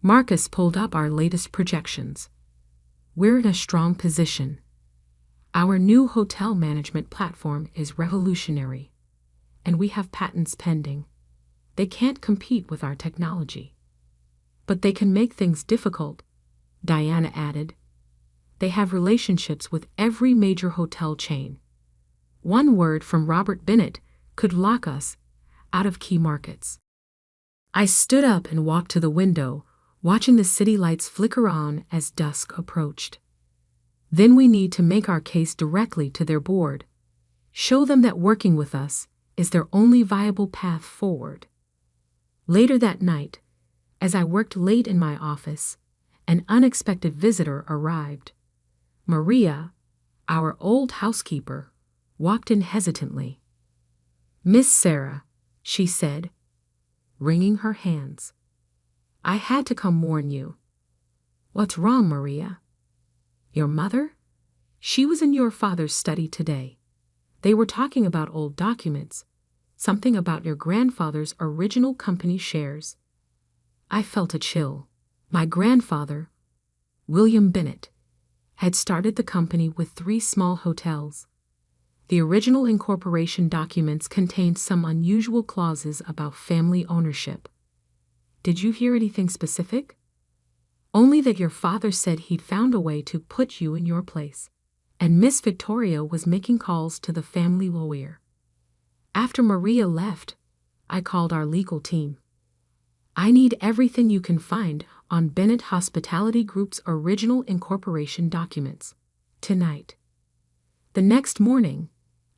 Marcus pulled up our latest projections. We're in a strong position. Our new hotel management platform is revolutionary, and we have patents pending. They can't compete with our technology. But they can make things difficult, Diana added. They have relationships with every major hotel chain. One word from Robert Bennett could lock us out of key markets. I stood up and walked to the window, watching the city lights flicker on as dusk approached. Then we need to make our case directly to their board. Show them that working with us is their only viable path forward. Later that night, as I worked late in my office, an unexpected visitor arrived. Maria, our old housekeeper, walked in hesitantly. "Miss Sarah," she said, wringing her hands. "I had to come warn you." "What's wrong, Maria?" "Your mother? She was in your father's study today. They were talking about old documents, something about your grandfather's original company shares." I felt a chill. My grandfather, William Bennett, had started the company with 3 small hotels. The original incorporation documents contained some unusual clauses about family ownership. "Did you hear anything specific?" "Only that your father said he'd found a way to put you in your place, and Miss Victoria was making calls to the family lawyer." After Maria left, I called our legal team. "I need everything you can find on Bennett Hospitality Group's original incorporation documents, tonight." The next morning,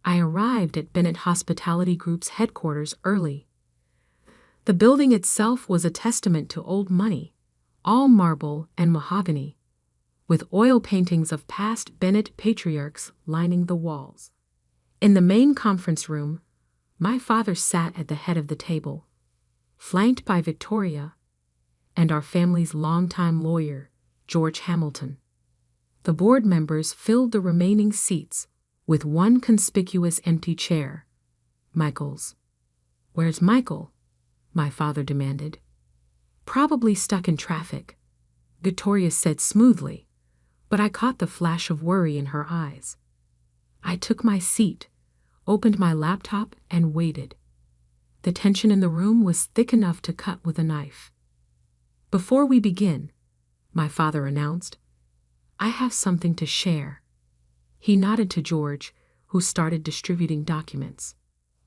I arrived at Bennett Hospitality Group's headquarters early. The building itself was a testament to old money, all marble and mahogany, with oil paintings of past Bennett patriarchs lining the walls. In the main conference room, my father sat at the head of the table, flanked by Victoria and our family's longtime lawyer, George Hamilton. The board members filled the remaining seats with one conspicuous empty chair, Michael's. "Where's Michael?" my father demanded. "Probably stuck in traffic," Victoria said smoothly, but I caught the flash of worry in her eyes. I took my seat, opened my laptop, and waited. The tension in the room was thick enough to cut with a knife. "Before we begin," my father announced, "I have something to share." He nodded to George, who started distributing documents.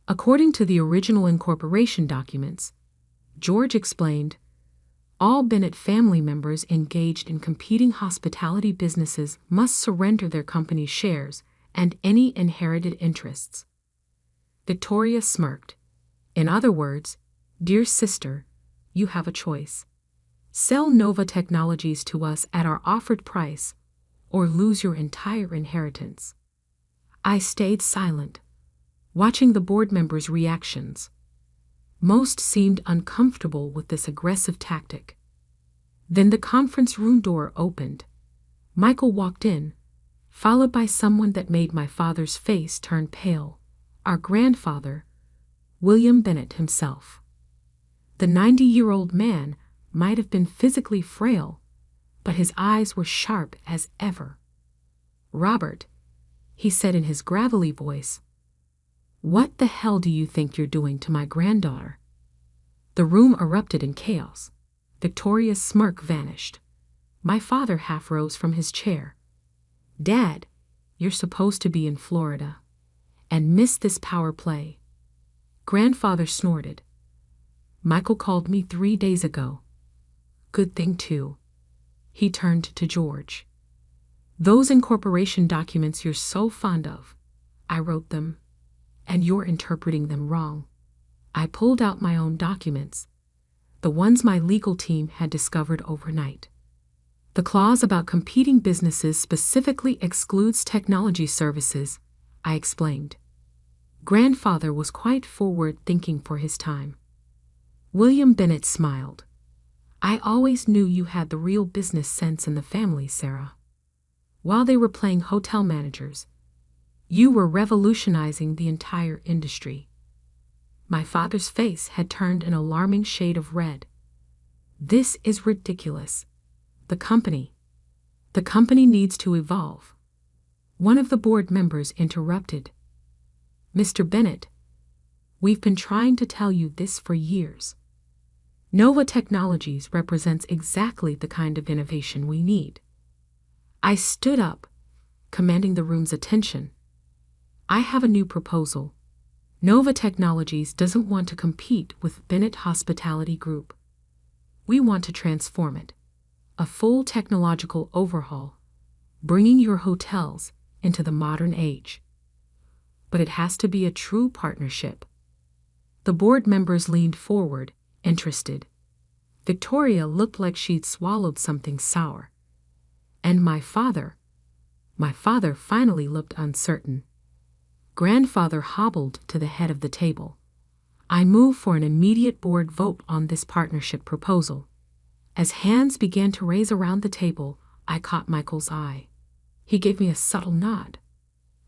According to the original incorporation documents, George explained, all Bennett family members engaged in competing hospitality businesses must surrender their company's shares and any inherited interests. Victoria smirked. "In other words, dear sister, you have a choice. Sell Nova Technologies to us at our offered price, or lose your entire inheritance." I stayed silent, watching the board members' reactions. Most seemed uncomfortable with this aggressive tactic. Then the conference room door opened. Michael walked in, followed by someone that made my father's face turn pale, our grandfather, William Bennett himself. The 90-year-old man might have been physically frail, but his eyes were sharp as ever. "Robert," he said in his gravelly voice, "what the hell do you think you're doing to my granddaughter?" The room erupted in chaos. Victoria's smirk vanished. My father half rose from his chair. "Dad, you're supposed to be in Florida and miss this power play." Grandfather snorted. "Michael called me 3 days ago. Good thing, too." He turned to George. "Those incorporation documents you're so fond of, I wrote them, and you're interpreting them wrong. I pulled out my own documents, the ones my legal team had discovered overnight. The clause about competing businesses specifically excludes technology services, I explained. Grandfather was quite forward-thinking for his time. William Bennett smiled. I always knew you had the real business sense in the family, Sarah. While they were playing hotel managers, you were revolutionizing the entire industry. My father's face had turned an alarming shade of red. This is ridiculous. The company needs to evolve. One of the board members interrupted. Mr. Bennett, we've been trying to tell you this for years. Nova Technologies represents exactly the kind of innovation we need. I stood up, commanding the room's attention. I have a new proposal. Nova Technologies doesn't want to compete with Bennett Hospitality Group. We want to transform it. A full technological overhaul, bringing your hotels into the modern age. But it has to be a true partnership. The board members leaned forward, interested. Victoria looked like she'd swallowed something sour. And my father finally looked uncertain. Grandfather hobbled to the head of the table. I move for an immediate board vote on this partnership proposal. As hands began to raise around the table, I caught Michael's eye. He gave me a subtle nod.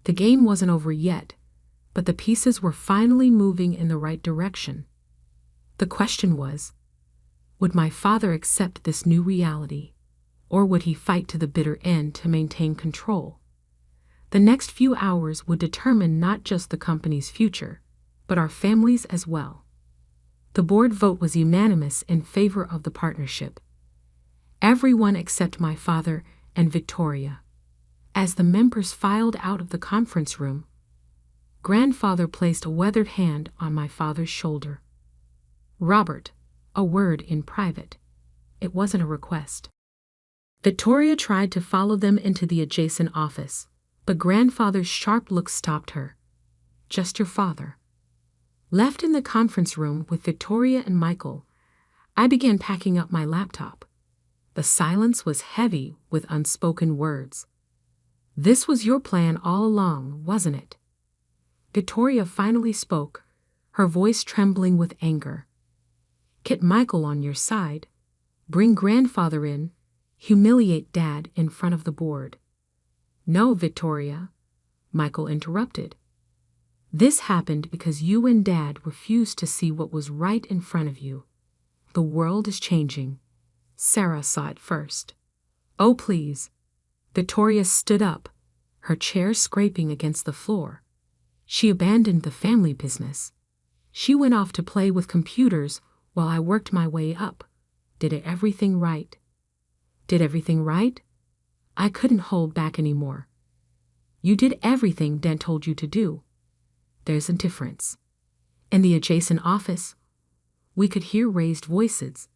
The game wasn't over yet, but the pieces were finally moving in the right direction. The question was, would my father accept this new reality, or would he fight to the bitter end to maintain control? The next few hours would determine not just the company's future, but our families as well. The board vote was unanimous in favor of the partnership. Everyone except my father and Victoria. As the members filed out of the conference room, Grandfather placed a weathered hand on my father's shoulder. Robert, a word in private. It wasn't a request. Victoria tried to follow them into the adjacent office, but Grandfather's sharp look stopped her. Just your father. Left in the conference room with Victoria and Michael, I began packing up my laptop. The silence was heavy with unspoken words. This was your plan all along, wasn't it? Victoria finally spoke, her voice trembling with anger. Get Michael on your side. Bring Grandfather in. Humiliate Dad in front of the board. No, Victoria, Michael interrupted. This happened because you and Dad refused to see what was right in front of you. The world is changing. Sarah saw it first. Oh, please. Victoria stood up, her chair scraping against the floor. She abandoned the family business. She went off to play with computers while I worked my way up. Did everything right. Did everything right? I couldn't hold back anymore. You did everything Dad told you to do. There's a difference. In the adjacent office, we could hear raised voices.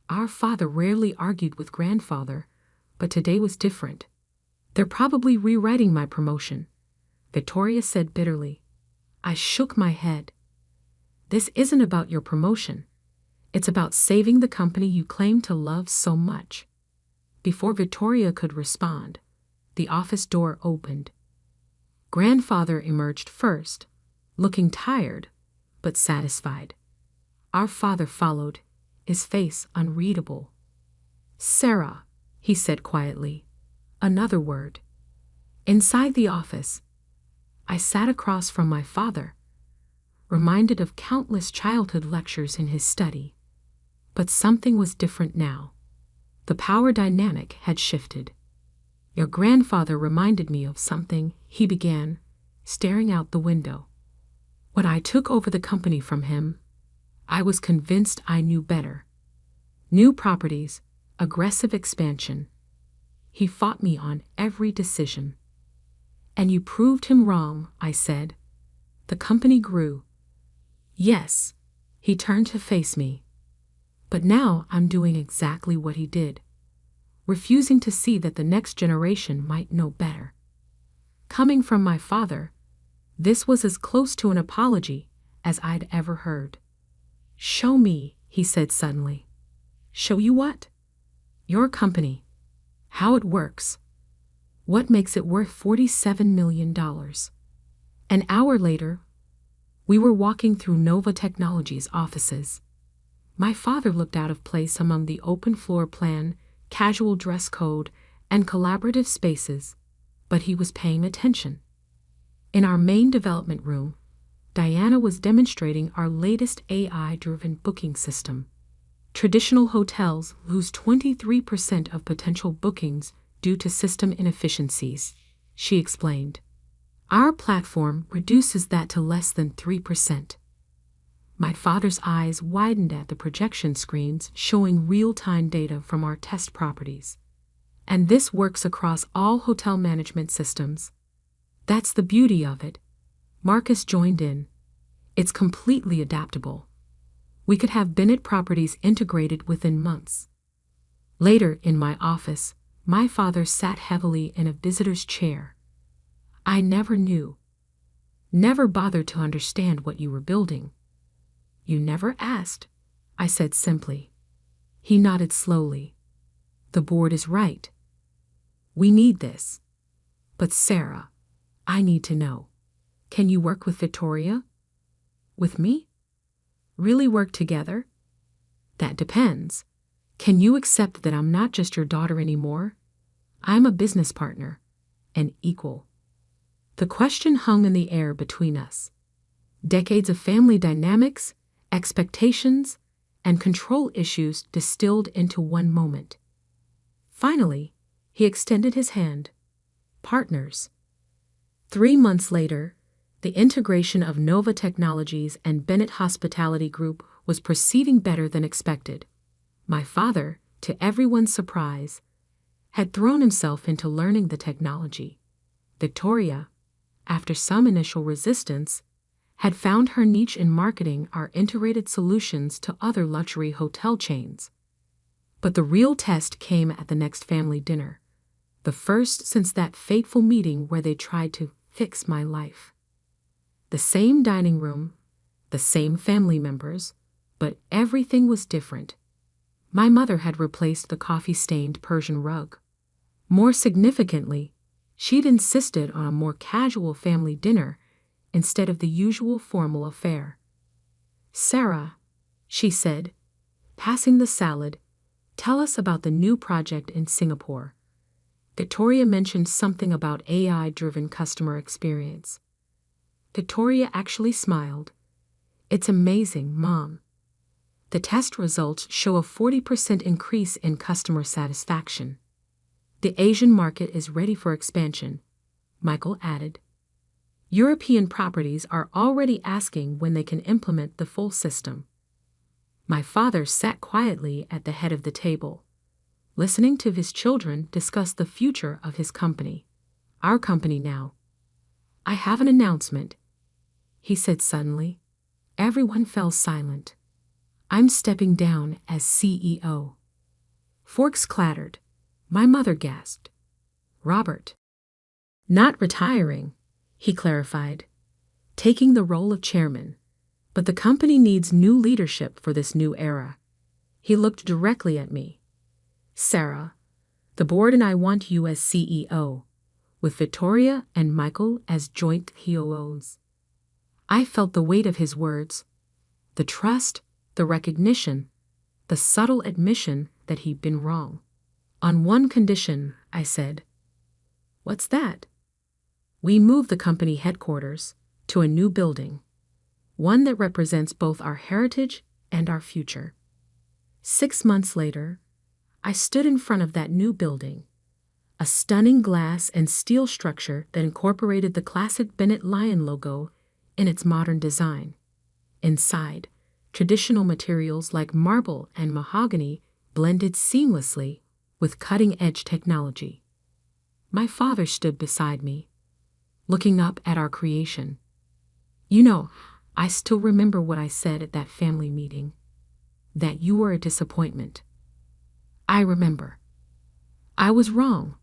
Our father rarely argued with Grandfather, but today was different. They're probably rewriting my promotion, Victoria said bitterly. I shook my head. This isn't about your promotion. It's about saving the company you claim to love so much. Before Victoria could respond, the office door opened. Grandfather emerged first, looking tired, but satisfied. Our father followed, his face unreadable. Sarah, he said quietly. Another word. Inside the office, I sat across from my father, reminded of countless childhood lectures in his study. But something was different now. The power dynamic had shifted. Your grandfather reminded me of something, he began, staring out the window. When I took over the company from him, I was convinced I knew better. New properties, aggressive expansion. He fought me on every decision. And you proved him wrong, I said. The company grew. Yes, he turned to face me. But now I'm doing exactly what he did, refusing to see that the next generation might know better. Coming from my father, this was as close to an apology as I'd ever heard. "Show me," he said suddenly. "Show you what?" "Your company. How it works. What makes it worth $47 million. An hour later, we were walking through Nova Technologies' offices. My father looked out of place among the open floor plan, casual dress code, and collaborative spaces, but he was paying attention. In our main development room, Diana was demonstrating our latest AI-driven booking system. Traditional hotels lose 23% of potential bookings due to system inefficiencies, she explained. Our platform reduces that to less than 3%. My father's eyes widened at the projection screens showing real-time data from our test properties. And this works across all hotel management systems. That's the beauty of it. Marcus joined in. It's completely adaptable. We could have Bennett properties integrated within months. Later, in my office, my father sat heavily in a visitor's chair. "I never bothered to understand what you were building." "You never asked," I said simply. He nodded slowly. "The board is right. We need this. But Sarah, I need to know. Can you work with Victoria?" "With me? Really work together?" "That depends. Can you accept that I'm not just your daughter anymore? I'm a business partner, an equal." The question hung in the air between us. Decades of family dynamics, expectations, and control issues distilled into one moment. Finally, he extended his hand. Partners. 3 months later, the integration of Nova Technologies and Bennett Hospitality Group was proceeding better than expected. My father, to everyone's surprise, had thrown himself into learning the technology. Victoria, after some initial resistance, had found her niche in marketing our integrated solutions to other luxury hotel chains. But the real test came at the next family dinner, the first since that fateful meeting where they tried to fix my life. The same dining room, the same family members, but everything was different. My mother had replaced the coffee-stained Persian rug. More significantly, she'd insisted on a more casual family dinner instead of the usual formal affair. "Sarah," she said, passing the salad, "tell us about the new project in Singapore." Victoria mentioned something about AI-driven customer experience. Victoria actually smiled. "It's amazing, Mom. The test results show a 40% increase in customer satisfaction. The Asian market is ready for expansion," Michael added. "European properties are already asking when they can implement the full system." My father sat quietly at the head of the table, listening to his children discuss the future of his company. "Our company now. I have an announcement," he said suddenly. Everyone fell silent. "I'm stepping down as CEO." Forks clattered. My mother gasped. "Robert." "Not retiring," he clarified, "taking the role of chairman. But the company needs new leadership for this new era." He looked directly at me. "Sarah, the board and I want you as CEO, with Victoria and Michael as joint COOs." I felt the weight of his words, the trust, the recognition, the subtle admission that he'd been wrong. "On one condition," I said. "What's that?" "We move the company headquarters to a new building, one that represents both our heritage and our future." 6 months later, I stood in front of that new building, a stunning glass and steel structure that incorporated the classic Bennett Lion logo in its modern design. Inside, traditional materials like marble and mahogany blended seamlessly with cutting-edge technology. My father stood beside me, looking up at our creation. "You know, I still remember what I said at that family meeting, that you were a disappointment." "I remember. I was wrong.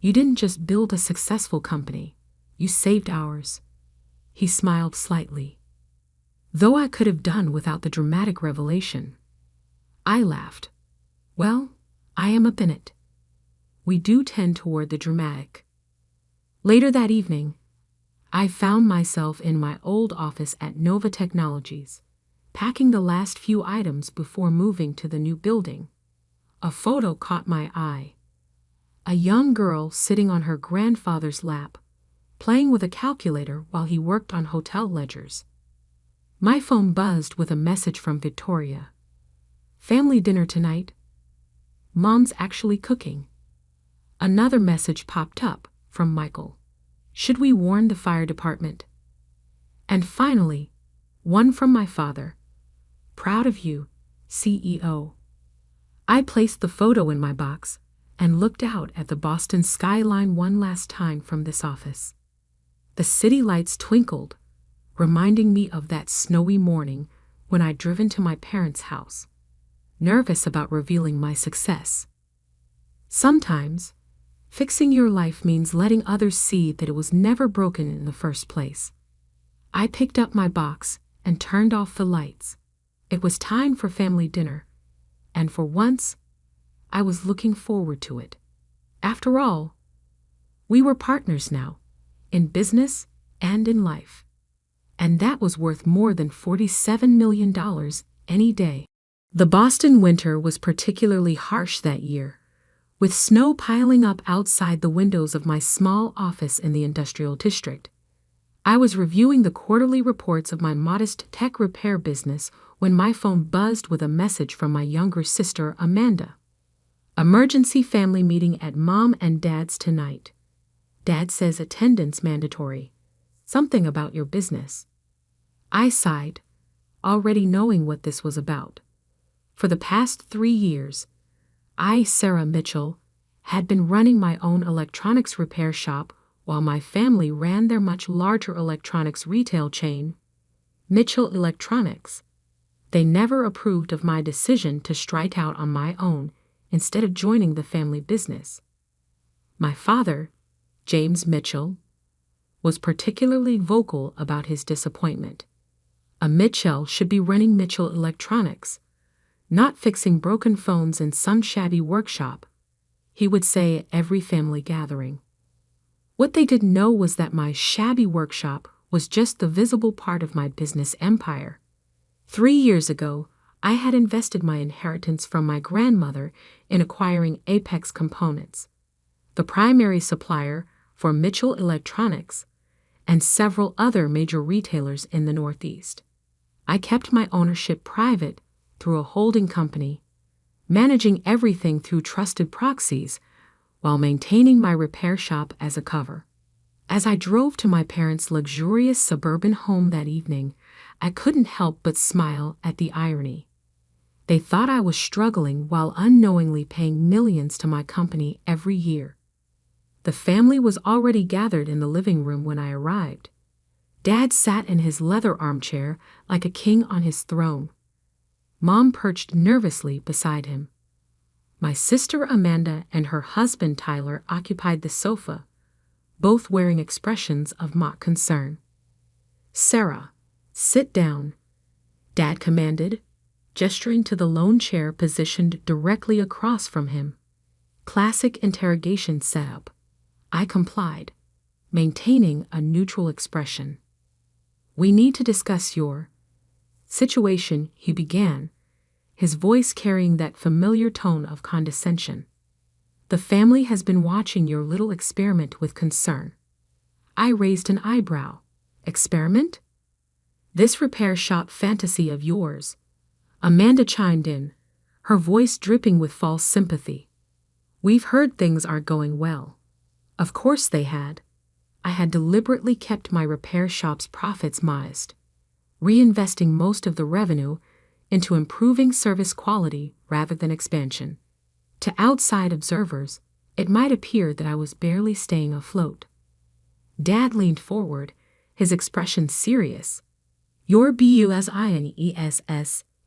You didn't just build a successful company, you saved ours." He smiled slightly. though I could have done without the dramatic revelation. I laughed. Well, I am up in it. We do tend toward the dramatic. Later that evening, I found myself in my old office at Nova Technologies, packing the last few items before moving to the new building. A photo caught my eye. A young girl sitting on her grandfather's lap, playing with a calculator while he worked on hotel ledgers. My phone buzzed with a message from Victoria. Family dinner tonight. Mom's actually cooking. Another message popped up from Michael. Should we warn the fire department? And finally, one from my father. Proud of you, CEO. I placed the photo in my box and looked out at the Boston skyline one last time from this office. The city lights twinkled, reminding me of that snowy morning when I'd driven to my parents' house, nervous about revealing my success. Sometimes, fixing your life means letting others see that it was never broken in the first place. I picked up my box and turned off the lights. It was time for family dinner, and for once, I was looking forward to it. After all, we were partners now, in business and in life. And that was worth more than $47 million any day. The Boston winter was particularly harsh that year, with snow piling up outside the windows of my small office in the industrial district. I was reviewing the quarterly reports of my modest tech repair business when my phone buzzed with a message from my younger sister, Amanda. Emergency family meeting at Mom and Dad's tonight. Dad says attendance mandatory. Something about your business. I sighed, already knowing what this was about. For the past 3 years, I, Sarah Mitchell, had been running my own electronics repair shop while my family ran their much larger electronics retail chain, Mitchell Electronics. They never approved of my decision to strike out on my own instead of joining the family business. My father, James Mitchell, was particularly vocal about his disappointment. A Mitchell should be running Mitchell Electronics, not fixing broken phones in some shabby workshop, he would say at every family gathering. What they didn't know was that my shabby workshop was just the visible part of my business empire. 3 years ago, I had invested my inheritance from my grandmother in acquiring Apex Components, the primary supplier for Mitchell Electronics and several other major retailers in the Northeast. I kept my ownership private through a holding company, managing everything through trusted proxies while maintaining my repair shop as a cover. As I drove to my parents' luxurious suburban home that evening, I couldn't help but smile at the irony. They thought I was struggling while unknowingly paying millions to my company every year. The family was already gathered in the living room when I arrived. Dad sat in his leather armchair like a king on his throne. Mom perched nervously beside him. My sister Amanda and her husband Tyler occupied the sofa, both wearing expressions of mock concern. "Sarah, sit down," Dad commanded, gesturing to the lone chair positioned directly across from him. Classic interrogation setup. I complied, maintaining a neutral expression. "We need to discuss your situation," he began, his voice carrying that familiar tone of condescension. "The family has been watching your little experiment with concern." I raised an eyebrow. "Experiment? This repair shop fantasy of yours?" Amanda chimed in, her voice dripping with false sympathy. "We've heard things aren't going well." Of course they had. I had deliberately kept my repair shop's profits modest, reinvesting most of the revenue into improving service quality rather than expansion. To outside observers, it might appear that I was barely staying afloat. Dad leaned forward, his expression serious. "Your business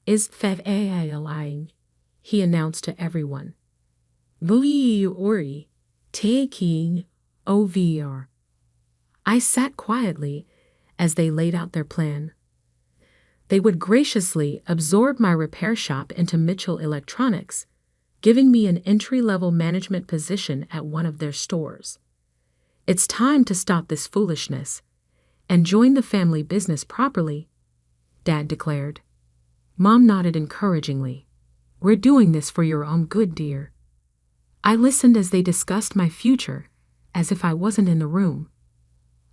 is failing," he announced to everyone. "We are taking over." I sat quietly as they laid out their plan. They would graciously absorb my repair shop into Mitchell Electronics, giving me an entry-level management position at one of their stores. It's time to stop this foolishness and join the family business properly, Dad declared. Mom nodded encouragingly. We're doing this for your own good, dear. I listened as they discussed my future, as if I wasn't in the room.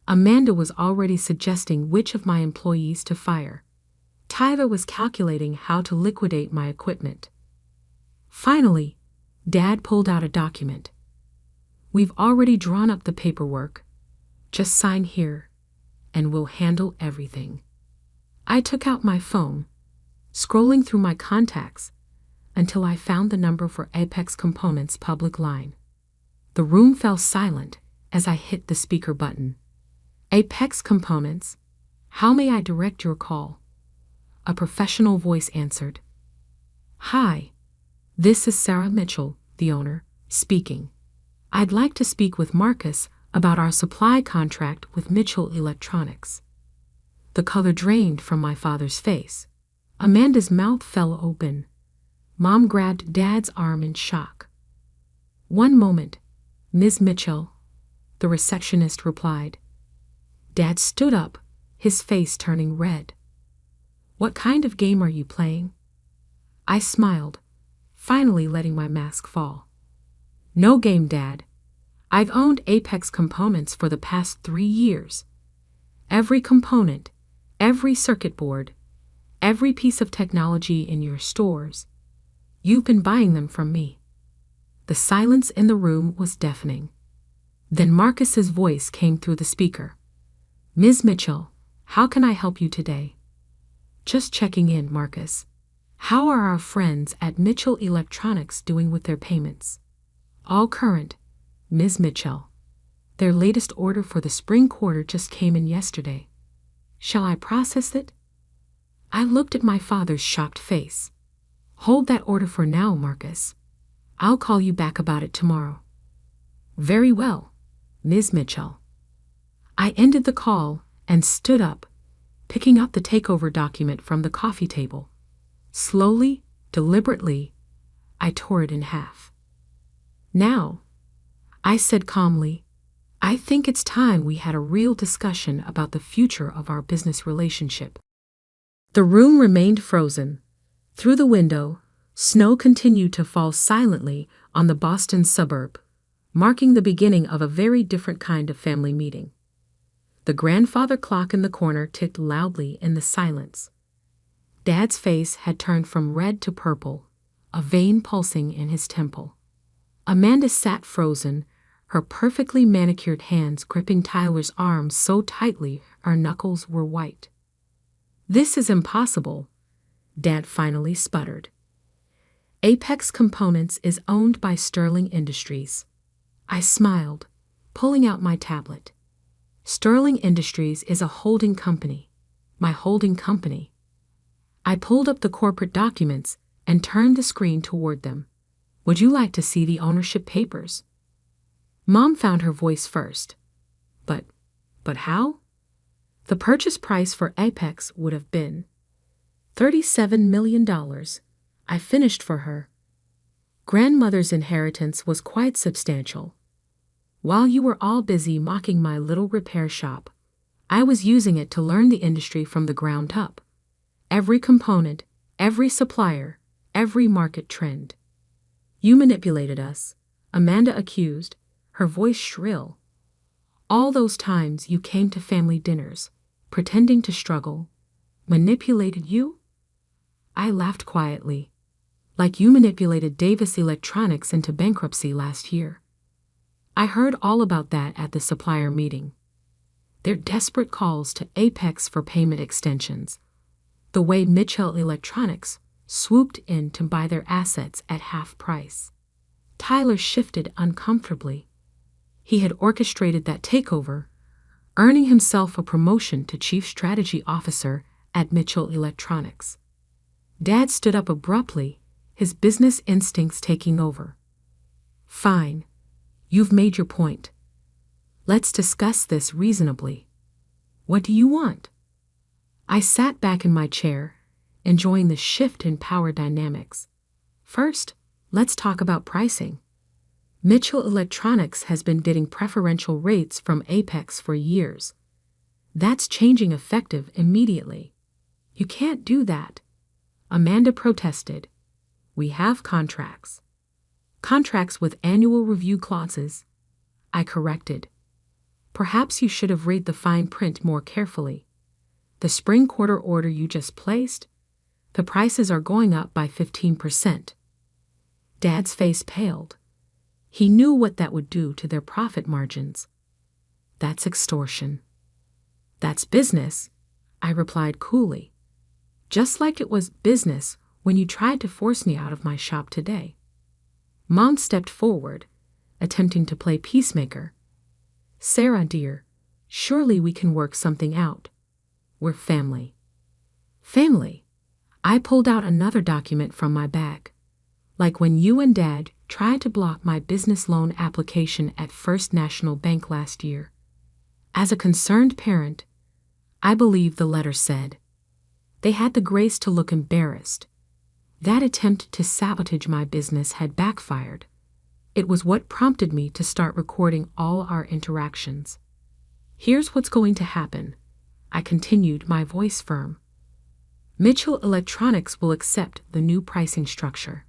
Amanda was already suggesting which of my employees to fire. Tyler was calculating how to liquidate my equipment. Finally, Dad pulled out a document. We've already drawn up the paperwork. Just sign here, and we'll handle everything. I took out my phone, scrolling through my contacts, until I found the number for Apex Components' public line. The room fell silent as I hit the speaker button. Apex Components, how may I direct your call? A professional voice answered. Hi, this is Sarah Mitchell, the owner, speaking. I'd like to speak with Marcus about our supply contract with Mitchell Electronics. The color drained from my father's face. Amanda's mouth fell open. Mom grabbed Dad's arm in shock. One moment, Ms. Mitchell, the receptionist replied. Dad stood up, his face turning red. What kind of game are you playing? I smiled, finally letting my mask fall. No game, Dad. I've owned Apex Components for the past 3 years. Every component, every circuit board, every piece of technology in your stores, you've been buying them from me. The silence in the room was deafening. Then Marcus's voice came through the speaker. Ms. Mitchell, how can I help you today? Just checking in, Marcus. How are our friends at Mitchell Electronics doing with their payments? All current, Ms. Mitchell. Their latest order for the spring quarter just came in yesterday. Shall I process it? I looked at my father's shocked face. Hold that order for now, Marcus. I'll call you back about it tomorrow. Very well, Ms. Mitchell. I ended the call and stood up, picking up the takeover document from the coffee table. Slowly, deliberately, I tore it in half. Now, I said calmly, I think it's time we had a real discussion about the future of our business relationship. The room remained frozen. Through the window, snow continued to fall silently on the Boston suburb, marking the beginning of a very different kind of family meeting. The grandfather clock in the corner ticked loudly in the silence. Dad's face had turned from red to purple, a vein pulsing in his temple. Amanda sat frozen, her perfectly manicured hands gripping Tyler's arms so tightly her knuckles were white. This is impossible, Dad finally sputtered. Apex Components is owned by Sterling Industries. I smiled, pulling out my tablet. Sterling Industries is a holding company, my holding company. I pulled up the corporate documents and turned the screen toward them. Would you like to see the ownership papers? Mom found her voice first. But how? The purchase price for Apex would have been $37 million. I finished for her. Grandmother's inheritance was quite substantial. While you were all busy mocking my little repair shop, I was using it to learn the industry from the ground up. Every component, every supplier, every market trend. You manipulated us, Amanda accused, her voice shrill. All those times you came to family dinners, pretending to struggle, manipulated you? I laughed quietly, like you manipulated Davis Electronics into bankruptcy last year. I heard all about that at the supplier meeting. Their desperate calls to Apex for payment extensions. The way Mitchell Electronics swooped in to buy their assets at half price. Tyler shifted uncomfortably. He had orchestrated that takeover, earning himself a promotion to Chief Strategy Officer at Mitchell Electronics. Dad stood up abruptly, his business instincts taking over. Fine. You've made your point. Let's discuss this reasonably. What do you want? I sat back in my chair, enjoying the shift in power dynamics. First, let's talk about pricing. Mitchell Electronics has been getting preferential rates from Apex for years. That's changing effective immediately. You can't do that. Amanda protested. We have contracts. Contracts with annual review clauses. I corrected. Perhaps you should have read the fine print more carefully. The spring quarter order you just placed? The prices are going up by 15%. Dad's face paled. He knew what that would do to their profit margins. That's extortion. That's business, I replied coolly. Just like it was business when you tried to force me out of my shop today. Mom stepped forward, attempting to play peacemaker. Sarah, dear, surely we can work something out. We're family. Family? I pulled out another document from my bag. Like when you and Dad tried to block my business loan application at First National Bank last year. As a concerned parent, I believe the letter said. They had the grace to look embarrassed. That attempt to sabotage my business had backfired. It was what prompted me to start recording all our interactions. Here's what's going to happen, I continued, my voice firm. Mitchell Electronics will accept the new pricing structure.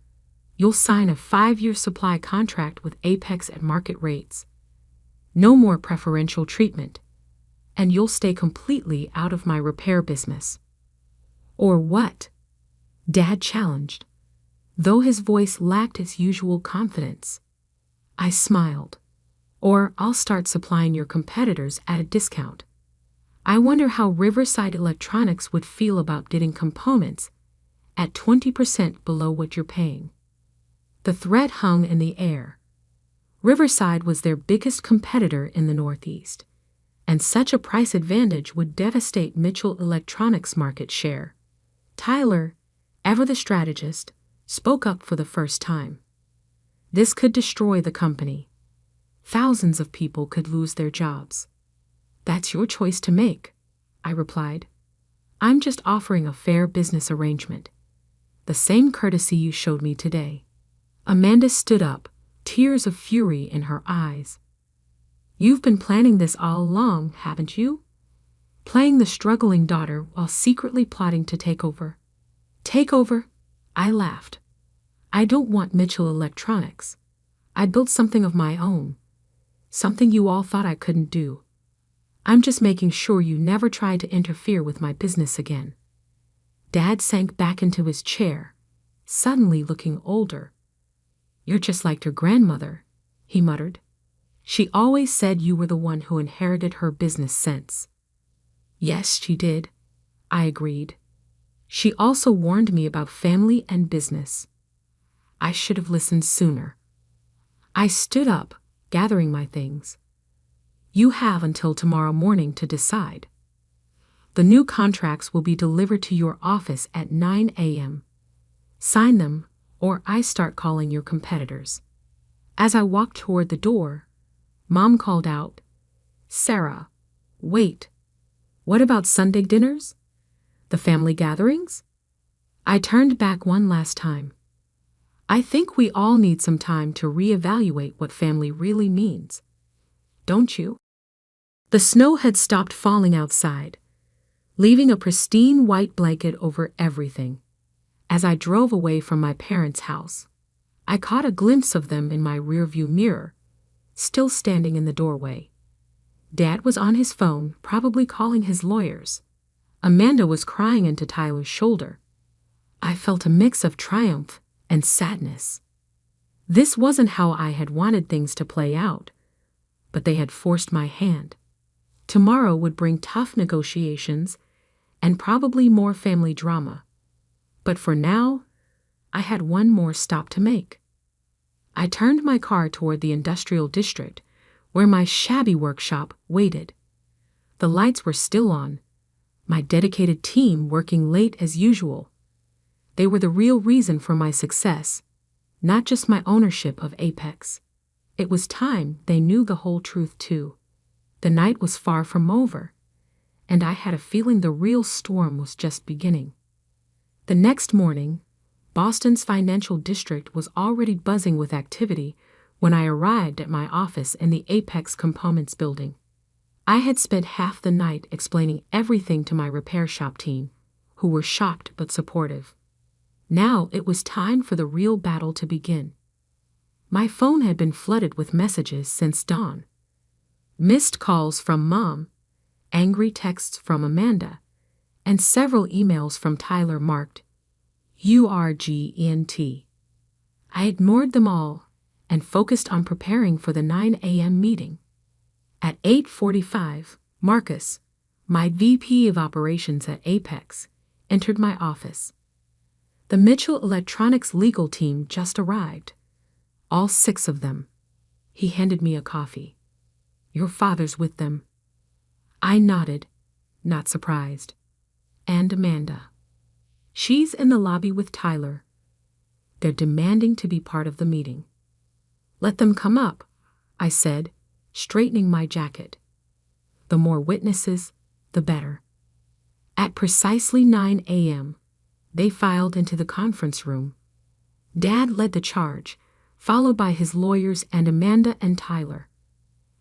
You'll sign a 5-year supply contract with Apex at market rates. No more preferential treatment. And you'll stay completely out of my repair business. Or what? Dad challenged, though his voice lacked its usual confidence. I smiled. Or I'll start supplying your competitors at a discount. I wonder how Riverside Electronics would feel about getting components at 20% below what you're paying. The threat hung in the air. Riverside was their biggest competitor in the Northeast, and such a price advantage would devastate Mitchell Electronics' market share. Tyler, ever the strategist, spoke up for the first time. This could destroy the company. Thousands of people could lose their jobs. That's your choice to make, I replied. I'm just offering a fair business arrangement. The same courtesy you showed me today. Amanda stood up, tears of fury in her eyes. You've been planning this all along, haven't you? Playing the struggling daughter while secretly plotting to take over. Take over? I laughed. I don't want Mitchell Electronics. I built something of my own. Something you all thought I couldn't do. I'm just making sure you never try to interfere with my business again. Dad sank back into his chair, suddenly looking older. You're just like your grandmother, he muttered. She always said you were the one who inherited her business sense. Yes, she did, I agreed. She also warned me about family and business. I should have listened sooner. I stood up, gathering my things. You have until tomorrow morning to decide. The new contracts will be delivered to your office at 9 a.m. Sign them, or I start calling your competitors. As I walked toward the door, Mom called out, Sarah, wait. What about Sunday dinners? The family gatherings? I turned back one last time. I think we all need some time to reevaluate what family really means. Don't you? The snow had stopped falling outside, leaving a pristine white blanket over everything. As I drove away from my parents' house, I caught a glimpse of them in my rearview mirror, still standing in the doorway. Dad was on his phone, probably calling his lawyers. Amanda was crying into Tyler's shoulder. I felt a mix of triumph and sadness. This wasn't how I had wanted things to play out, but they had forced my hand. Tomorrow would bring tough negotiations and probably more family drama. But for now, I had one more stop to make. I turned my car toward the industrial district, where my shabby workshop waited. The lights were still on, my dedicated team working late as usual. They were the real reason for my success, not just my ownership of Apex. It was time they knew the whole truth too. The night was far from over, and I had a feeling the real storm was just beginning. The next morning, Boston's financial district was already buzzing with activity when I arrived at my office in the Apex Components building. I had spent half the night explaining everything to my repair shop team, who were shocked but supportive. Now it was time for the real battle to begin. My phone had been flooded with messages since dawn. Missed calls from Mom, angry texts from Amanda, and several emails from Tyler marked URGENT. I ignored them all and focused on preparing for the 9 a.m. meeting. At 8:45, Marcus, my VP of Operations at Apex, entered my office. The Mitchell Electronics legal team just arrived. All 6 of them. He handed me a coffee. Your father's with them. I nodded, not surprised. And Amanda. She's in the lobby with Tyler. They're demanding to be part of the meeting. Let them come up, I said, straightening my jacket. The more witnesses, the better. At precisely 9 a.m., they filed into the conference room. Dad led the charge, followed by his lawyers and Amanda and Tyler.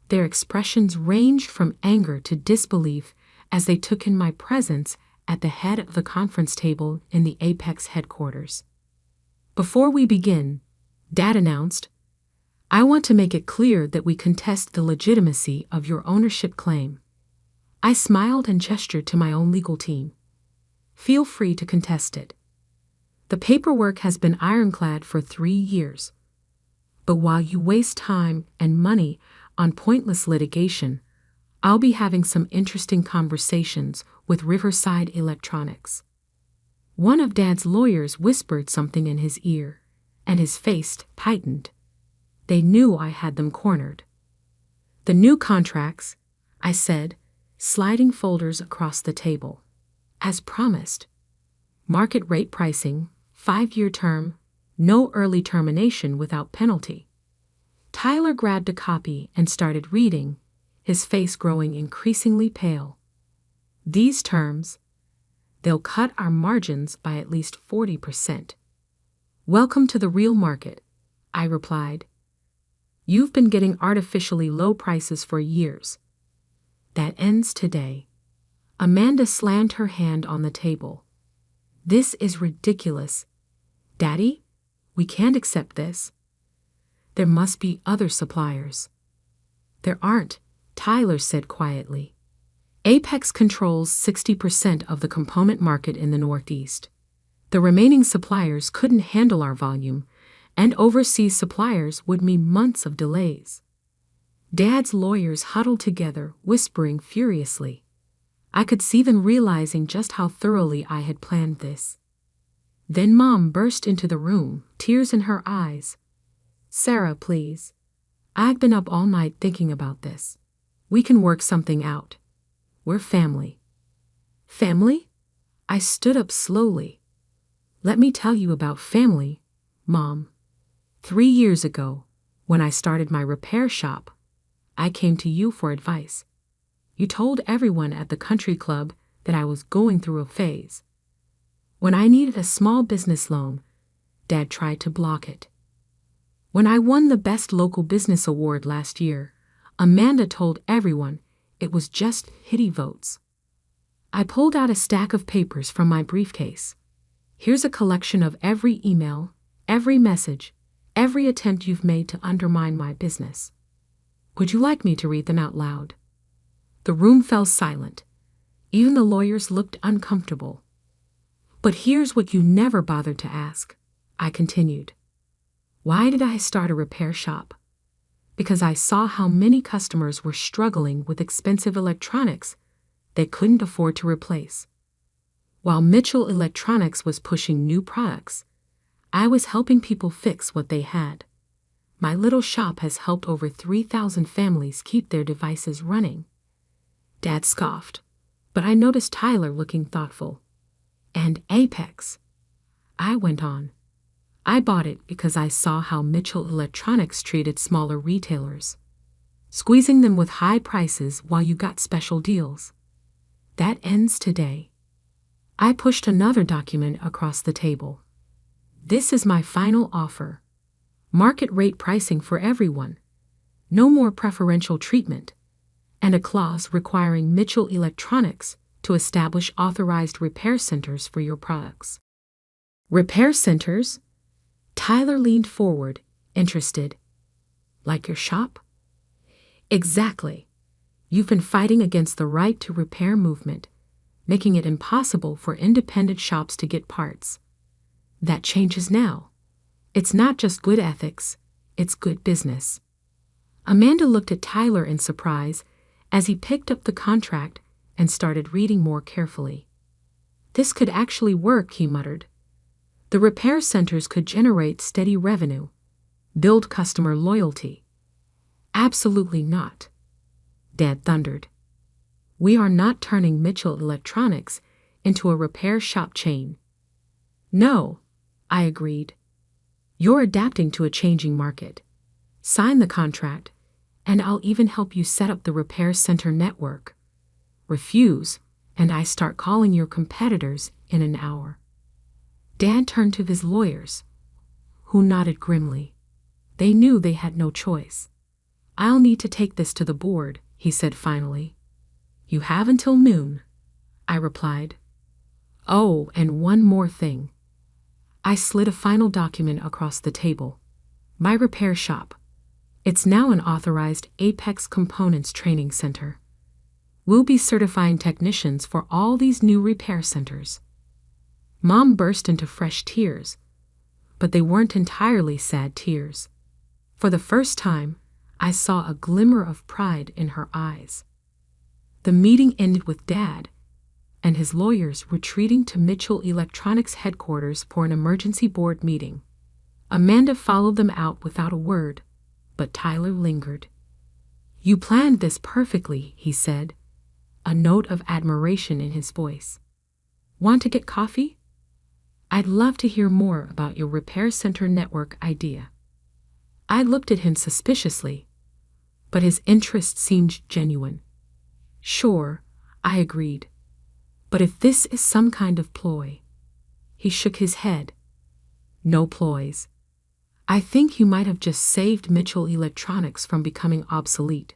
Their expressions ranged from anger to disbelief as they took in my presence at the head of the conference table in the Apex headquarters. Before we begin, Dad announced, I want to make it clear that we contest the legitimacy of your ownership claim. I smiled and gestured to my own legal team. Feel free to contest it. The paperwork has been ironclad for 3 years. But while you waste time and money on pointless litigation, I'll be having some interesting conversations with Riverside Electronics. One of Dad's lawyers whispered something in his ear, and his face tightened. They knew I had them cornered. The new contracts, I said, sliding folders across the table. As promised. Market rate pricing, 5-year term, no early termination without penalty. Tyler grabbed a copy and started reading, his face growing increasingly pale. These terms, they'll cut our margins by at least 40%. Welcome to the real market, I replied. You've been getting artificially low prices for years. That ends today. Amanda slammed her hand on the table. This is ridiculous. Daddy, we can't accept this. There must be other suppliers. There aren't, Tyler said quietly. Apex controls 60% of the component market in the Northeast. The remaining suppliers couldn't handle our volume, and overseas suppliers would mean months of delays. Dad's lawyers huddled together, whispering furiously. I could see them realizing just how thoroughly I had planned this. Then Mom burst into the room, tears in her eyes. Sarah, please. I've been up all night thinking about this. We can work something out. We're family. Family? I stood up slowly. Let me tell you about family, Mom. 3 years ago, when I started my repair shop, I came to you for advice. You told everyone at the country club that I was going through a phase. When I needed a small business loan, Dad tried to block it. When I won the Best Local Business Award last year, Amanda told everyone it was just pity votes. I pulled out a stack of papers from my briefcase. Here's a collection of every email, every message, every attempt you've made to undermine my business. Would you like me to read them out loud? The room fell silent. Even the lawyers looked uncomfortable. But here's what you never bothered to ask, I continued. Why did I start a repair shop? Because I saw how many customers were struggling with expensive electronics they couldn't afford to replace. While Mitchell Electronics was pushing new products, I was helping people fix what they had. My little shop has helped over 3,000 families keep their devices running. Dad scoffed, but I noticed Tyler looking thoughtful. And Apex. I went on. I bought it because I saw how Mitchell Electronics treated smaller retailers, squeezing them with high prices while you got special deals. That ends today. I pushed another document across the table. This is my final offer. Market rate pricing for everyone. No more preferential treatment. And a clause requiring Mitchell Electronics to establish authorized repair centers for your products. Repair centers? Tyler leaned forward, interested. Like your shop? Exactly. You've been fighting against the right to repair movement, making it impossible for independent shops to get parts. That changes now. It's not just good ethics, it's good business. Amanda looked at Tyler in surprise as he picked up the contract and started reading more carefully. This could actually work, he muttered. The repair centers could generate steady revenue, build customer loyalty. Absolutely not, Dad thundered. We are not turning Mitchell Electronics into a repair shop chain. No, I agreed. You're adapting to a changing market. Sign the contract, and I'll even help you set up the repair center network. Refuse, and I start calling your competitors in an hour. Dad turned to his lawyers, who nodded grimly. They knew they had no choice. I'll need to take this to the board, he said finally. You have until noon, I replied. Oh, and one more thing. I slid a final document across the table. My repair shop. It's now an authorized Apex Components training center. We'll be certifying technicians for all these new repair centers. Mom burst into fresh tears, but they weren't entirely sad tears. For the first time, I saw a glimmer of pride in her eyes. The meeting ended with Dad and his lawyers retreating to Mitchell Electronics headquarters for an emergency board meeting. Amanda followed them out without a word, but Tyler lingered. You planned this perfectly, he said, a note of admiration in his voice. Want to get coffee? I'd love to hear more about your repair center network idea. I looked at him suspiciously, but his interest seemed genuine. Sure, I agreed. But if this is some kind of ploy, he shook his head. No ploys. I think you might have just saved Mitchell Electronics from becoming obsolete.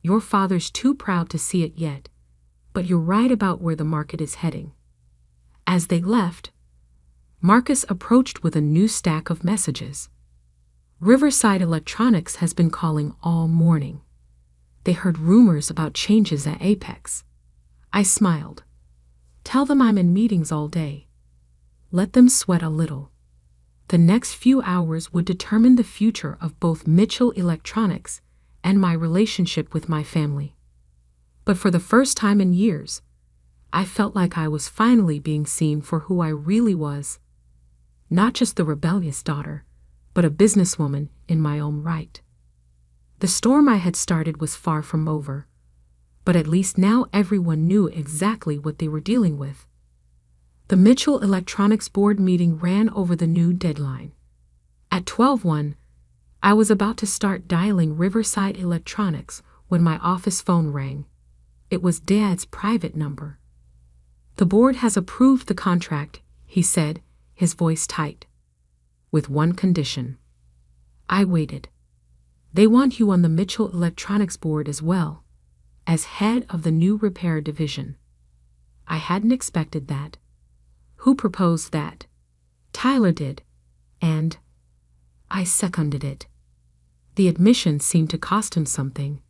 Your father's too proud to see it yet, but you're right about where the market is heading. As they left, Marcus approached with a new stack of messages. Riverside Electronics has been calling all morning. They heard rumors about changes at Apex. I smiled. Tell them I'm in meetings all day. Let them sweat a little. The next few hours would determine the future of both Mitchell Electronics and my relationship with my family. But for the first time in years, I felt like I was finally being seen for who I really was. Not just the rebellious daughter, but a businesswoman in my own right. The storm I had started was far from over, but at least now everyone knew exactly what they were dealing with. The Mitchell Electronics board meeting ran over the new deadline. At 12:01, I was about to start dialing Riverside Electronics when my office phone rang. It was Dad's private number. The board has approved the contract, he said, his voice tight. With one condition. I waited. They want you on the Mitchell Electronics board as well, as head of the new repair division. I hadn't expected that. Who proposed that? Tyler did, and I seconded it. The admission seemed to cost him something.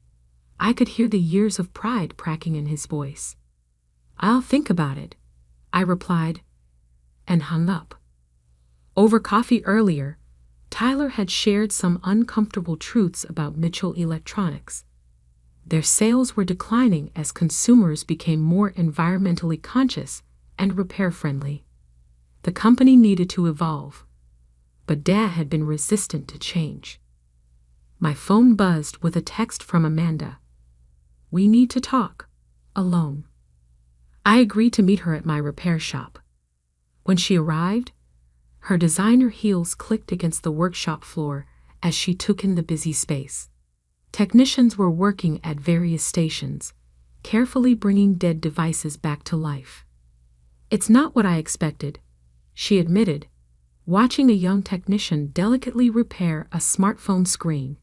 I could hear the years of pride cracking in his voice. I'll think about it, I replied, and hung up. Over coffee earlier, Tyler had shared some uncomfortable truths about Mitchell Electronics. Their sales were declining as consumers became more environmentally conscious and repair-friendly. The company needed to evolve, but Dad had been resistant to change. My phone buzzed with a text from Amanda. We need to talk, alone. I agreed to meet her at my repair shop. When she arrived, her designer heels clicked against the workshop floor as she took in the busy space. Technicians were working at various stations, carefully bringing dead devices back to life. "It's not what I expected," she admitted, watching a young technician delicately repair a smartphone screen.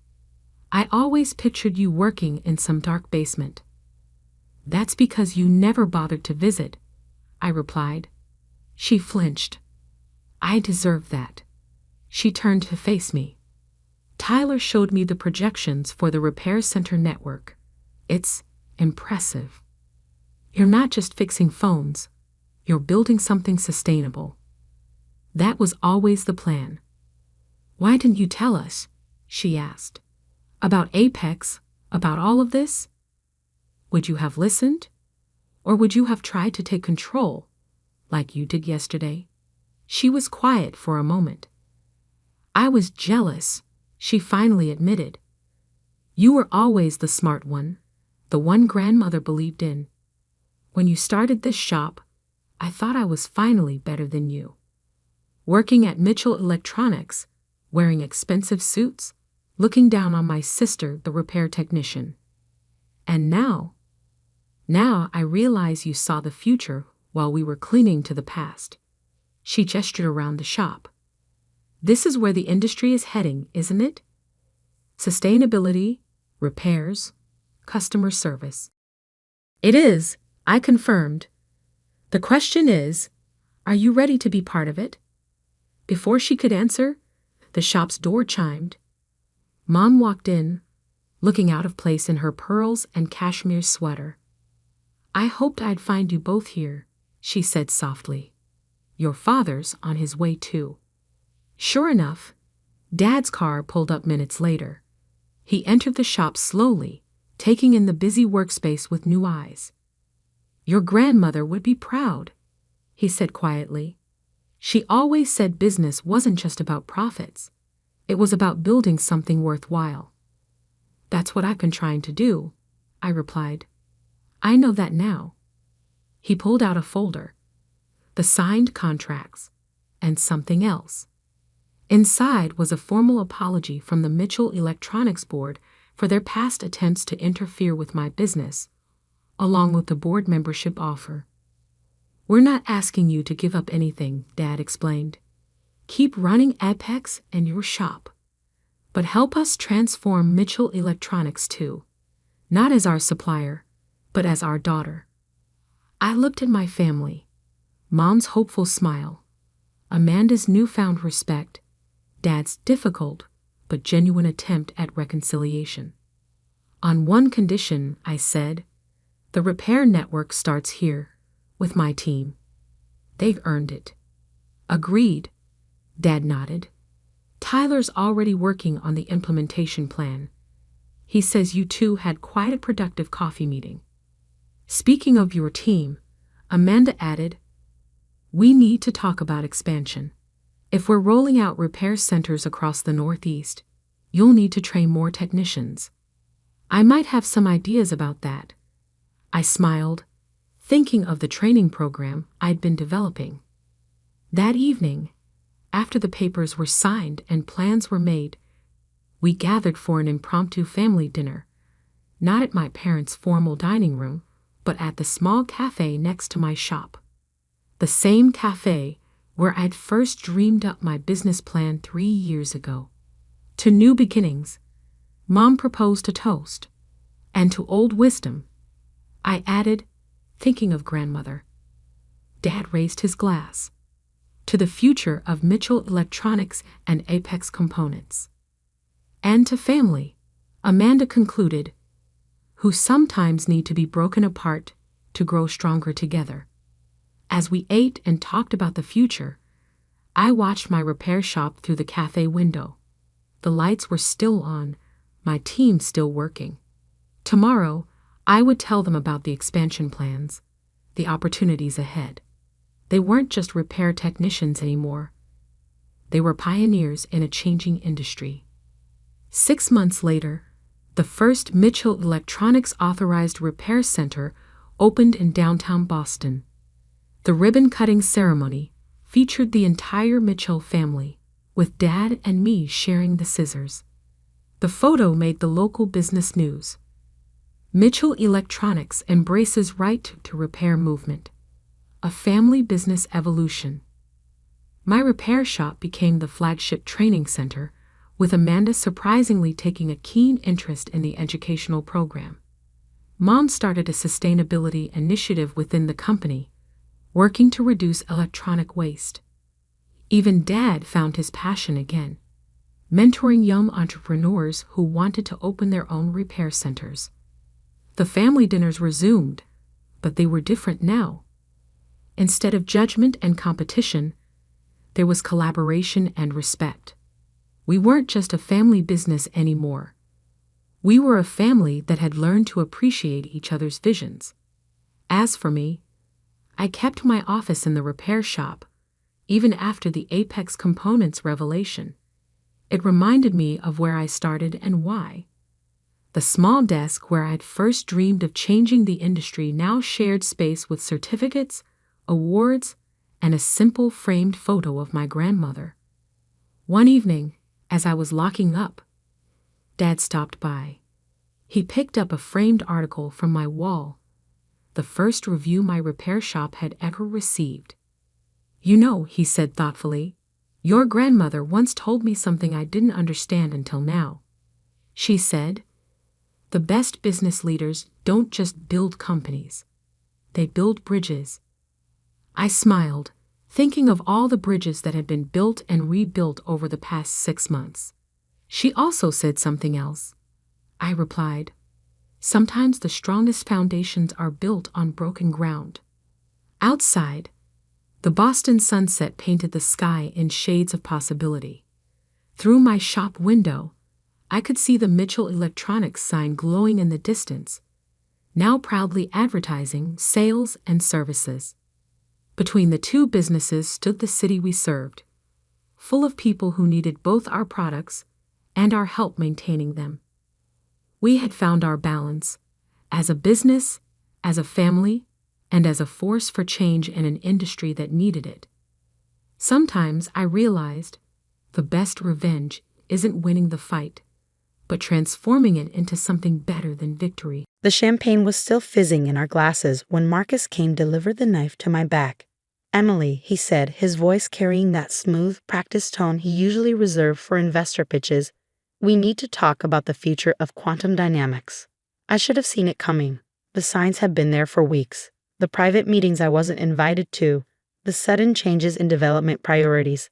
"I always pictured you working in some dark basement." "That's because you never bothered to visit," I replied. She flinched. "I deserve that." She turned to face me. "Tyler showed me the projections for the repair center network. It's impressive. You're not just fixing phones, you're building something sustainable." "That was always the plan." "Why didn't you tell us?" she asked. "About Apex, about all of this? Would you have listened? Or would you have tried to take control, like you did yesterday?" She was quiet for a moment. "I was jealous," she finally admitted. "You were always the smart one, the one grandmother believed in. When you started this shop, I thought I was finally better than you. Working at Mitchell Electronics, wearing expensive suits, looking down on my sister, the repair technician. And now I realize you saw the future while we were clinging to the past." She gestured around the shop. "This is where the industry is heading, isn't it? Sustainability, repairs, customer service." "It is," I confirmed. "The question is, are you ready to be part of it?" Before she could answer, the shop's door chimed. Mom walked in, looking out of place in her pearls and cashmere sweater. "I hoped I'd find you both here," she said softly. "Your father's on his way too." Sure enough, Dad's car pulled up minutes later. He entered the shop slowly, taking in the busy workspace with new eyes. "Your grandmother would be proud," he said quietly. "She always said business wasn't just about profits. It was about building something worthwhile." "That's what I've been trying to do," I replied. "I know that now." He pulled out a folder, the signed contracts, and something else. Inside was a formal apology from the Mitchell Electronics Board for their past attempts to interfere with my business, along with the board membership offer. "We're not asking you to give up anything," Dad explained. "Keep running Apex and your shop. But help us transform Mitchell Electronics too, not as our supplier, but as our daughter." I looked at my family, Mom's hopeful smile, Amanda's newfound respect, Dad's difficult but genuine attempt at reconciliation. "On one condition," I said, "the repair network starts here, with my team." "They've earned it." "Agreed," Dad nodded. "Tyler's already working on the implementation plan. He says you two had quite a productive coffee meeting." "Speaking of your team," Amanda added, "we need to talk about expansion. If we're rolling out repair centers across the Northeast, you'll need to train more technicians." "I might have some ideas about that." I smiled, thinking of the training program I'd been developing. That evening, after the papers were signed and plans were made, we gathered for an impromptu family dinner, not at my parents' formal dining room, but at the small cafe next to my shop. The same cafe where I'd first dreamed up my business plan 3 years ago. To new beginnings, Mom proposed a toast, and to old wisdom, I added, thinking of grandmother. Dad raised his glass. To the future of Mitchell Electronics and Apex Components. And to family, Amanda concluded, who sometimes need to be broken apart to grow stronger together. As we ate and talked about the future, I watched my repair shop through the cafe window. The lights were still on, my team still working. Tomorrow, I would tell them about the expansion plans, the opportunities ahead. They weren't just repair technicians anymore. They were pioneers in a changing industry. 6 months later, the first Mitchell Electronics Authorized Repair Center opened in downtown Boston. The ribbon-cutting ceremony featured the entire Mitchell family, with Dad and me sharing the scissors. The photo made the local business news. Mitchell Electronics embraces right to repair movement. A family business evolution. My repair shop became the flagship training center, with Amanda surprisingly taking a keen interest in the educational program. Mom started a sustainability initiative within the company, working to reduce electronic waste. Even Dad found his passion again, mentoring young entrepreneurs who wanted to open their own repair centers. The family dinners resumed, but they were different now. Instead of judgment and competition, there was collaboration and respect. We weren't just a family business anymore. We were a family that had learned to appreciate each other's visions. As for me, I kept my office in the repair shop, even after the Apex Components revelation. It reminded me of where I started and why. The small desk where I'd first dreamed of changing the industry now shared space with certificates, awards, and a simple framed photo of my grandmother. One evening, as I was locking up, Dad stopped by. He picked up a framed article from my wall, the first review my repair shop had ever received. "You know," he said thoughtfully, "your grandmother once told me something I didn't understand until now. She said, the best business leaders don't just build companies. They build bridges." I smiled, thinking of all the bridges that had been built and rebuilt over the past 6 months. "She also said something else," I replied. "Sometimes the strongest foundations are built on broken ground." Outside, the Boston sunset painted the sky in shades of possibility. Through my shop window, I could see the Mitchell Electronics sign glowing in the distance, now proudly advertising sales and services. Between the two businesses stood the city we served, full of people who needed both our products and our help maintaining them. We had found our balance, as a business, as a family, and as a force for change in an industry that needed it. Sometimes I realized the best revenge isn't winning the fight, but transforming it into something better than victory. The champagne was still fizzing in our glasses when Marcus came to deliver the knife to my back. "Emily," he said, his voice carrying that smooth, practiced tone he usually reserved for investor pitches, "we need to talk about the future of quantum dynamics." I should have seen it coming. The signs had been there for weeks. The private meetings I wasn't invited to, the sudden changes in development priorities,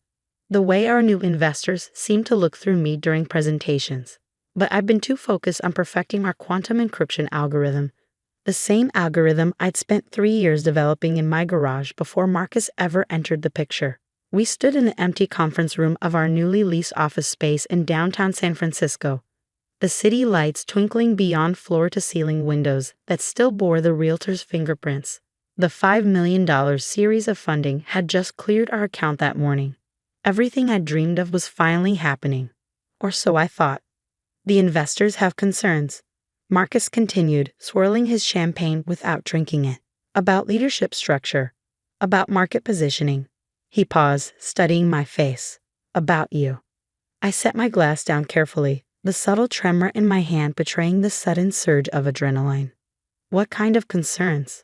the way our new investors seemed to look through me during presentations. But I've been too focused on perfecting our quantum encryption algorithm, the same algorithm I'd spent 3 years developing in my garage before Marcus ever entered the picture. We stood in the empty conference room of our newly leased office space in downtown San Francisco, the city lights twinkling beyond floor-to-ceiling windows that still bore the realtor's fingerprints. The $5 million series of funding had just cleared our account that morning. Everything I'd dreamed of was finally happening. Or so I thought. "The investors have concerns," Marcus continued, swirling his champagne without drinking it. "About leadership structure. About market positioning." He paused, studying my face. "About you." I set my glass down carefully, the subtle tremor in my hand betraying the sudden surge of adrenaline. "What kind of concerns?"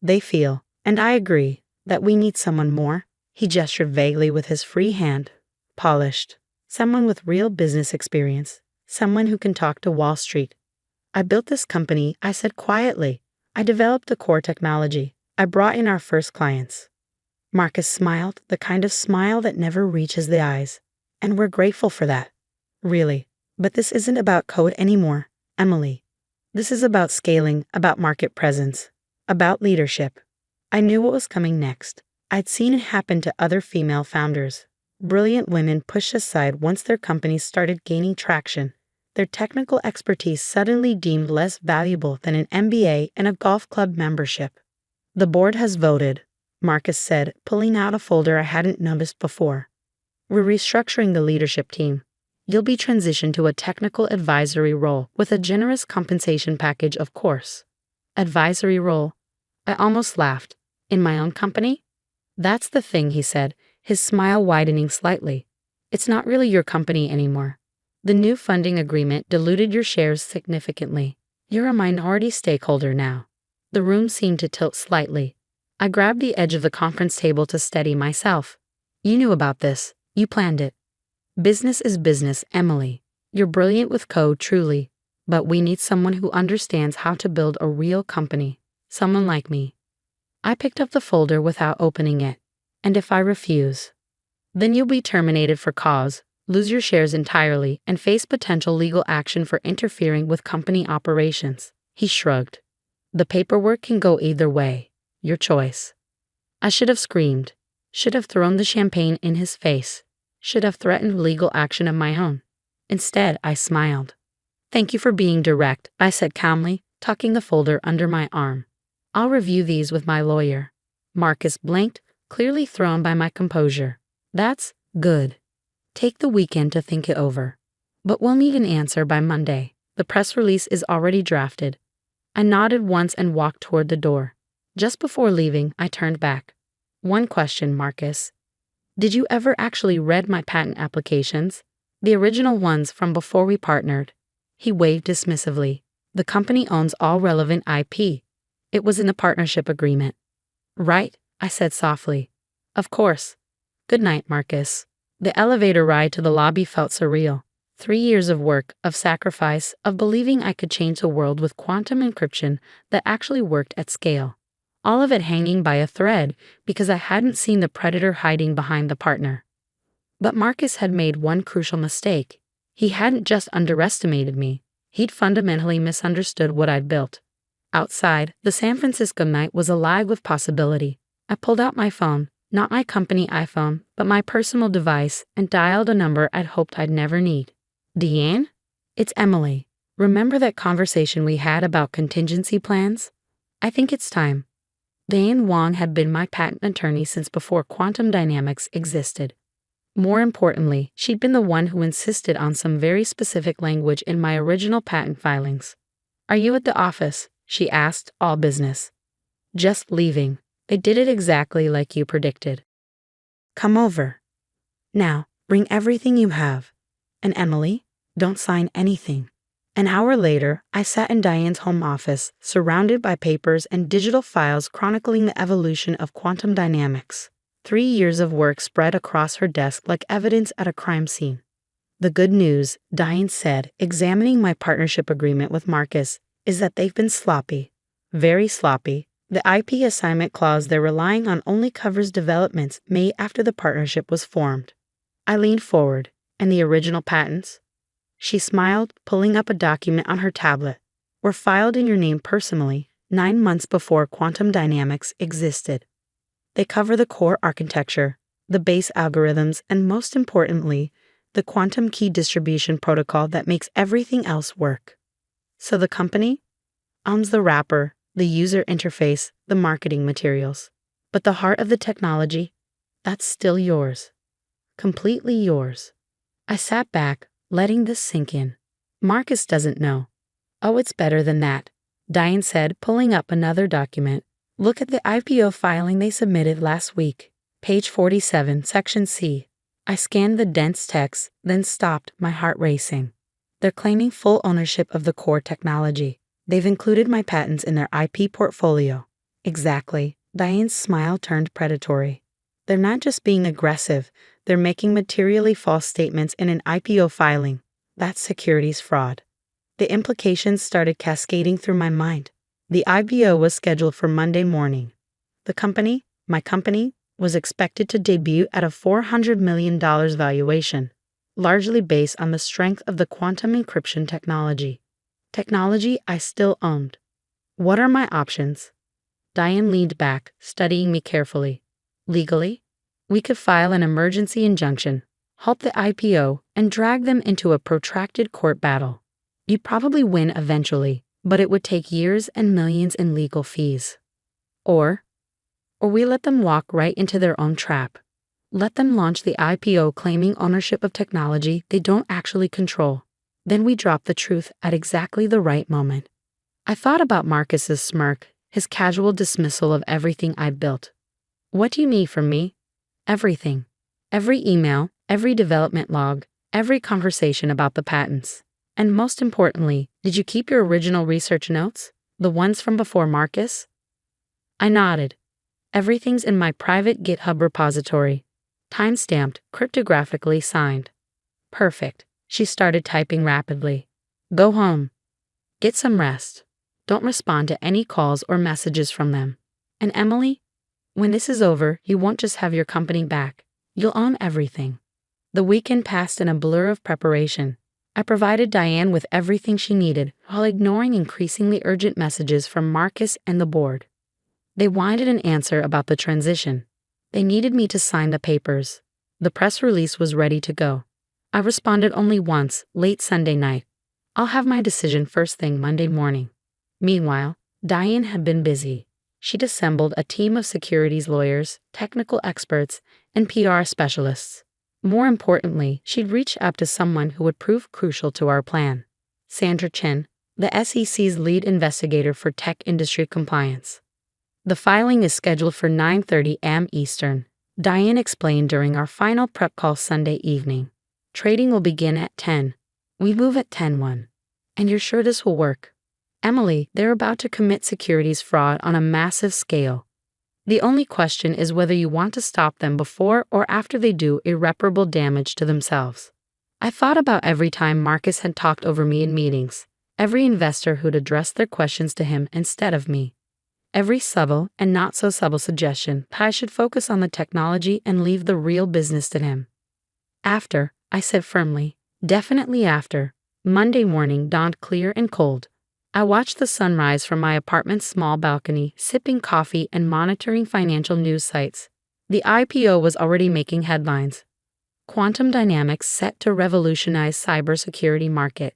"They feel, and I agree, that we need someone more." He gestured vaguely with his free hand. "Polished. Someone with real business experience. Someone who can talk to Wall Street." "I built this company," I said quietly. "I developed the core technology. I brought in our first clients." Marcus smiled, the kind of smile that never reaches the eyes. "And we're grateful for that. Really. But this isn't about code anymore, Emily. This is about scaling, about market presence, about leadership." I knew what was coming next. I'd seen it happen to other female founders. Brilliant women pushed aside once their companies started gaining traction, their technical expertise suddenly deemed less valuable than an MBA and a golf club membership. "The board has voted," Marcus said, pulling out a folder I hadn't noticed before. "We're restructuring the leadership team. You'll be transitioned to a technical advisory role with a generous compensation package, of course." "Advisory role?" I almost laughed. "In my own company?" "That's the thing," he said, his smile widening slightly. "It's not really your company anymore. The new funding agreement diluted your shares significantly. You're a minority stakeholder now. The room seemed to tilt slightly. I grabbed the edge of the conference table to steady myself. You knew about this. You planned it. Business is business, Emily. You're brilliant with code, truly. But we need someone who understands how to build a real company. Someone like me. I picked up the folder without opening it. And if I refuse? Then you'll be terminated for cause, lose your shares entirely, and face potential legal action for interfering with company operations. He shrugged. The paperwork can go either way. Your choice. I should have screamed. Should have thrown the champagne in his face. Should have threatened legal action of my own. Instead, I smiled. Thank you for being direct, I said calmly, tucking the folder under my arm. I'll review these with my lawyer. Marcus blinked, clearly thrown by my composure. That's good. Take the weekend to think it over. But we'll need an answer by Monday. The press release is already drafted. I nodded once and walked toward the door. Just before leaving, I turned back. One question, Marcus. Did you ever actually read my patent applications? The original ones from before we partnered. He waved dismissively. The company owns all relevant IP. It was in the partnership agreement. Right, I said softly. Of course. Good night, Marcus. The elevator ride to the lobby felt surreal. 3 years of work, of sacrifice, of believing I could change the world with quantum encryption that actually worked at scale. All of it hanging by a thread because I hadn't seen the predator hiding behind the partner. But Marcus had made one crucial mistake. He hadn't just underestimated me. He'd fundamentally misunderstood what I'd built. Outside, the San Francisco night was alive with possibility. I pulled out my phone, not my company iPhone, but my personal device, and dialed a number I'd hoped I'd never need. Deanne? It's Emily. Remember that conversation we had about contingency plans? I think it's time. Diane Wong had been my patent attorney since before quantum dynamics existed. More importantly, she'd been the one who insisted on some very specific language in my original patent filings. Are you at the office? She asked, all business. Just leaving. They did it exactly like you predicted. Come over. Now, bring everything you have. And Emily, don't sign anything. An hour later, I sat in Diane's home office, surrounded by papers and digital files chronicling the evolution of quantum dynamics. 3 years of work spread across her desk like evidence at a crime scene. The good news, Diane said, examining my partnership agreement with Marcus, is that they've been sloppy. Very sloppy. The IP assignment clause they're relying on only covers developments made after the partnership was formed. I leaned forward. And the original patents? She smiled, pulling up a document on her tablet. Were filed in your name personally, 9 months before quantum dynamics existed. They cover the core architecture, the base algorithms, and most importantly, the quantum key distribution protocol that makes everything else work. So the company owns the wrapper, the user interface, the marketing materials. But the heart of the technology, that's still yours. Completely yours. I sat back, letting this sink in. Marcus doesn't know. Oh, it's better than that, Diane said, pulling up another document. Look at the IPO filing they submitted last week. Page 47, Section C. I scanned the dense text, then stopped, my heart racing. They're claiming full ownership of the core technology. They've included my patents in their IP portfolio. Exactly. Diane's smile turned predatory. They're not just being aggressive, they're making materially false statements in an IPO filing. That's securities fraud. The implications started cascading through my mind. The IPO was scheduled for Monday morning. The company, my company, was expected to debut at a $400 million valuation, largely based on the strength of the quantum encryption technology. Technology I still owned. What are my options? Diane leaned back, studying me carefully. Legally, we could file an emergency injunction, halt the IPO, and drag them into a protracted court battle. You'd probably win eventually, but it would take years and millions in legal fees. Or we let them walk right into their own trap. Let them launch the IPO claiming ownership of technology they don't actually control. Then we drop the truth at exactly the right moment. I thought about Marcus's smirk, his casual dismissal of everything I'd built. What do you need from me? Everything. Every email, every development log, every conversation about the patents. And most importantly, did you keep your original research notes? The ones from before Marcus? I nodded. Everything's in my private GitHub repository. Time-stamped, cryptographically signed. Perfect. She started typing rapidly. Go home. Get some rest. Don't respond to any calls or messages from them. And Emily, when this is over, you won't just have your company back. You'll own everything. The weekend passed in a blur of preparation. I provided Diane with everything she needed while ignoring increasingly urgent messages from Marcus and the board. They wanted an answer about the transition. They needed me to sign the papers. The press release was ready to go. I responded only once, late Sunday night. I'll have my decision first thing Monday morning. Meanwhile, Diane had been busy. She'd assembled a team of securities lawyers, technical experts, and PR specialists. More importantly, she'd reached out to someone who would prove crucial to our plan. Sandra Chen, the SEC's lead investigator for tech industry compliance. The filing is scheduled for 9:30 a.m. Eastern, Diane explained during our final prep call Sunday evening. Trading will begin at 10. We move at 10:01. And you're sure this will work? Emily, they're about to commit securities fraud on a massive scale. The only question is whether you want to stop them before or after they do irreparable damage to themselves. I thought about every time Marcus had talked over me in meetings, every investor who'd addressed their questions to him instead of me. Every subtle and not so subtle suggestion that I should focus on the technology and leave the real business to him. After, I said firmly, definitely after, Monday morning dawned clear and cold. I watched the sun rise from my apartment's small balcony, sipping coffee and monitoring financial news sites. The IPO was already making headlines. Quantum dynamics set to revolutionize cybersecurity market.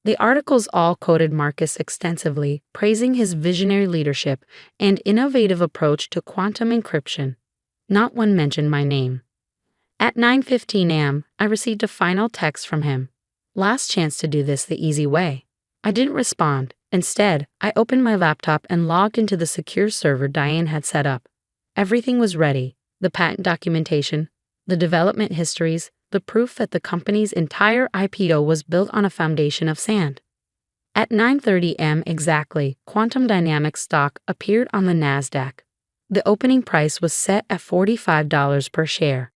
The articles all quoted Marcus extensively, praising his visionary leadership and innovative approach to quantum encryption. Not one mentioned my name. At 9:15 a.m., I received a final text from him. Last chance to do this the easy way. I didn't respond. Instead, I opened my laptop and logged into the secure server Diane had set up. Everything was ready: the patent documentation, the development histories, the proof that the company's entire IPO was built on a foundation of sand. At 9:30 a.m. exactly, Quantum Dynamics stock appeared on the NASDAQ. The opening price was set at $45 per share.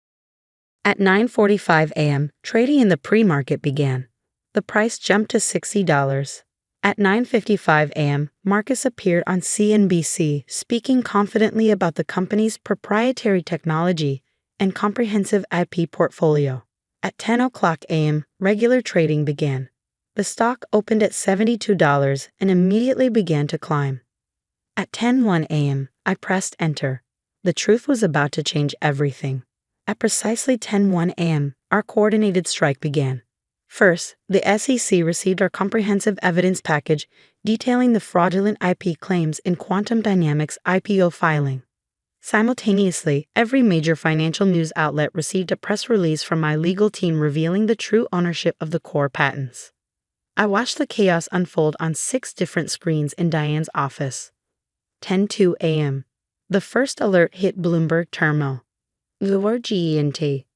At 9:45 a.m., trading in the pre-market began. The price jumped to $60. At 9:55 a.m., Marcus appeared on CNBC, speaking confidently about the company's proprietary technology and comprehensive IP portfolio. At 10:00 a.m., regular trading began. The stock opened at $72 and immediately began to climb. At 10:01 a.m., I pressed enter. The truth was about to change everything. At precisely 10:01 a.m., our coordinated strike began. First, the SEC received our comprehensive evidence package detailing the fraudulent IP claims in Quantum Dynamics' IPO filing. Simultaneously, every major financial news outlet received a press release from my legal team revealing the true ownership of the core patents. I watched the chaos unfold on 6 different screens in Diane's office. 10:02 a.m. The first alert hit Bloomberg Terminal. The word GENT.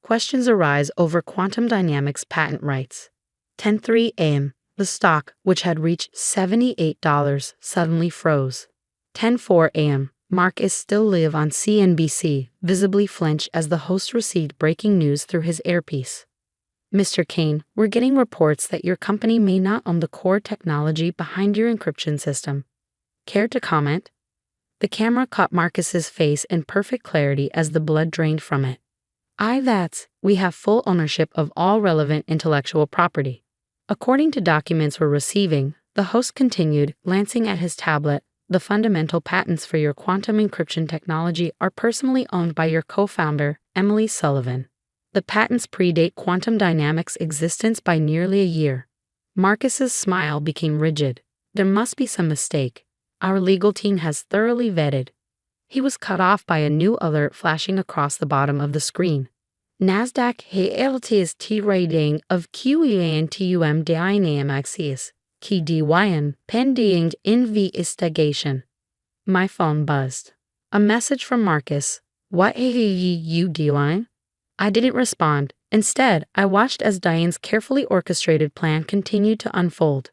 Questions arise over Quantum Dynamics patent rights. 10:03 a.m. The stock, which had reached $78, suddenly froze. 10:04 a.m. Marcus still live on CNBC, visibly flinch as the host received breaking news through his earpiece. Mr. Kane, we're getting reports that your company may not own the core technology behind your encryption system. Care to comment? The camera caught Marcus's face in perfect clarity as the blood drained from it. We have full ownership of all relevant intellectual property. According to documents we're receiving, the host continued, glancing at his tablet, the fundamental patents for your quantum encryption technology are personally owned by your co-founder, Emily Sullivan. The patents predate Quantum Dynamics' existence by nearly a year. Marcus's smile became rigid. There must be some mistake. Our legal team has thoroughly vetted. He was cut off by a new alert flashing across the bottom of the screen. NASDAQ HLT's T-rating of QENTUM Dynamics Key DYN pending investigation. My phone buzzed. A message from Marcus. What are you doing? I didn't respond. Instead, I watched as Diane's carefully orchestrated plan continued to unfold.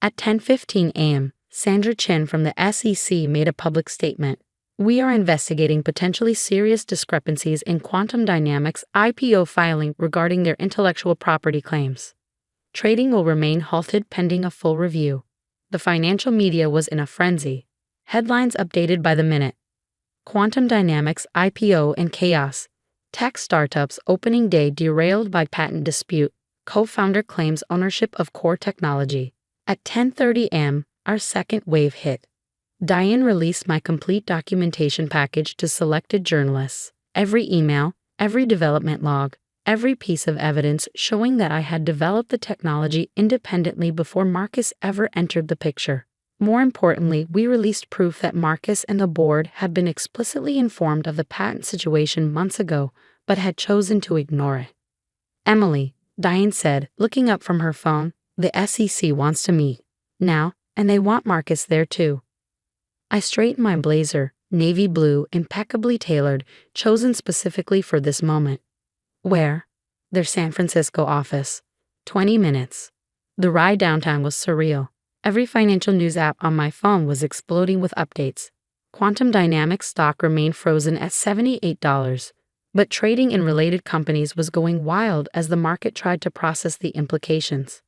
At 10:15 a.m., Sandra Chen from the SEC made a public statement. We are investigating potentially serious discrepancies in Quantum Dynamics' IPO filing regarding their intellectual property claims. Trading will remain halted pending a full review. The financial media was in a frenzy. Headlines updated by the minute. Quantum Dynamics IPO in chaos. Tech startups opening day derailed by patent dispute. Co-founder claims ownership of core technology. At 10:30 a.m., our second wave hit. Diane released my complete documentation package to selected journalists. Every email, every development log, every piece of evidence showing that I had developed the technology independently before Marcus ever entered the picture. More importantly, we released proof that Marcus and the board had been explicitly informed of the patent situation months ago, but had chosen to ignore it. Emily, Diane said, looking up from her phone, the SEC wants to meet. Now, and they want Marcus there too. I straightened my blazer, navy blue, impeccably tailored, chosen specifically for this moment. Where? Their San Francisco office. 20 minutes. The ride downtown was surreal. Every financial news app on my phone was exploding with updates. Quantum Dynamics stock remained frozen at $78, but trading in related companies was going wild as the market tried to process the implications.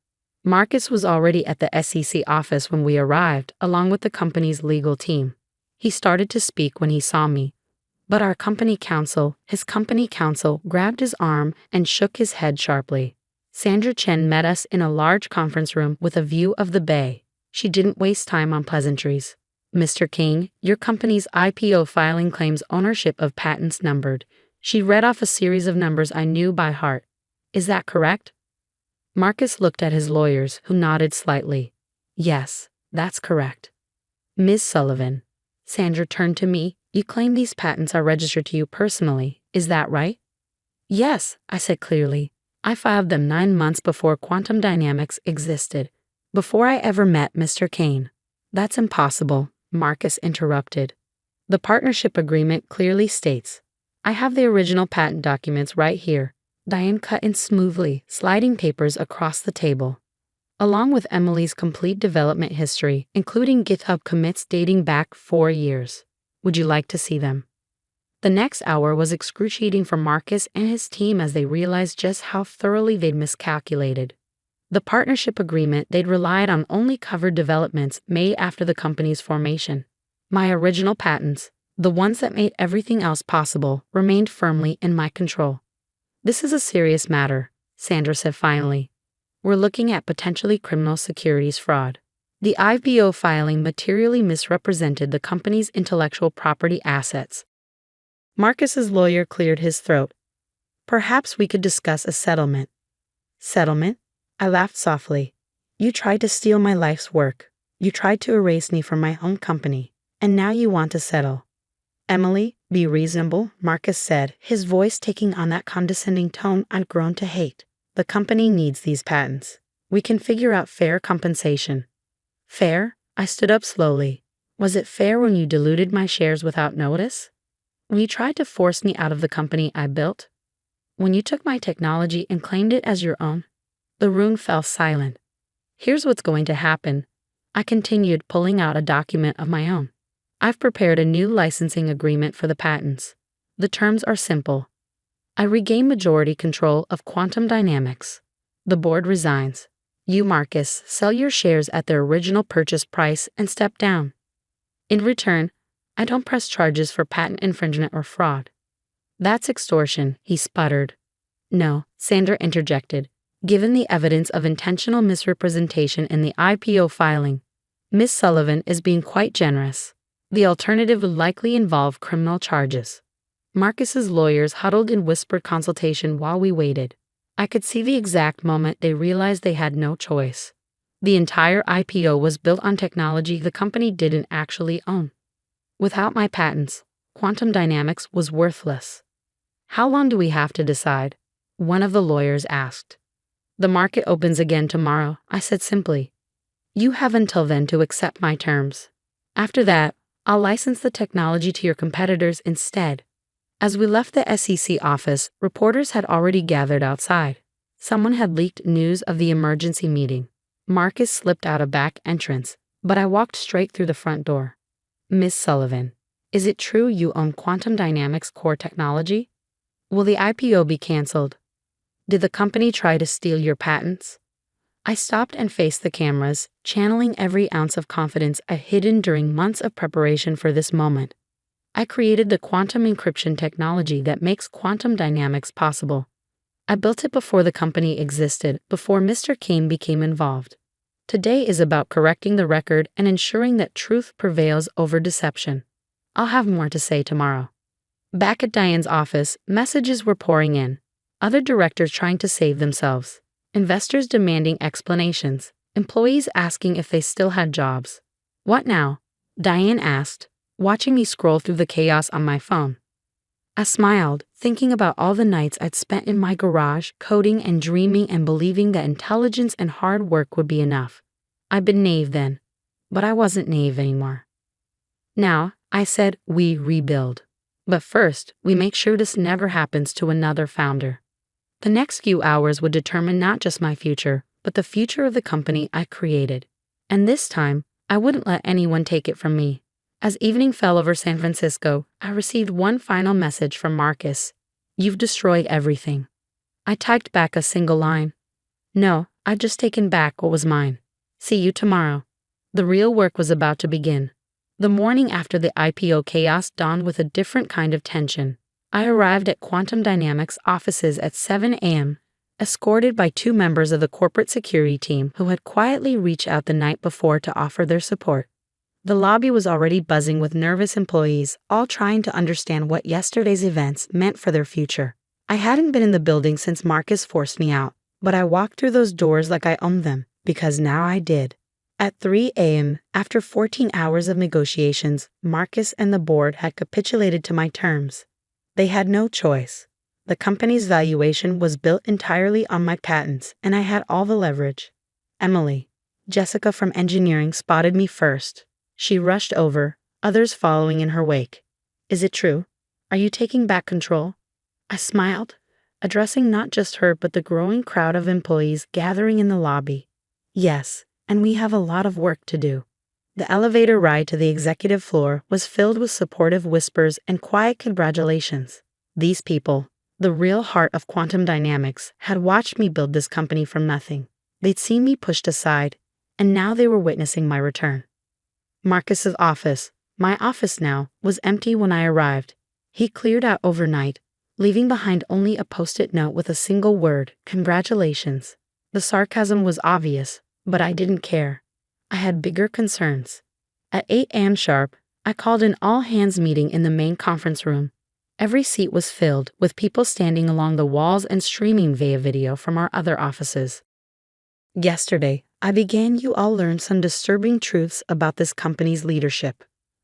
Marcus was already at the SEC office when we arrived, along with the company's legal team. He started to speak when he saw me, but his company counsel, grabbed his arm and shook his head sharply. Sandra Chen met us in a large conference room with a view of the bay. She didn't waste time on pleasantries. Mr. King, your company's IPO filing claims ownership of patents numbered. She read off a series of numbers I knew by heart. Is that correct? Marcus looked at his lawyers, who nodded slightly. Yes, that's correct. Ms. Sullivan. Sandra turned to me. You claim these patents are registered to you personally, is that right? Yes, I said clearly. I filed them 9 months before Quantum Dynamics existed, before I ever met Mr. Kane. That's impossible, Marcus interrupted. The partnership agreement clearly states, I have the original patent documents right here. Diane cut in smoothly, sliding papers across the table. Along with Emily's complete development history, including GitHub commits dating back 4 years. Would you like to see them? The next hour was excruciating for Marcus and his team as they realized just how thoroughly they'd miscalculated. The partnership agreement they'd relied on only covered developments made after the company's formation. My original patents, the ones that made everything else possible, remained firmly in my control. This is a serious matter, Sandra said finally. We're looking at potentially criminal securities fraud. The IPO filing materially misrepresented the company's intellectual property assets. Marcus's lawyer cleared his throat. Perhaps we could discuss a settlement. Settlement? I laughed softly. You tried to steal my life's work. You tried to erase me from my own company. And now you want to settle. Emily, be reasonable, Marcus said, his voice taking on that condescending tone I'd grown to hate. The company needs these patents. We can figure out fair compensation. Fair? I stood up slowly. Was it fair when you diluted my shares without notice? When you tried to force me out of the company I built? When you took my technology and claimed it as your own? The room fell silent. Here's what's going to happen. I continued, pulling out a document of my own. I've prepared a new licensing agreement for the patents. The terms are simple. I regain majority control of Quantum Dynamics. The board resigns. You, Marcus, sell your shares at their original purchase price and step down. In return, I don't press charges for patent infringement or fraud. That's extortion, he sputtered. No, Sandra interjected. Given the evidence of intentional misrepresentation in the IPO filing, Ms. Sullivan is being quite generous. The alternative would likely involve criminal charges. Marcus's lawyers huddled in whispered consultation while we waited. I could see the exact moment they realized they had no choice. The entire IPO was built on technology the company didn't actually own. Without my patents, Quantum Dynamics was worthless. How long do we have to decide? One of the lawyers asked. The market opens again tomorrow, I said simply. You have until then to accept my terms. After that, I'll license the technology to your competitors instead. As we left the SEC office, reporters had already gathered outside. Someone had leaked news of the emergency meeting. Marcus slipped out a back entrance, but I walked straight through the front door. Miss Sullivan, is it true you own quantum dynamics core technology? Will the IPO be canceled? Did the company try to steal your patents? I stopped and faced the cameras, channeling every ounce of confidence I hidden during months of preparation for this moment. I created the quantum encryption technology that makes quantum dynamics possible. I built it before the company existed, before Mr. Kane became involved. Today is about correcting the record and ensuring that truth prevails over deception. I'll have more to say tomorrow. Back at Diane's office, messages were pouring in. Other directors trying to save themselves. Investors demanding explanations. Employees asking if they still had jobs. What now? Diane asked, watching me scroll through the chaos on my phone. I smiled, thinking about all the nights I'd spent in my garage, coding and dreaming and believing that intelligence and hard work would be enough. I'd been naive then, but I wasn't naive anymore. Now, I said, we rebuild. But first, we make sure this never happens to another founder. The next few hours would determine not just my future, but the future of the company I created. And this time, I wouldn't let anyone take it from me. As evening fell over San Francisco, I received one final message from Marcus. You've destroyed everything. I typed back a single line. No, I'd just taken back what was mine. See you tomorrow. The real work was about to begin. The morning after the IPO chaos dawned with a different kind of tension. I arrived at Quantum Dynamics offices at 7 a.m., escorted by 2 members of the corporate security team who had quietly reached out the night before to offer their support. The lobby was already buzzing with nervous employees, all trying to understand what yesterday's events meant for their future. I hadn't been in the building since Marcus forced me out, but I walked through those doors like I owned them, because now I did. At 3 a.m., after 14 hours of negotiations, Marcus and the board had capitulated to my terms. They had no choice. The company's valuation was built entirely on my patents, and I had all the leverage. Emily, Jessica from engineering, spotted me first. She rushed over, others following in her wake. Is it true? Are you taking back control? I smiled, addressing not just her but the growing crowd of employees gathering in the lobby. Yes, and we have a lot of work to do. The elevator ride to the executive floor was filled with supportive whispers and quiet congratulations. These people, the real heart of quantum dynamics, had watched me build this company from nothing. They'd seen me pushed aside, and now they were witnessing my return. Marcus's office, my office now, was empty when I arrived. He cleared out overnight, leaving behind only a post-it note with a single word, congratulations. The sarcasm was obvious, but I didn't care. I had bigger concerns. At 8 a.m. sharp, I called an all-hands meeting in the main conference room. Every seat was filled, with people standing along the walls and streaming via video from our other offices. Yesterday, I began you all learn some disturbing truths about this company's leadership,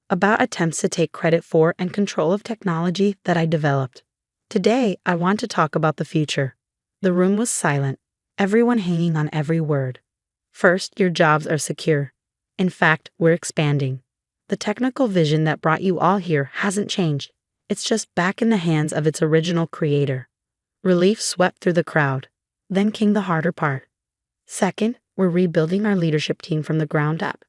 about attempts to take credit for and control of technology that I developed. Today, I want to talk about the future. The room was silent, everyone hanging on every word. First, your jobs are secure. In fact, we're expanding. The technical vision that brought you all here hasn't changed. It's just back in the hands of its original creator. Relief swept through the crowd. Then came the harder part. Second, we're rebuilding our leadership team from the ground up.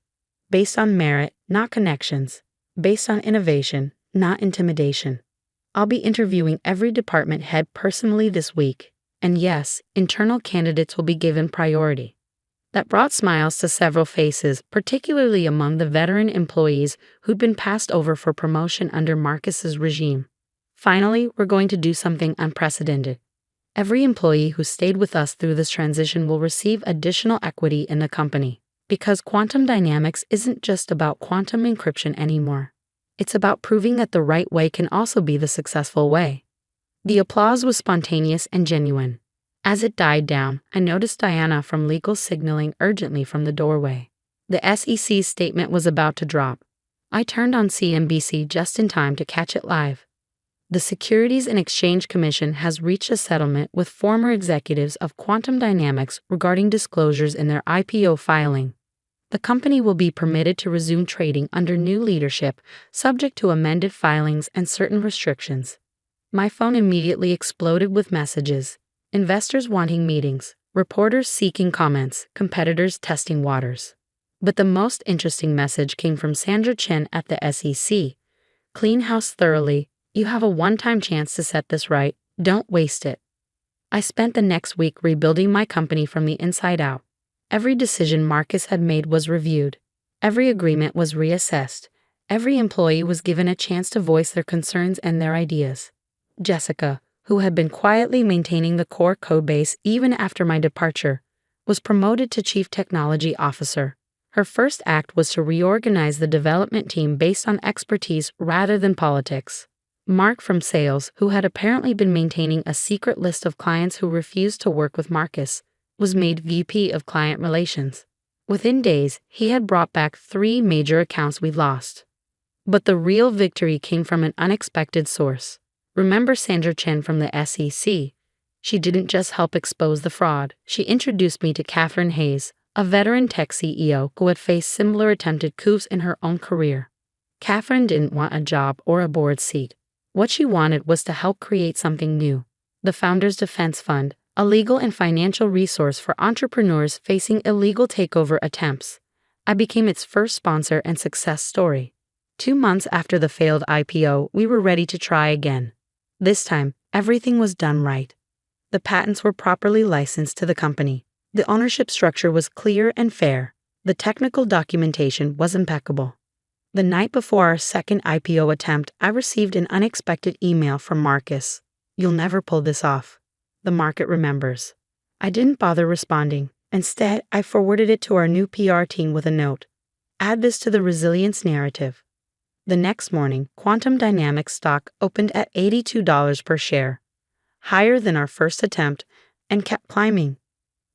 Based on merit, not connections. Based on innovation, not intimidation. I'll be interviewing every department head personally this week. And yes, internal candidates will be given priority. That brought smiles to several faces, particularly among the veteran employees who'd been passed over for promotion under Marcus's regime. Finally, we're going to do something unprecedented. Every employee who stayed with us through this transition will receive additional equity in the company, because quantum dynamics isn't just about quantum encryption anymore. It's about proving that the right way can also be the successful way. The applause was spontaneous and genuine. As it died down, I noticed Diana from legal signaling urgently from the doorway. The SEC's statement was about to drop. I turned on CNBC just in time to catch it live. The Securities and Exchange Commission has reached a settlement with former executives of Quantum Dynamics regarding disclosures in their IPO filing. The company will be permitted to resume trading under new leadership, subject to amended filings and certain restrictions. My phone immediately exploded with messages. Investors wanting meetings, reporters seeking comments, competitors testing waters. But the most interesting message came from Sandra Chen at the SEC. Clean house thoroughly. You have a one-time chance to set this right. Don't waste it. I spent the next week rebuilding my company from the inside out. Every decision Marcus had made was reviewed. Every agreement was reassessed. Every employee was given a chance to voice their concerns and their ideas. Jessica, who had been quietly maintaining the core codebase even after my departure, was promoted to Chief Technology Officer. Her first act was to reorganize the development team based on expertise rather than politics. Mark from sales, who had apparently been maintaining a secret list of clients who refused to work with Marcus, was made VP of Client Relations. Within days, he had brought back 3 major accounts we lost. But the real victory came from an unexpected source. Remember Sandra Chen from the SEC? She didn't just help expose the fraud, she introduced me to Catherine Hayes, a veteran tech CEO who had faced similar attempted coups in her own career. Catherine didn't want a job or a board seat. What she wanted was to help create something new. The Founders Defense Fund, a legal and financial resource for entrepreneurs facing illegal takeover attempts. I became its first sponsor and success story. 2 months after the failed IPO, we were ready to try again. This time, everything was done right. The patents were properly licensed to the company. The ownership structure was clear and fair. The technical documentation was impeccable. The night before our second IPO attempt, I received an unexpected email from Marcus. "You'll never pull this off. The market remembers." I didn't bother responding. Instead, I forwarded it to our new PR team with a note. "Add this to the resilience narrative." The next morning, Quantum Dynamics stock opened at $82 per share, higher than our first attempt, and kept climbing.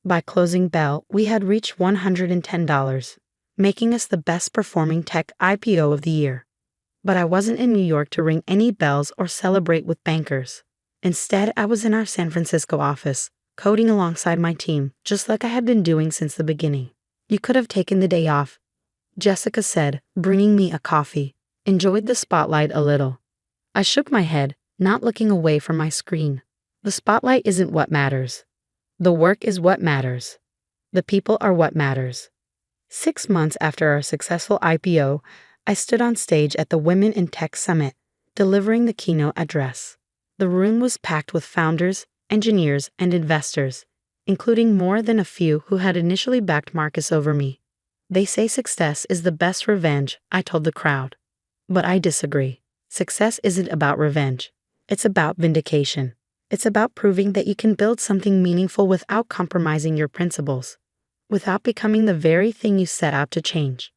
By closing bell, we had reached $110, making us the best performing tech IPO of the year. But I wasn't in New York to ring any bells or celebrate with bankers. Instead, I was in our San Francisco office, coding alongside my team, just like I had been doing since the beginning. "You could have taken the day off," Jessica said, bringing me a coffee. "Enjoyed the spotlight a little." I shook my head, not looking away from my screen. The spotlight isn't what matters. The work is what matters. The people are what matters. 6 months after our successful IPO, I stood on stage at the Women in Tech Summit, delivering the keynote address. The room was packed with founders, engineers, and investors, including more than a few who had initially backed Marcus over me. "They say success is the best revenge," I told the crowd. But I disagree. Success isn't about revenge. It's about vindication. It's about proving that you can build something meaningful without compromising your principles, without becoming the very thing you set out to change.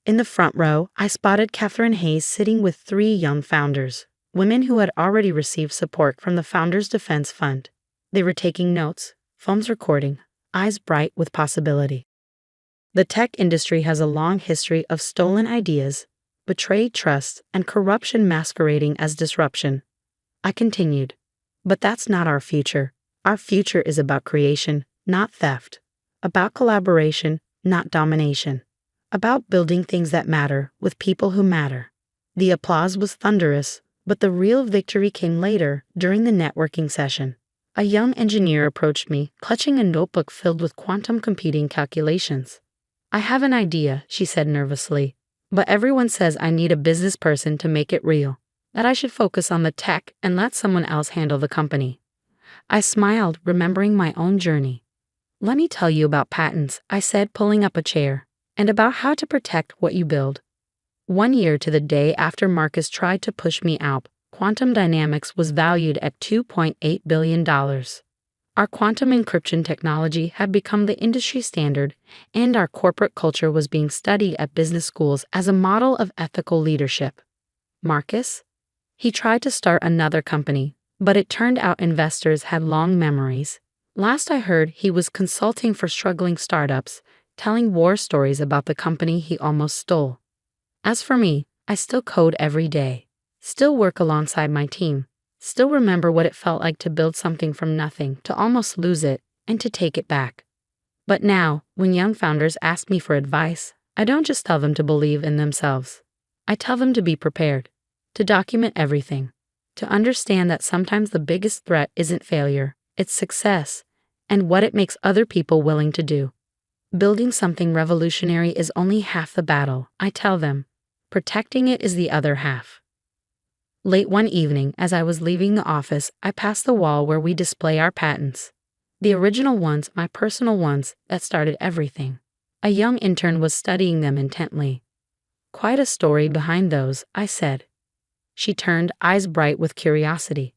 In the front row, I spotted Catherine Hayes sitting with 3 young founders, women who had already received support from the Founders Defense Fund. They were taking notes, phones recording, eyes bright with possibility. The tech industry has a long history of stolen ideas, betrayed trust, and corruption masquerading as disruption. I continued. But that's not our future. Our future is about creation, not theft. About collaboration, not domination. About building things that matter with people who matter. The applause was thunderous, but the real victory came later, during the networking session. A young engineer approached me, clutching a notebook filled with quantum computing calculations. "I have an idea," she said nervously, "but everyone says I need a business person to make it real. That I should focus on the tech and let someone else handle the company." I smiled, remembering my own journey. "Let me tell you about patents," I said, pulling up a chair, "and about how to protect what you build." 1 year to the day after Marcus tried to push me out, Quantum Dynamics was valued at $2.8 billion. Our quantum encryption technology had become the industry standard, and our corporate culture was being studied at business schools as a model of ethical leadership. Marcus? He tried to start another company, but it turned out investors had long memories. Last I heard, he was consulting for struggling startups, telling war stories about the company he almost stole. As for me, I still code every day, still work alongside my team, still remember what it felt like to build something from nothing, to almost lose it, and to take it back. But now, when young founders ask me for advice, I don't just tell them to believe in themselves. I tell them to be prepared, to document everything, To understand that sometimes the biggest threat isn't failure, it's success, and what it makes other people willing to do. Building something revolutionary is only half the battle, I tell them. Protecting it is the other half. Late one evening, as I was leaving the office, I passed the wall where we display our patents. The original ones, my personal ones, that started everything. A young intern was studying them intently. "Quite a story behind those," I said. She turned, eyes bright with curiosity.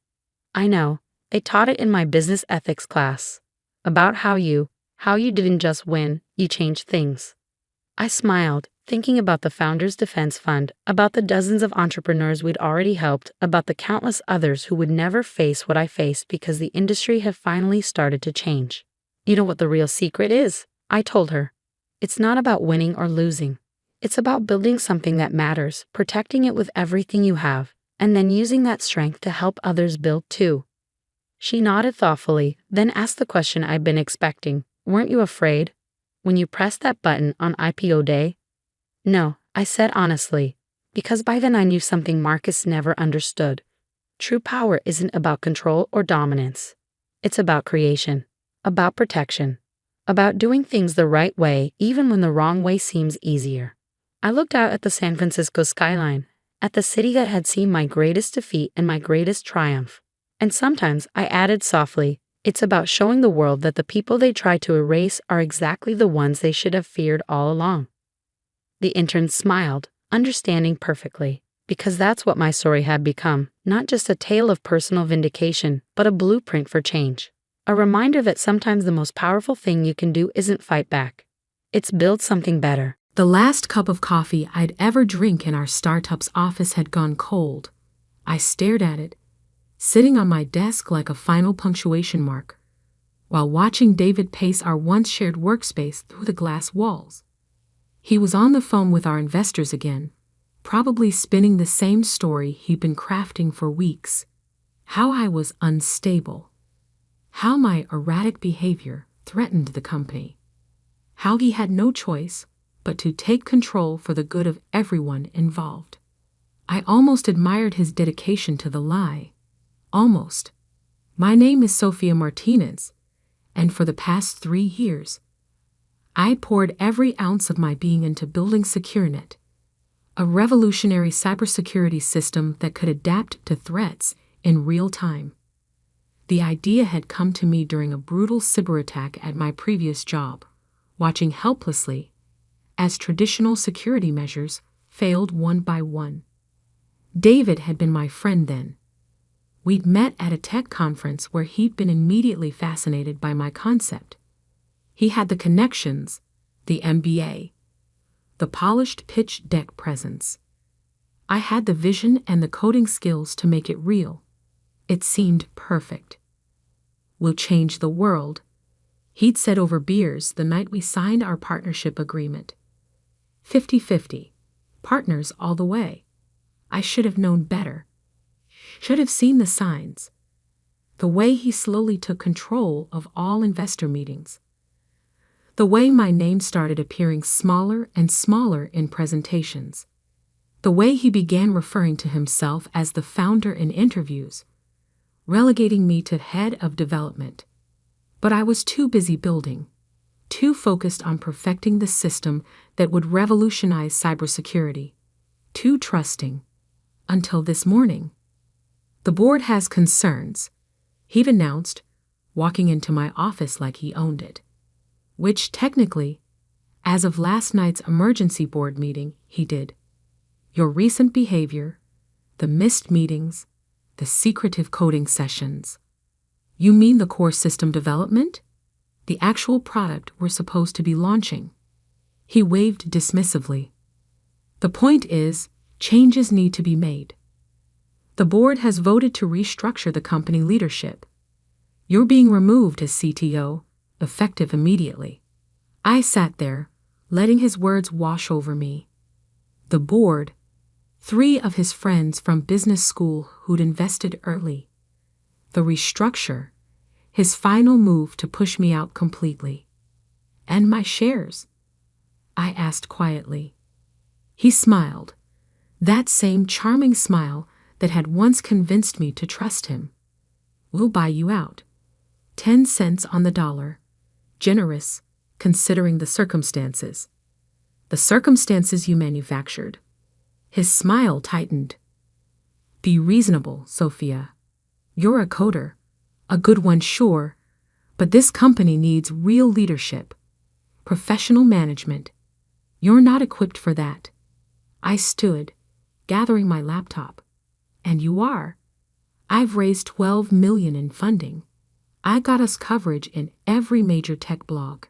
"I know, they taught it in my business ethics class. About how you didn't just win, you changed things." I smiled, thinking about the Founders Defense Fund, about the dozens of entrepreneurs we'd already helped, about the countless others who would never face what I faced because the industry had finally started to change. "You know what the real secret is?" I told her. "It's not about winning or losing. It's about building something that matters, protecting it with everything you have, and then using that strength to help others build too." She nodded thoughtfully, then asked the question I'd been expecting. "Weren't you afraid when you pressed that button on IPO day?" "No," I said honestly, because by then I knew something Marcus never understood. True power isn't about control or dominance. It's about creation, about protection, about doing things the right way even when the wrong way seems easier. I looked out at the San Francisco skyline, at the city that had seen my greatest defeat and my greatest triumph. And sometimes I added softly, it's about showing the world that the people they try to erase are exactly the ones they should have feared all along. The intern smiled, understanding perfectly, because that's what my story had become, not just a tale of personal vindication, but a blueprint for change. A reminder that sometimes the most powerful thing you can do isn't fight back. It's build something better. The last cup of coffee I'd ever drink in our startup's office had gone cold. I stared at it, sitting on my desk like a final punctuation mark, while watching David pace our once shared workspace through the glass walls. He was on the phone with our investors again, probably spinning the same story he'd been crafting for weeks. How I was unstable. How my erratic behavior threatened the company. How he had no choice but to take control for the good of everyone involved. I almost admired his dedication to the lie. Almost. My name is Sophia Martinez, and for the past 3 years, I poured every ounce of my being into building SecureNet, a revolutionary cybersecurity system that could adapt to threats in real time. The idea had come to me during a brutal cyber attack at my previous job, watching helplessly as traditional security measures failed one by one. David had been my friend then. We'd met at a tech conference where he'd been immediately fascinated by my concept. He had the connections, the MBA, the polished pitch deck presence. I had the vision and the coding skills to make it real. It seemed perfect. "We'll change the world," he'd said over beers the night we signed our partnership agreement. 50-50. Partners all the way. I should have known better. Should have seen the signs. The way he slowly took control of all investor meetings. The way my name started appearing smaller and smaller in presentations. The way he began referring to himself as the founder in interviews, relegating me to head of development. But I was too busy building, too focused on perfecting the system that would revolutionize cybersecurity, too trusting, until this morning. "The board has concerns," he'd announced, walking into my office like he owned it. Which technically, as of last night's emergency board meeting, he did. "Your recent behavior, the missed meetings, the secretive coding sessions." "You mean the core system development? The actual product we're supposed to be launching?" He waved dismissively. "The point is, changes need to be made. The board has voted to restructure the company leadership. You're being removed as CTO, effective immediately." I sat there, letting his words wash over me. The board, 3 of his friends from business school who'd invested early. The restructure, his final move to push me out completely. "And my shares?" I asked quietly. He smiled, that same charming smile that had once convinced me to trust him. We'll buy you out. 10 cents on the dollar. Generous, considering the circumstances. The circumstances you manufactured. His smile tightened. Be reasonable, Sophia. You're a coder. A good one, sure, but this company needs real leadership. Professional management. You're not equipped for that. I stood, gathering my laptop. And you are. I've raised $12 million in funding. I got us coverage in every major tech blog.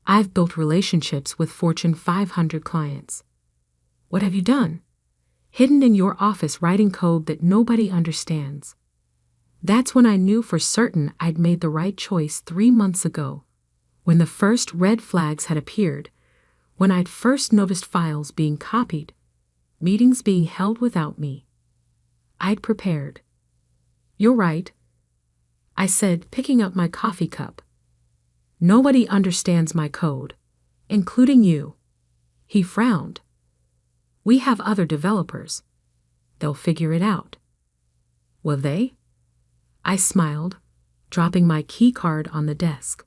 I've built relationships with Fortune 500 clients. What have you done? Hidden in your office writing code that nobody understands. That's when I knew for certain I'd made the right choice 3 months ago, when the first red flags had appeared, when I'd first noticed files being copied, meetings being held without me. I'd prepared. You're right, I said, picking up my coffee cup. Nobody understands my code, including you. He frowned. We have other developers. They'll figure it out. Will they? I smiled, dropping my key card on the desk.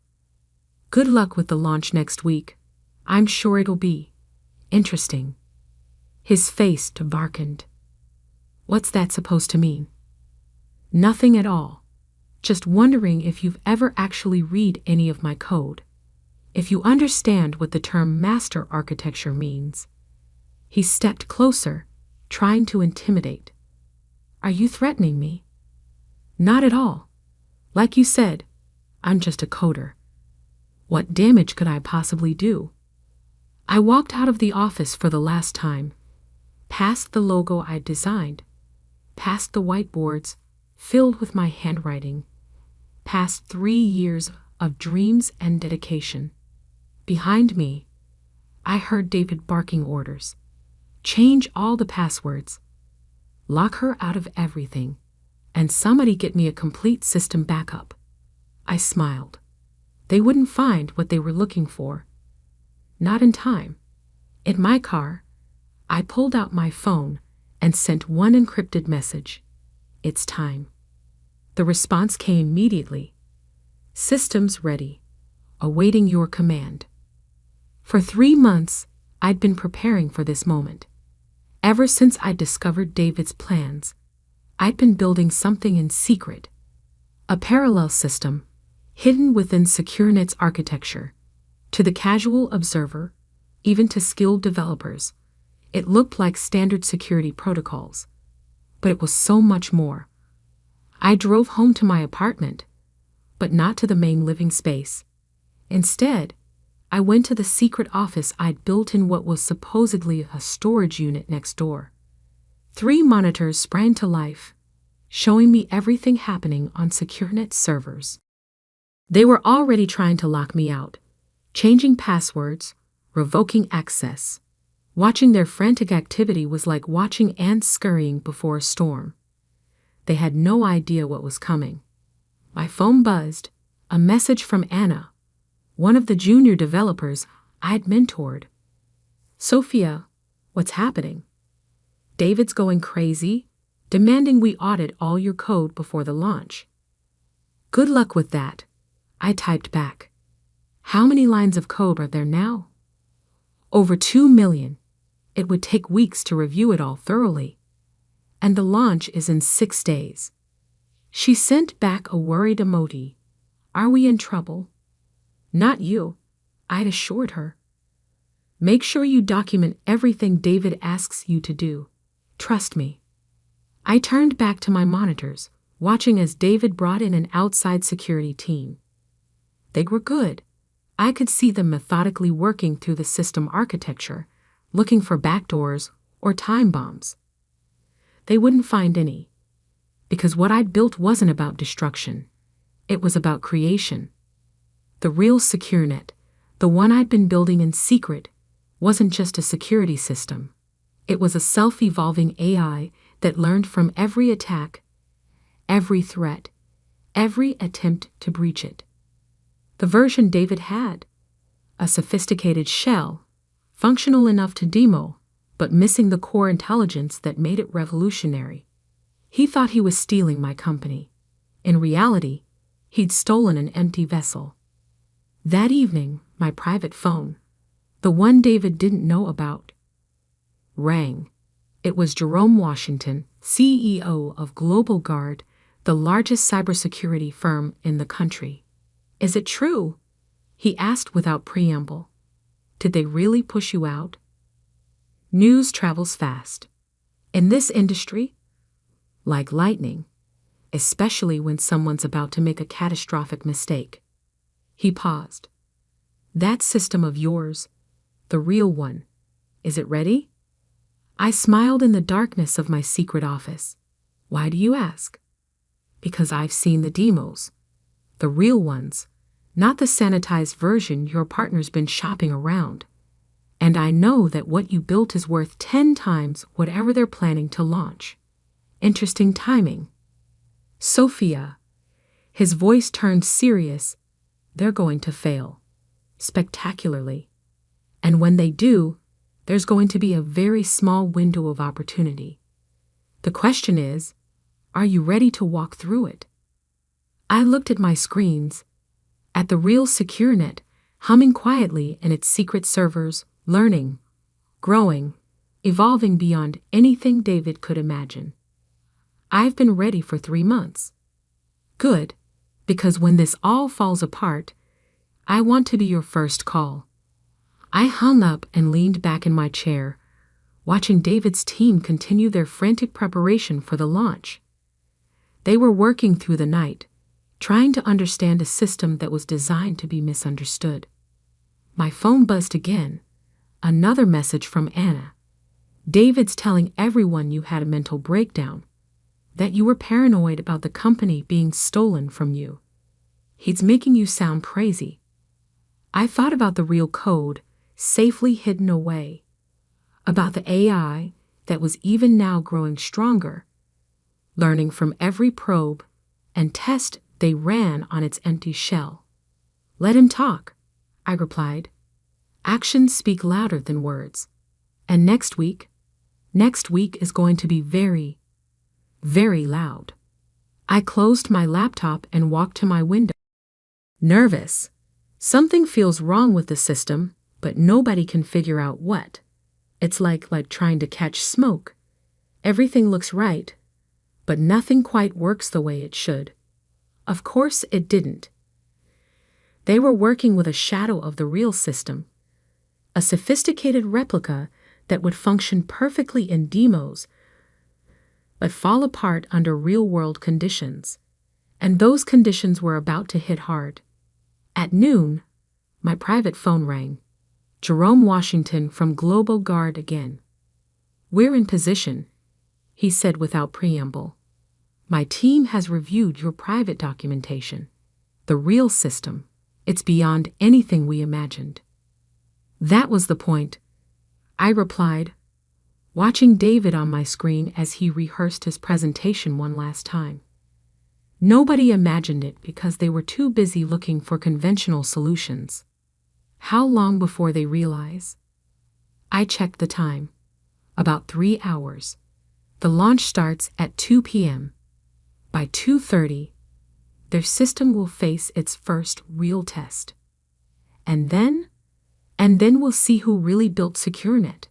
Good luck with the launch next week. I'm sure it'll be interesting. His face darkened. What's that supposed to mean? Nothing at all. Just wondering if you've ever actually read any of my code. If you understand what the term master architecture means. He stepped closer, trying to intimidate. Are you threatening me? Not at all. Like you said, I'm just a coder. What damage could I possibly do? I walked out of the office for the last time, past the logo I'd designed, past the whiteboards filled with my handwriting, past 3 years of dreams and dedication. Behind me, I heard David barking orders. Change all the passwords. Lock her out of everything. And somebody get me a complete system backup. I smiled. They wouldn't find what they were looking for. Not in time. In my car, I pulled out my phone and sent one encrypted message. It's time. The response came immediately. Systems ready. Awaiting your command. For 3 months, I'd been preparing for this moment. Ever since I discovered David's plans, I'd been building something in secret. A parallel system, hidden within SecureNet's architecture. To the casual observer, even to skilled developers, it looked like standard security protocols. But it was so much more. I drove home to my apartment, but not to the main living space. Instead, I went to the secret office I'd built in what was supposedly a storage unit next door. 3 monitors sprang to life, showing me everything happening on SecureNet servers. They were already trying to lock me out, changing passwords, revoking access. Watching their frantic activity was like watching ants scurrying before a storm. They had no idea what was coming. My phone buzzed, a message from Anna, one of the junior developers I'd mentored. Sophia, what's happening? David's going crazy, demanding we audit all your code before the launch. Good luck with that, I typed back. How many lines of code are there now? Over 2 million. It would take weeks to review it all thoroughly. And the launch is in 6 days. She sent back a worried emoji. Are we in trouble? Not you, I'd assured her. Make sure you document everything David asks you to do. Trust me. I turned back to my monitors, watching as David brought in an outside security team. They were good. I could see them methodically working through the system architecture, looking for backdoors or time bombs. They wouldn't find any, because what I'd built wasn't about destruction. It was about creation. The real SecureNet, the one I'd been building in secret, wasn't just a security system. It was a self-evolving AI that learned from every attack, every threat, every attempt to breach it. The version David had, a sophisticated shell, functional enough to demo, but missing the core intelligence that made it revolutionary. He thought he was stealing my company. In reality, he'd stolen an empty vessel. That evening, my private phone, the one David didn't know about, rang. It was Jerome Washington, CEO of Global Guard, the largest cybersecurity firm in the country. "Is it true?" he asked without preamble. "Did they really push you out?" News travels fast. In this industry, like lightning, especially when someone's about to make a catastrophic mistake. He paused. "That system of yours, the real one, is it ready?" I smiled in the darkness of my secret office. "Why do you ask?" "Because I've seen the demos. The real ones, not the sanitized version your partner's been shopping around. And I know that what you built is worth 10 times whatever they're planning to launch." Interesting timing. "Sophia," his voice turned serious, "they're going to fail. Spectacularly. And when they do, there's going to be a very small window of opportunity. The question is, are you ready to walk through it?" I looked at my screens, at the real SecureNet, humming quietly in its secret servers, learning, growing, evolving beyond anything David could imagine. "I've been ready for 3 months. Good, because when this all falls apart, I want to be your first call." I hung up and leaned back in my chair, watching David's team continue their frantic preparation for the launch. They were working through the night, trying to understand a system that was designed to be misunderstood. My phone buzzed again. Another message from Anna. "David's telling everyone you had a mental breakdown, that you were paranoid about the company being stolen from you. He's making you sound crazy." I thought about the real code, safely hidden away, about the AI that was even now growing stronger, learning from every probe and test they ran on its empty shell. "Let him talk," I replied. "Actions speak louder than words. And next week is going to be very, very loud." I closed my laptop and walked to my window. Nervous. Something feels wrong with the system, but nobody can figure out what. It's like trying to catch smoke. Everything looks right, but nothing quite works the way it should. Of course it didn't. They were working with a shadow of the real system, a sophisticated replica that would function perfectly in demos, but fall apart under real-world conditions. And those conditions were about to hit hard. At noon, my private phone rang. Jerome Washington from Global Guard again. "We're in position," he said without preamble. "My team has reviewed your private documentation. The real system, it's beyond anything we imagined." "That was the point," I replied, watching David on my screen as he rehearsed his presentation one last time. Nobody imagined it because they were too busy looking for conventional solutions. How long before they realize? I checked the time. About 3 hours. The launch starts at 2 p.m. By 2:30, their system will face its first real test. And then we'll see who really built SecureNet.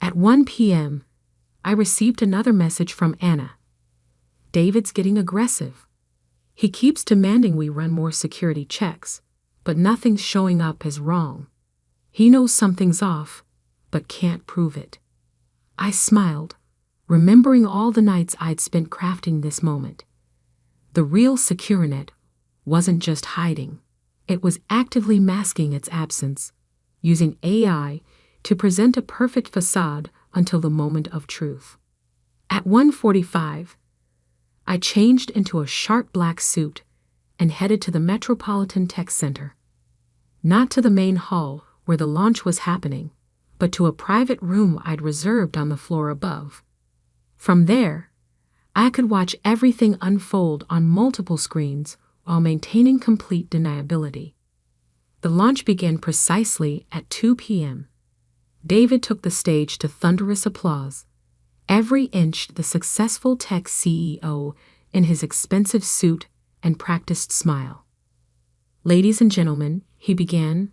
At 1 p.m., I received another message from Anna. "David's getting aggressive. He keeps demanding we run more security checks, but nothing's showing up as wrong. He knows something's off, but can't prove it." I smiled, remembering all the nights I'd spent crafting this moment. The real SecureNet wasn't just hiding. It was actively masking its absence, using AI to present a perfect facade until the moment of truth. At 1:45, I changed into a sharp black suit and headed to the Metropolitan Tech Center. Not to the main hall where the launch was happening, but to a private room I'd reserved on the floor above. From there, I could watch everything unfold on multiple screens while maintaining complete deniability. The launch began precisely at 2 p.m. David took the stage to thunderous applause, every inch the successful tech CEO in his expensive suit and practiced smile. "Ladies and gentlemen," he began,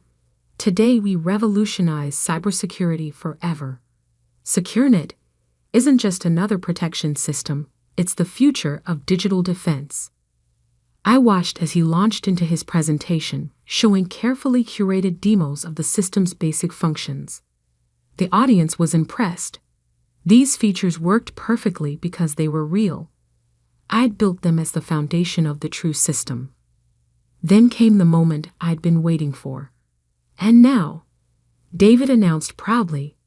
"today we revolutionize cybersecurity forever. SecureNet isn't just another protection system, it's the future of digital defense." I watched as he launched into his presentation, showing carefully curated demos of the system's basic functions. The audience was impressed. These features worked perfectly because they were real. I'd built them as the foundation of the true system. Then came the moment I'd been waiting for. "And now," David announced proudly,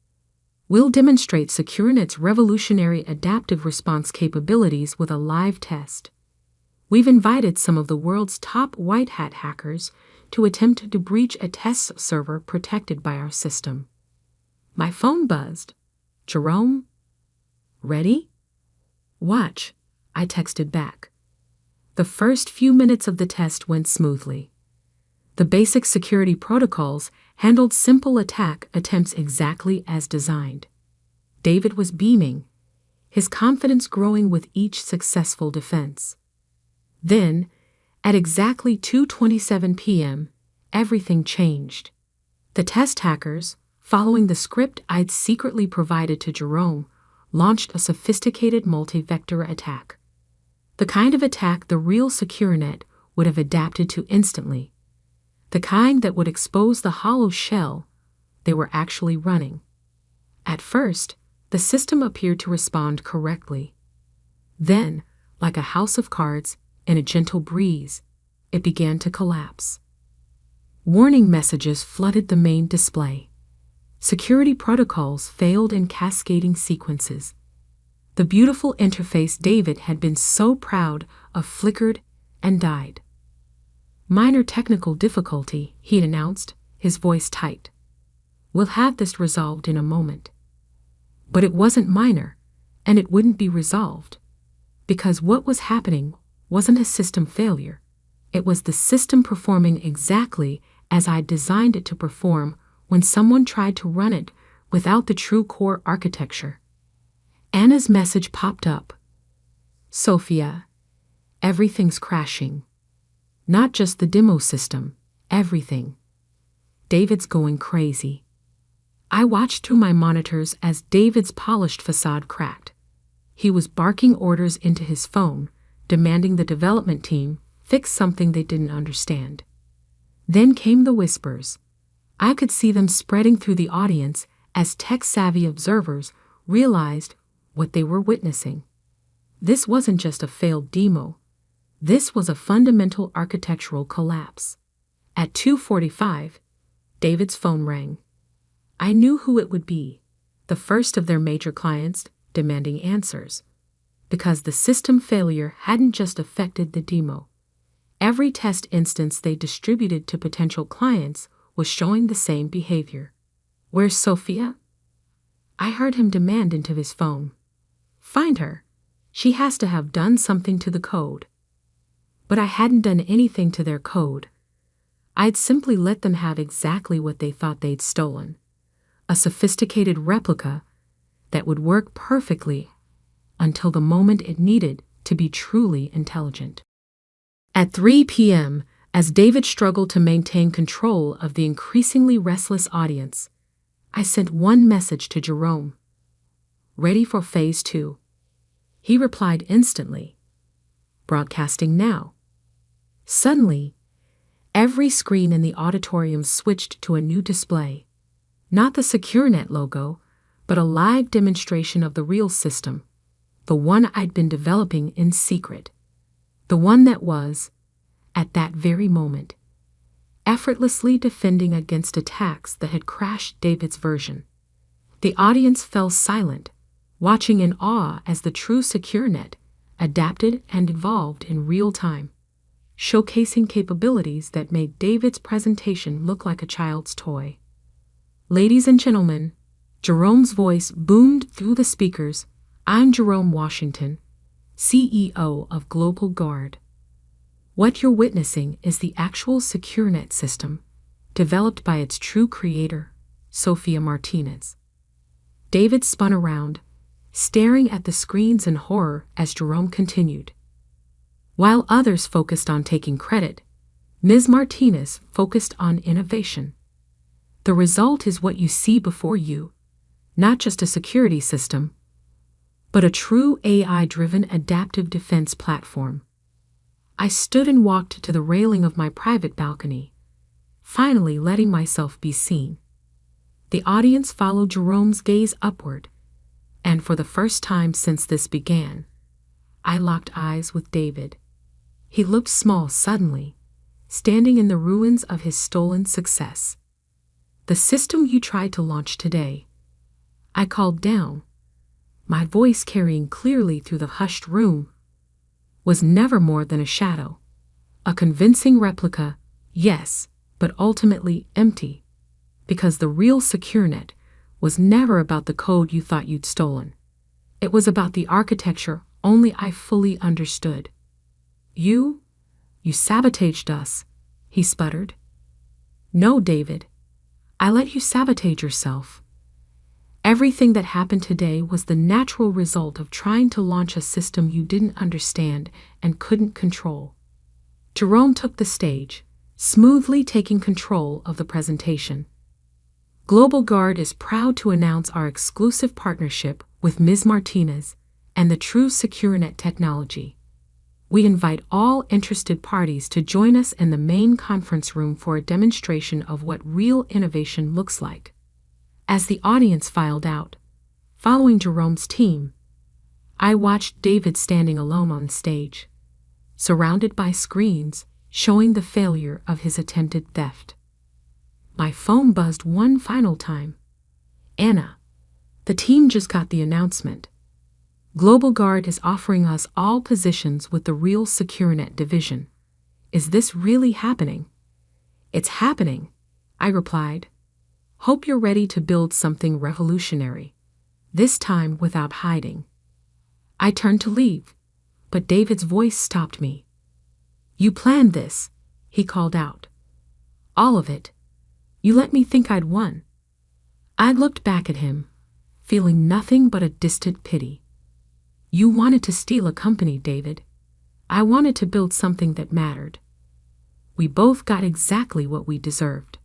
"we'll demonstrate SecureNet's revolutionary adaptive response capabilities with a live test. We've invited some of the world's top white hat hackers to attempt to breach a test server protected by our system." My phone buzzed. "Jerome? Ready?" "Watch," I texted back. The first few minutes of the test went smoothly. The basic security protocols handled simple attack attempts exactly as designed. David was beaming, his confidence growing with each successful defense. Then, at exactly 2:27 p.m., everything changed. The test hackers, following the script I'd secretly provided to Jerome, launched a sophisticated multi-vector attack. The kind of attack the real SecureNet would have adapted to instantly. The kind that would expose the hollow shell they were actually running. At first, the system appeared to respond correctly. Then, like a house of cards in a gentle breeze, it began to collapse. Warning messages flooded the main display. Security protocols failed in cascading sequences. The beautiful interface David had been so proud of flickered and died. "Minor technical difficulty," he'd announced, his voice tight. "We'll have this resolved in a moment." But it wasn't minor, and it wouldn't be resolved. Because what was happening wasn't a system failure. It was the system performing exactly as I designed it to perform when someone tried to run it without the true core architecture. Anna's message popped up. "Sophia, everything's crashing. Not just the demo system, everything. David's going crazy." I watched through my monitors as David's polished facade cracked. He was barking orders into his phone, demanding the development team fix something they didn't understand. Then came the whispers. I could see them spreading through the audience as tech-savvy observers realized what they were witnessing. This wasn't just a failed demo. This was a fundamental architectural collapse. At 2:45, David's phone rang. I knew who it would be, the first of their major clients demanding answers. Because the system failure hadn't just affected the demo. Every test instance they distributed to potential clients was showing the same behavior. "Where's Sophia?" I heard him demand into his phone. "Find her. She has to have done something to the code." But I hadn't done anything to their code. I'd simply let them have exactly what they thought they'd stolen. A sophisticated replica that would work perfectly until the moment it needed to be truly intelligent. At 3 p.m., as David struggled to maintain control of the increasingly restless audience, I sent one message to Jerome. "Ready for Phase 2. He replied instantly. "Broadcasting now." Suddenly, every screen in the auditorium switched to a new display. Not the SecureNet logo, but a live demonstration of the real system, the one I'd been developing in secret, the one that was, at that very moment, effortlessly defending against attacks that had crashed David's version. The audience fell silent, watching in awe as the true SecureNet adapted and evolved in real time, showcasing capabilities that made David's presentation look like a child's toy. "Ladies and gentlemen," Jerome's voice boomed through the speakers, "I'm Jerome Washington, CEO of Global Guard. What you're witnessing is the actual SecureNet system, developed by its true creator, Sophia Martinez." David spun around, staring at the screens in horror as Jerome continued. While others focused on taking credit, Ms. Martinez focused on innovation. The result is what you see before you, not just a security system, but a true AI-driven adaptive defense platform. I stood and walked to the railing of my private balcony, finally letting myself be seen. The audience followed Jerome's gaze upward, and for the first time since this began, I locked eyes with David. He looked small suddenly, standing in the ruins of his stolen success. "The system you tried to launch today," I called down, my voice carrying clearly through the hushed room, "was never more than a shadow. A convincing replica, yes, but ultimately empty, because the real SecureNet was never about the code you thought you'd stolen. It was about the architecture only I fully understood. You sabotaged us," he sputtered. "No, David. I let you sabotage yourself. Everything that happened today was the natural result of trying to launch a system you didn't understand and couldn't control." Jerome took the stage, smoothly taking control of the presentation. "Global Guard is proud to announce our exclusive partnership with Ms. Martinez and the true SecureNet technology. We invite all interested parties to join us in the main conference room for a demonstration of what real innovation looks like." As the audience filed out, following Jerome's team, I watched David standing alone on stage, surrounded by screens showing the failure of his attempted theft. My phone buzzed one final time. "Anna, the team just got the announcement. Global Guard is offering us all positions with the real SecureNet division. Is this really happening?" "It's happening," I replied. "Hope you're ready to build something revolutionary, this time without hiding." I turned to leave, but David's voice stopped me. "You planned this," he called out. "All of it. You let me think I'd won." I looked back at him, feeling nothing but a distant pity. "You wanted to steal a company, David. I wanted to build something that mattered. We both got exactly what we deserved."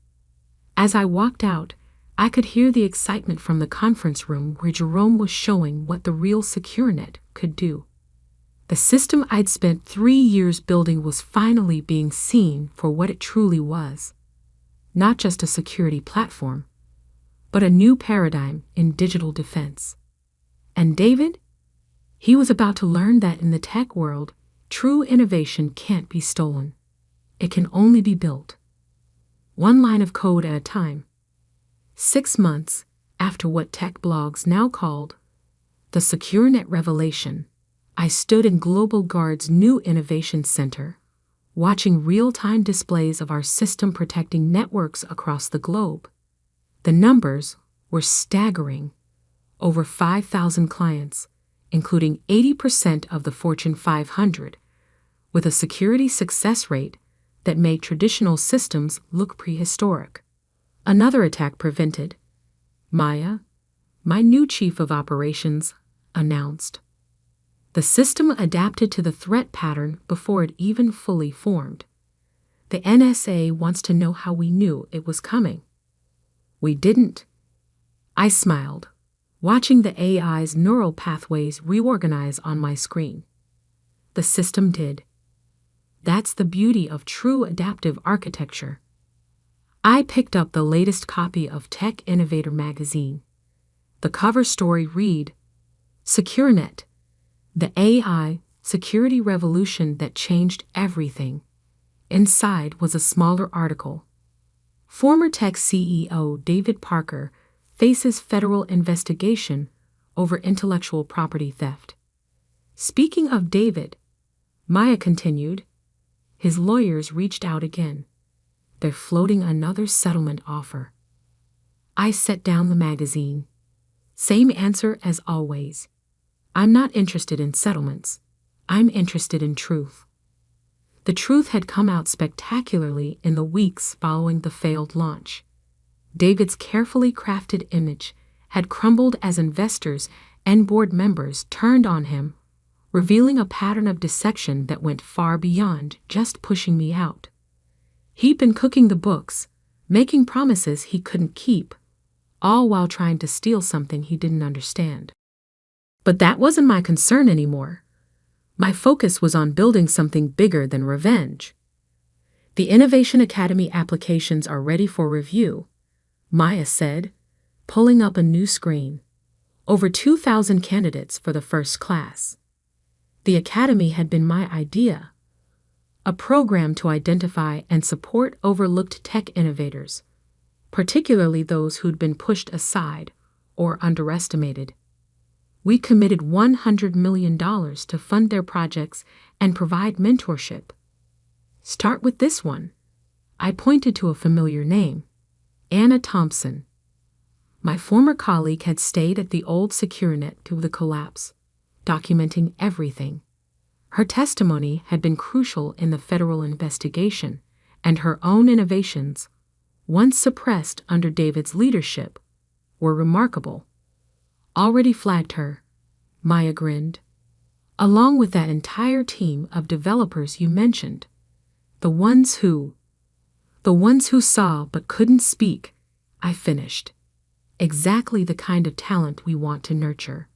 As I walked out, I could hear the excitement from the conference room where Jerome was showing what the real SecureNet could do. The system I'd spent 3 years building was finally being seen for what it truly was. Not just a security platform, but a new paradigm in digital defense. And David? He was about to learn that in the tech world, true innovation can't be stolen. It can only be built, one line of code at a time. 6 months after what tech blogs now called the SecureNet revelation, I stood in Global Guard's new innovation center, watching real-time displays of our system protecting networks across the globe. The numbers were staggering. Over 5,000 clients, including 80% of the Fortune 500, with a security success rate that made traditional systems look prehistoric. Another attack prevented, Maya, my new chief of operations, announced. The system adapted to the threat pattern before it even fully formed. The NSA wants to know how we knew it was coming. We didn't. I smiled, watching the AI's neural pathways reorganize on my screen. The system did. That's the beauty of true adaptive architecture. I picked up the latest copy of Tech Innovator magazine. The cover story read, SecureNet, the AI security revolution that changed everything. Inside was a smaller article. Former tech CEO David Parker faces federal investigation over intellectual property theft. Speaking of David, Maya continued, his lawyers reached out again. They're floating another settlement offer. I set down the magazine. Same answer as always. I'm not interested in settlements. I'm interested in truth. The truth had come out spectacularly in the weeks following the failed launch. David's carefully crafted image had crumbled as investors and board members turned on him, revealing a pattern of deception that went far beyond just pushing me out. He'd been cooking the books, making promises he couldn't keep, all while trying to steal something he didn't understand. But that wasn't my concern anymore. My focus was on building something bigger than revenge. The Innovation Academy applications are ready for review, Maya said, pulling up a new screen. Over 2,000 candidates for the first class. The Academy had been my idea, a program to identify and support overlooked tech innovators, particularly those who'd been pushed aside or underestimated. We committed $100 million to fund their projects and provide mentorship. Start with this one. I pointed to a familiar name, Anna Thompson. My former colleague had stayed at the old SecureNet through the collapse, documenting everything. Her testimony had been crucial in the federal investigation, and her own innovations, once suppressed under David's leadership, were remarkable. Already flagged her, Maya grinned. Along with that entire team of developers you mentioned. The ones who saw but couldn't speak, I finished. Exactly the kind of talent we want to nurture.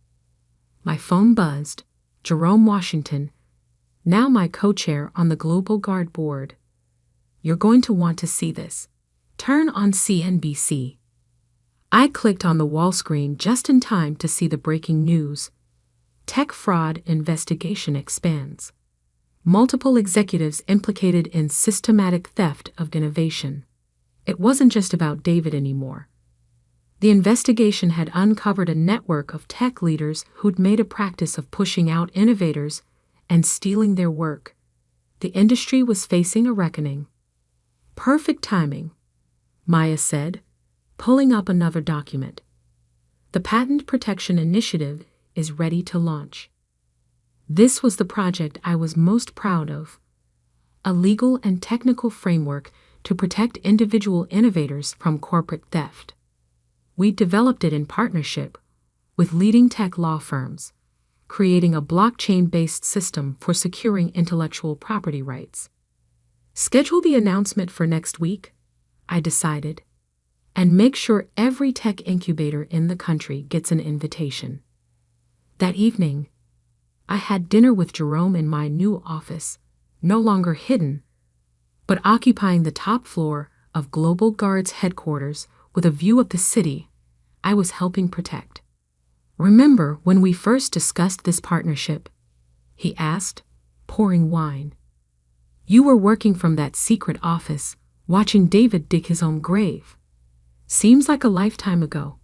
My phone buzzed. Jerome Washington, now my co-chair on the Global Guard board. You're going to want to see this. Turn on CNBC. I clicked on the wall screen just in time to see the breaking news. Tech fraud investigation expands. Multiple executives implicated in systematic theft of innovation. It wasn't just about David anymore. The investigation had uncovered a network of tech leaders who'd made a practice of pushing out innovators and stealing their work. The industry was facing a reckoning. Perfect timing, Maya said, pulling up another document. The Patent Protection Initiative is ready to launch. This was the project I was most proud of. A legal and technical framework to protect individual innovators from corporate theft. We developed it in partnership with leading tech law firms, creating a blockchain-based system for securing intellectual property rights. Schedule the announcement for next week, I decided, and make sure every tech incubator in the country gets an invitation. That evening, I had dinner with Jerome in my new office, no longer hidden, but occupying the top floor of Global Guard's headquarters with a view of the city I was helping protect. Remember when we first discussed this partnership? He asked, pouring wine. You were working from that secret office, watching David dig his own grave. Seems like a lifetime ago.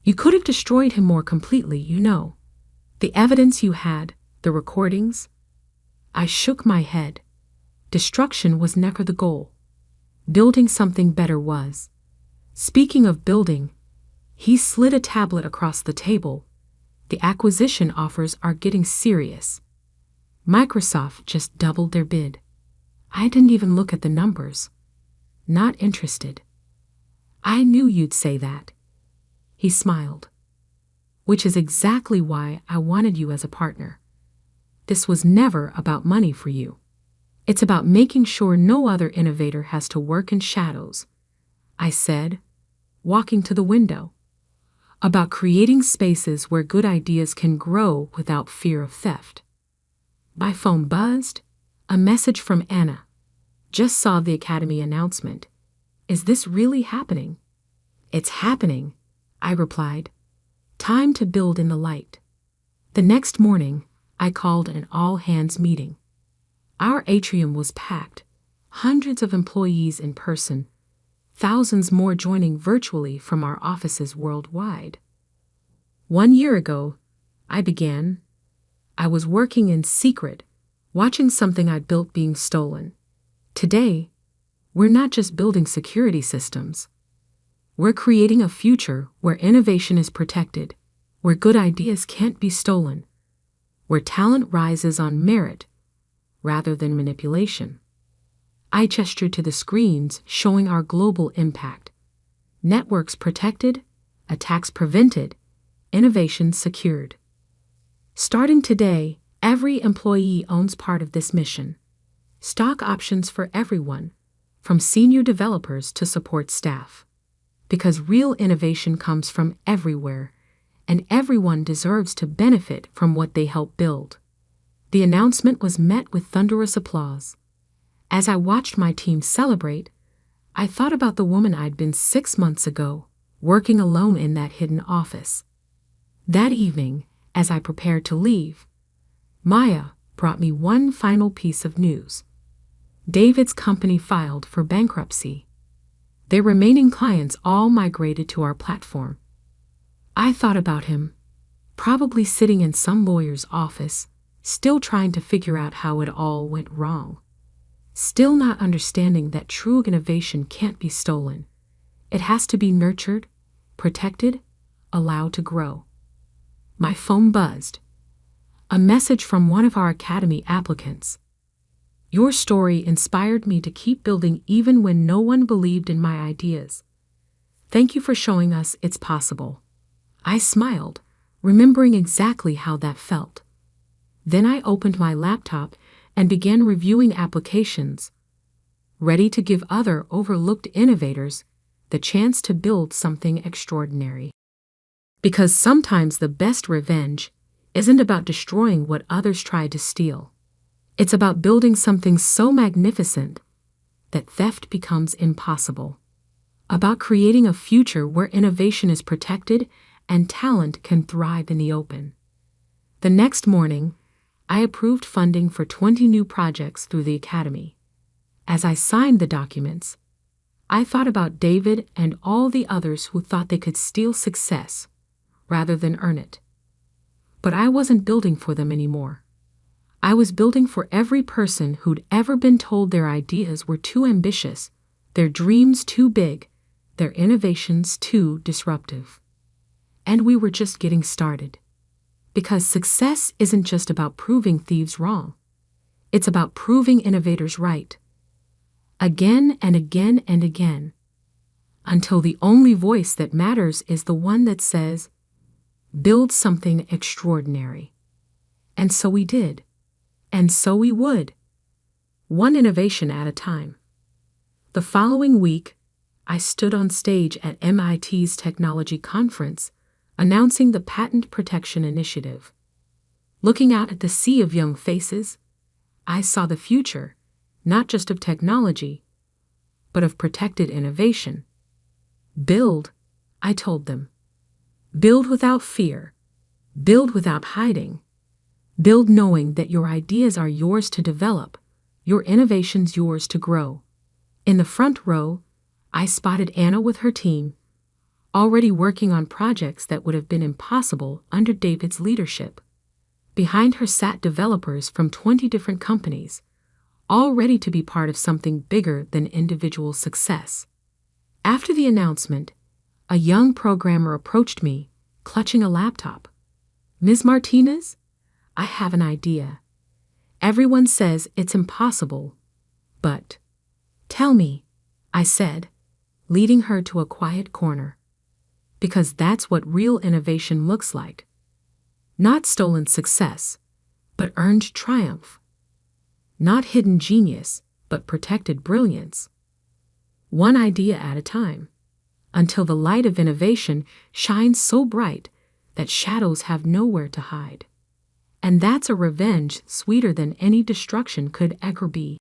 You could have destroyed him more completely, you know. The evidence you had, the recordings. I shook my head. Destruction was never the goal. Building something better was. Speaking of building, he slid a tablet across the table. The acquisition offers are getting serious. Microsoft just doubled their bid. I didn't even look at the numbers. Not interested. I knew you'd say that. He smiled. Which is exactly why I wanted you as a partner. This was never about money for you. It's about making sure no other innovator has to work in shadows, I said, walking to the window. About creating spaces where good ideas can grow without fear of theft. My phone buzzed. A message from Anna. Just saw the Academy announcement. Is this really happening? It's happening, I replied. Time to build in the light. The next morning, I called an all-hands meeting. Our atrium was packed, hundreds of employees in person, thousands more joining virtually from our offices worldwide. 1 year ago, I was working in secret, watching something I'd built being stolen. Today, we're not just building security systems. We're creating a future where innovation is protected, where good ideas can't be stolen, where talent rises on merit rather than manipulation. I gestured to the screens showing our global impact. Networks protected, attacks prevented, innovation secured. Starting today, every employee owns part of this mission. Stock options for everyone, from senior developers to support staff. Because real innovation comes from everywhere, and everyone deserves to benefit from what they help build. The announcement was met with thunderous applause. As I watched my team celebrate, I thought about the woman I'd been 6 months ago, working alone in that hidden office. That evening, as I prepared to leave, Maya brought me one final piece of news. David's company filed for bankruptcy. Their remaining clients all migrated to our platform. I thought about him, probably sitting in some lawyer's office, still trying to figure out how it all went wrong. Still not understanding that true innovation can't be stolen. It has to be nurtured, protected, allowed to grow. My phone buzzed. A message from one of our Academy applicants. Your story inspired me to keep building even when no one believed in my ideas. Thank you for showing us it's possible. I smiled, remembering exactly how that felt. Then I opened my laptop and began reviewing applications, ready to give other overlooked innovators the chance to build something extraordinary. Because sometimes the best revenge isn't about destroying what others tried to steal. It's about building something so magnificent that theft becomes impossible. About creating a future where innovation is protected and talent can thrive in the open. The next morning, I approved funding for 20 new projects through the Academy. As I signed the documents, I thought about David and all the others who thought they could steal success rather than earn it. But I wasn't building for them anymore. I was building for every person who'd ever been told their ideas were too ambitious, their dreams too big, their innovations too disruptive. And we were just getting started. Because success isn't just about proving thieves wrong. It's about proving innovators right. Again and again and again. Until the only voice that matters is the one that says, build something extraordinary. And so we did. And so we would. One innovation at a time. The following week, I stood on stage at MIT's technology conference, announcing the Patent Protection Initiative. Looking out at the sea of young faces, I saw the future, not just of technology, but of protected innovation. Build, I told them. Build without fear. Build without hiding. Build knowing that your ideas are yours to develop, your innovations yours to grow. In the front row, I spotted Anna with her team, already working on projects that would have been impossible under David's leadership. Behind her sat developers from 20 different companies, all ready to be part of something bigger than individual success. After the announcement, a young programmer approached me, clutching a laptop. Ms. Martinez, I have an idea. Everyone says it's impossible, but tell me, I said, leading her to a quiet corner. Because that's what real innovation looks like. Not stolen success, but earned triumph. Not hidden genius, but protected brilliance. One idea at a time, until the light of innovation shines so bright that shadows have nowhere to hide. And that's a revenge sweeter than any destruction could ever be.